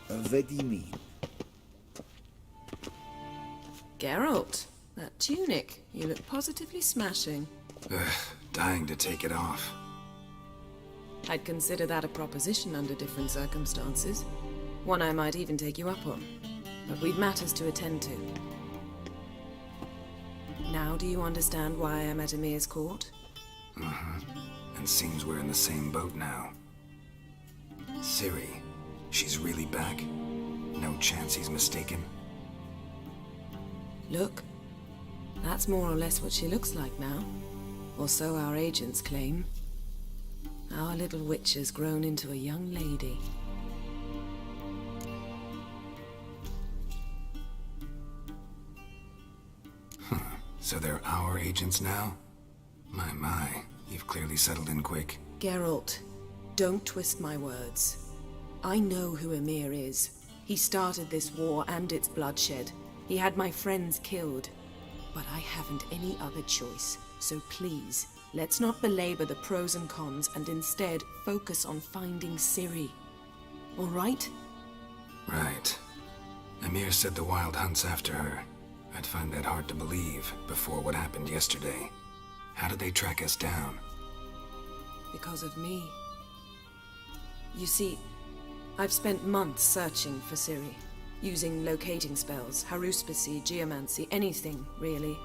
Vedimi. Geralt, that tunic. You look positively smashing. Dying to take it off. I'd consider that a proposition under different circumstances. One I might even take you up on. But we've matters to attend to. Now do you understand why I'm at Emir's court? And seems we're in the same boat now. Ciri, she's really back. No chance he's mistaken. Look, that's more or less what she looks like now. Or so our agents claim. Our little witch has grown into a young lady. So they're our agents now? My, you've clearly settled in quick. Geralt, don't twist my words. I know who Emir is. He started this war and its bloodshed. He had my friends killed. But I haven't any other choice. So please, let's not belabor the pros and cons and instead focus on finding Ciri. All right? Right. Emir said the Wild hunts after her. I'd find that hard to believe before what happened yesterday. How did they track us down? Because of me. You see, I've spent months searching for Ciri, using locating spells, haruspicy, geomancy, anything, really.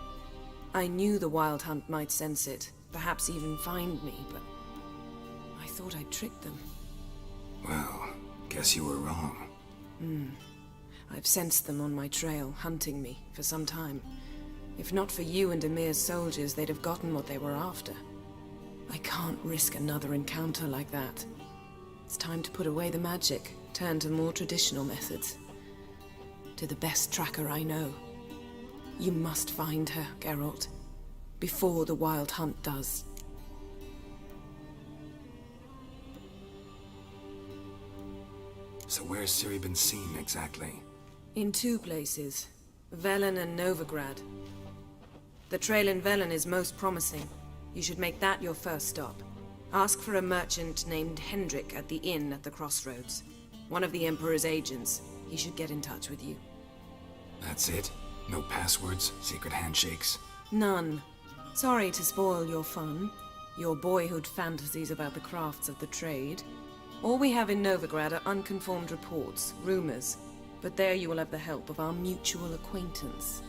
I knew the Wild Hunt might sense it, perhaps even find me, but I thought I'd tricked them. Well, guess you were wrong. I've sensed them on my trail, hunting me, for some time. If not for you and Emir's soldiers, they'd have gotten what they were after. I can't risk another encounter like that. It's time to put away the magic, turn to more traditional methods. To the best tracker I know. You must find her, Geralt, before the Wild Hunt does. So where's Ciri been seen exactly? In 2 places, Velen and Novigrad. The trail in Velen is most promising. You should make that your first stop. Ask for a merchant named Hendrik at the inn at the crossroads. One of the Emperor's agents. He should get in touch with you. That's it? No passwords, secret handshakes? None. Sorry to spoil your fun, your boyhood fantasies about the crafts of the trade. All we have in Novigrad are unconfirmed reports, rumors. But there you will have the help of our mutual acquaintance.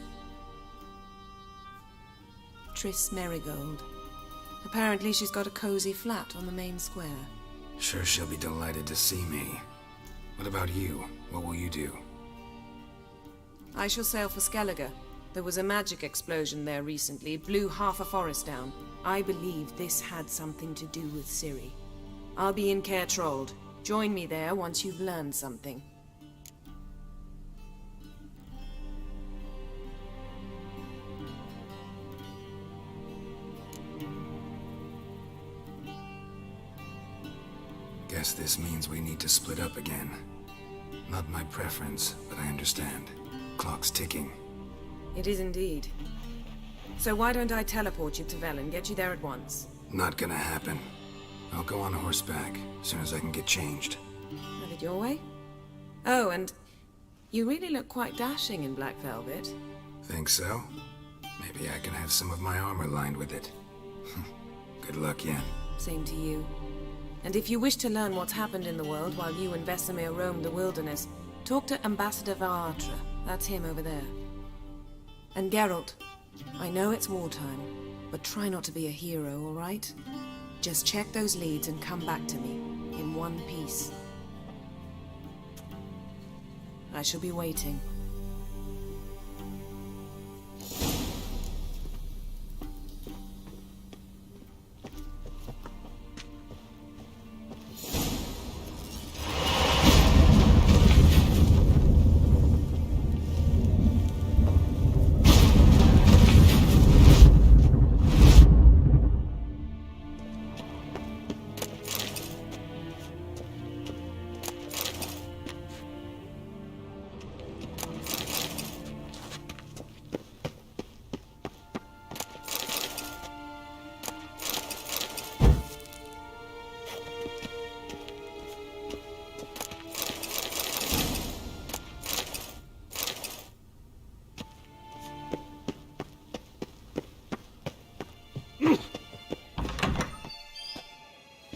Triss Merigold. Apparently she's got a cozy flat on the main square. Sure she'll be delighted to see me. What about you? What will you do? I shall sail for Skellige. There was a magic explosion there recently, blew half a forest down. I believe this had something to do with Ciri. I'll be in Caer Trolde. Join me there once you've learned something. Guess this means we need to split up again. Not my preference, but I understand. Clock's ticking. It is indeed. So why don't I teleport you to Velen, get you there at once? Not gonna happen. I'll go on horseback, as soon as I can get changed. Have it your way? Oh, and you really look quite dashing in black velvet. Think so? Maybe I can have some of my armor lined with it. Good luck, Yen. Same to you. And if you wish to learn what's happened in the world while you and Vesemir roamed the wilderness, talk to Ambassador Vaatra. That's him over there. And Geralt, I know it's wartime, but try not to be a hero, all right? Just check those leads and come back to me, in one piece. I shall be waiting.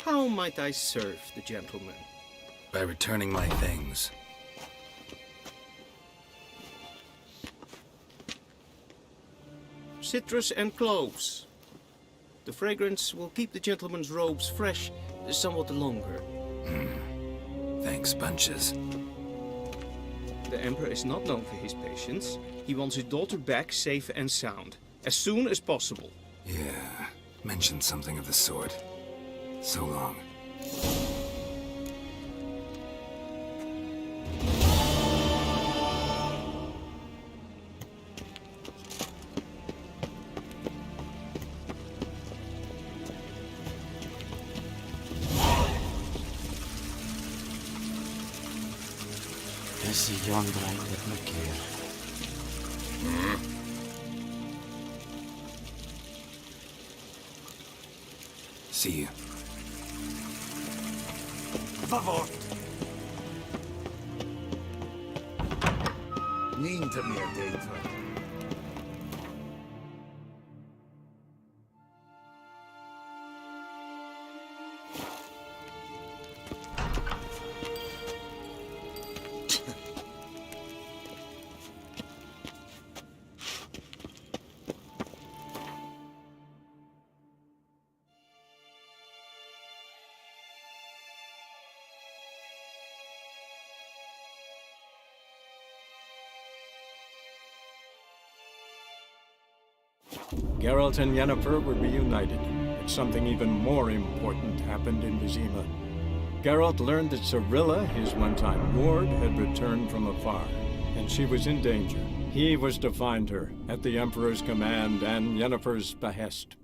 How might I serve the gentleman? By returning my things. Citrus and cloves. The fragrance will keep the gentleman's robes fresh somewhat longer. Thanks, bunches. The Emperor is not known for his patience. He wants his daughter back safe and sound, as soon as possible. Yeah, mentioned something of the sort. So long. Disse Jan brengt me keer. See you. Favor. Niente meer dentro. Geralt and Yennefer were reunited, but something even more important happened in Vizima. Geralt learned that Cirilla, his one-time ward, had returned from afar, and she was in danger. He was to find her, at the Emperor's command and Yennefer's behest.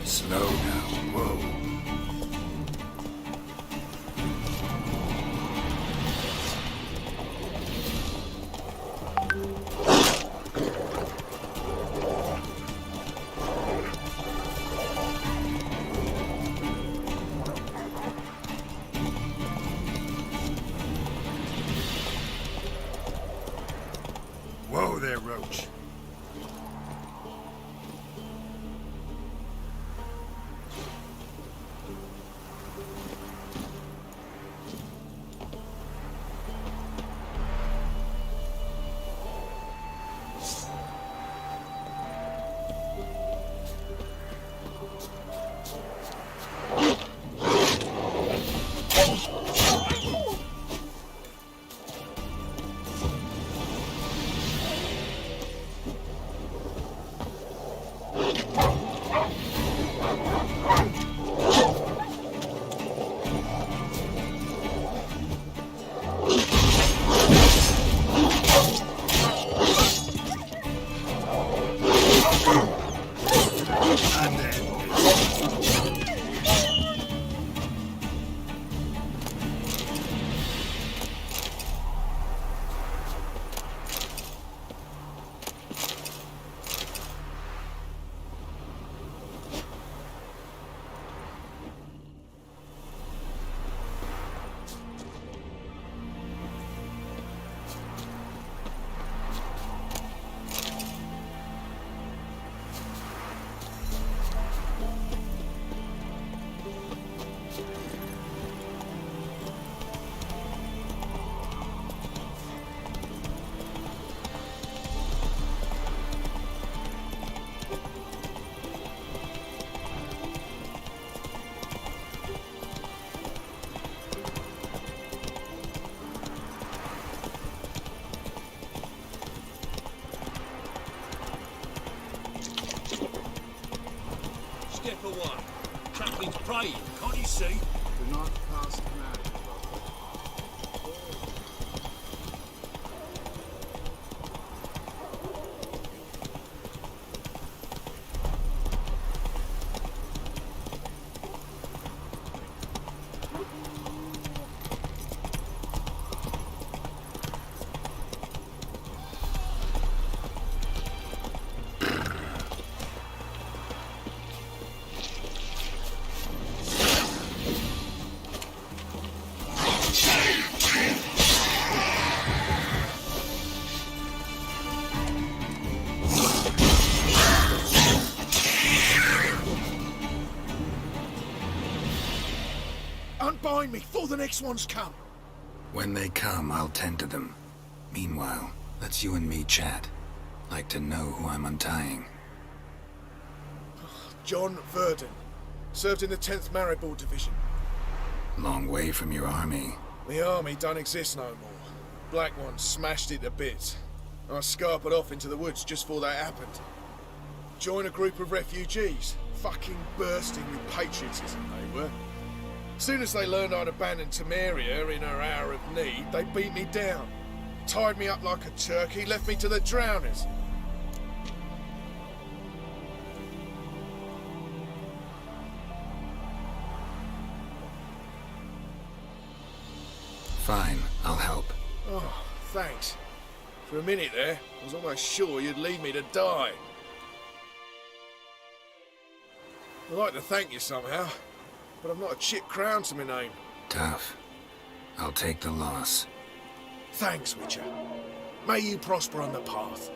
Slow now. Whoa. Whoa there, Roach. Step away. Chaplain's praying, can't you see? Do not cast magic find me before the next ones come. When they come, I'll tend to them. Meanwhile, let's you and me chat. Like to know who I'm untying. John Verdon. Served in the 10th Maribor Division. Long way from your army. The army don't exist no more. Black Ones smashed it to bits. I scarpered off into the woods just before that happened. Joined a group of refugees. Fucking bursting with patriotism, they were. Soon as they learned I'd abandoned Temeria in her hour of need, they beat me down. Tied me up like a turkey, left me to the drowners. Fine, I'll help. Oh, thanks. For a minute there, I was almost sure you'd leave me to die. I'd like to thank you somehow, but I've not a chip crown to my name. Tough. I'll take the loss. Thanks, Witcher. May you prosper on the path.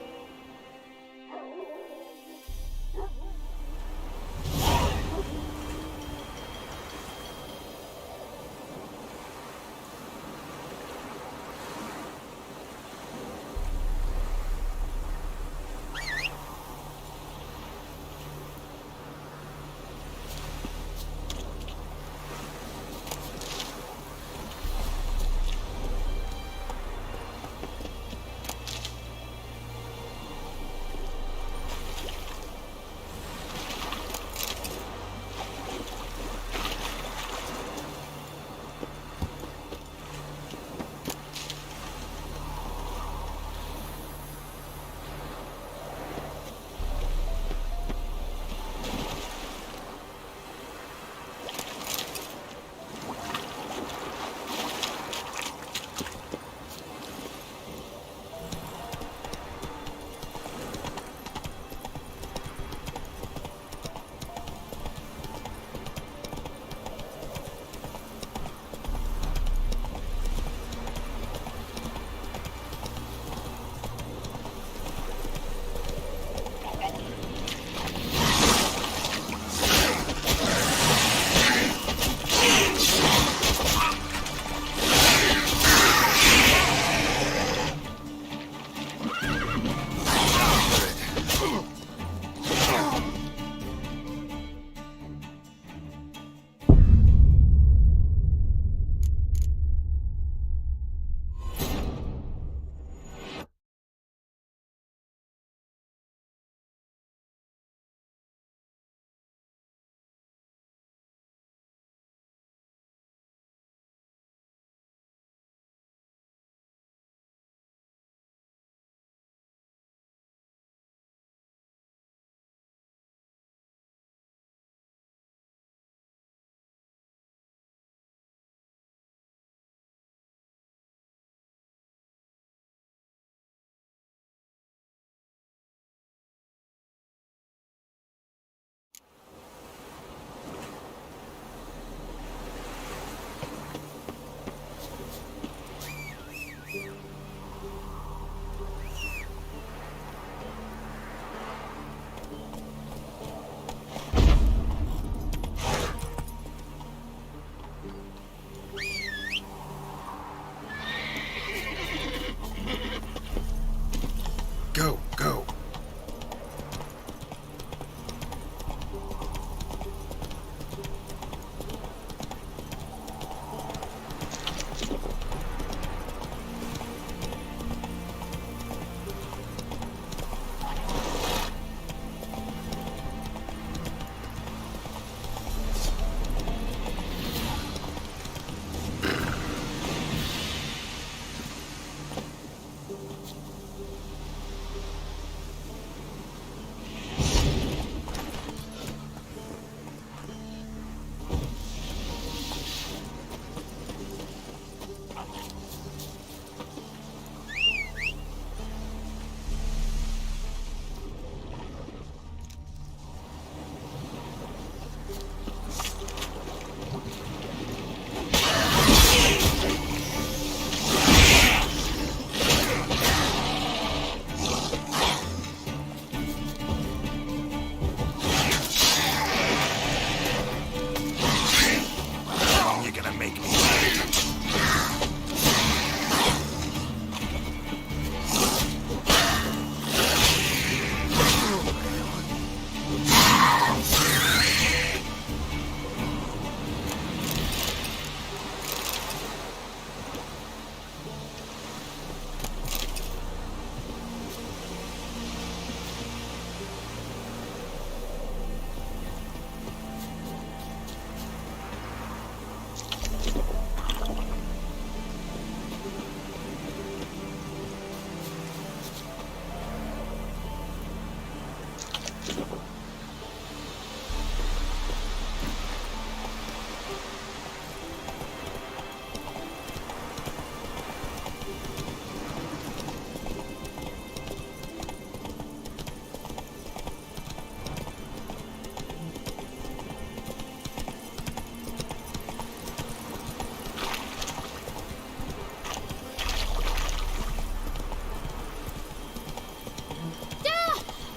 Go, go.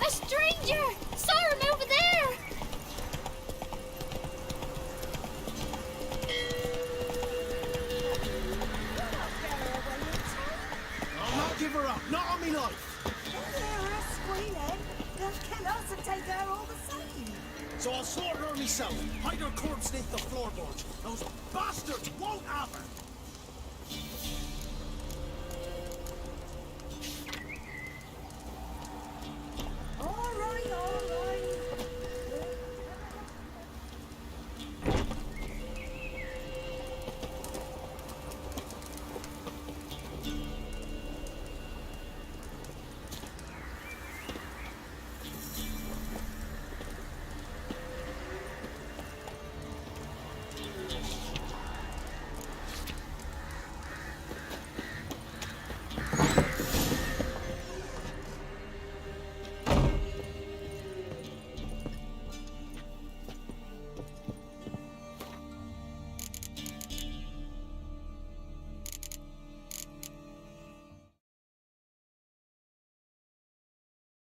A stranger! Saw him over there! I'll not give her up, not on me life. Don't hear her squealing. They'll kill us and take her all the same. So I'll slaughter her myself, hide her corpse beneath the floorboards. Those bastards won't have her.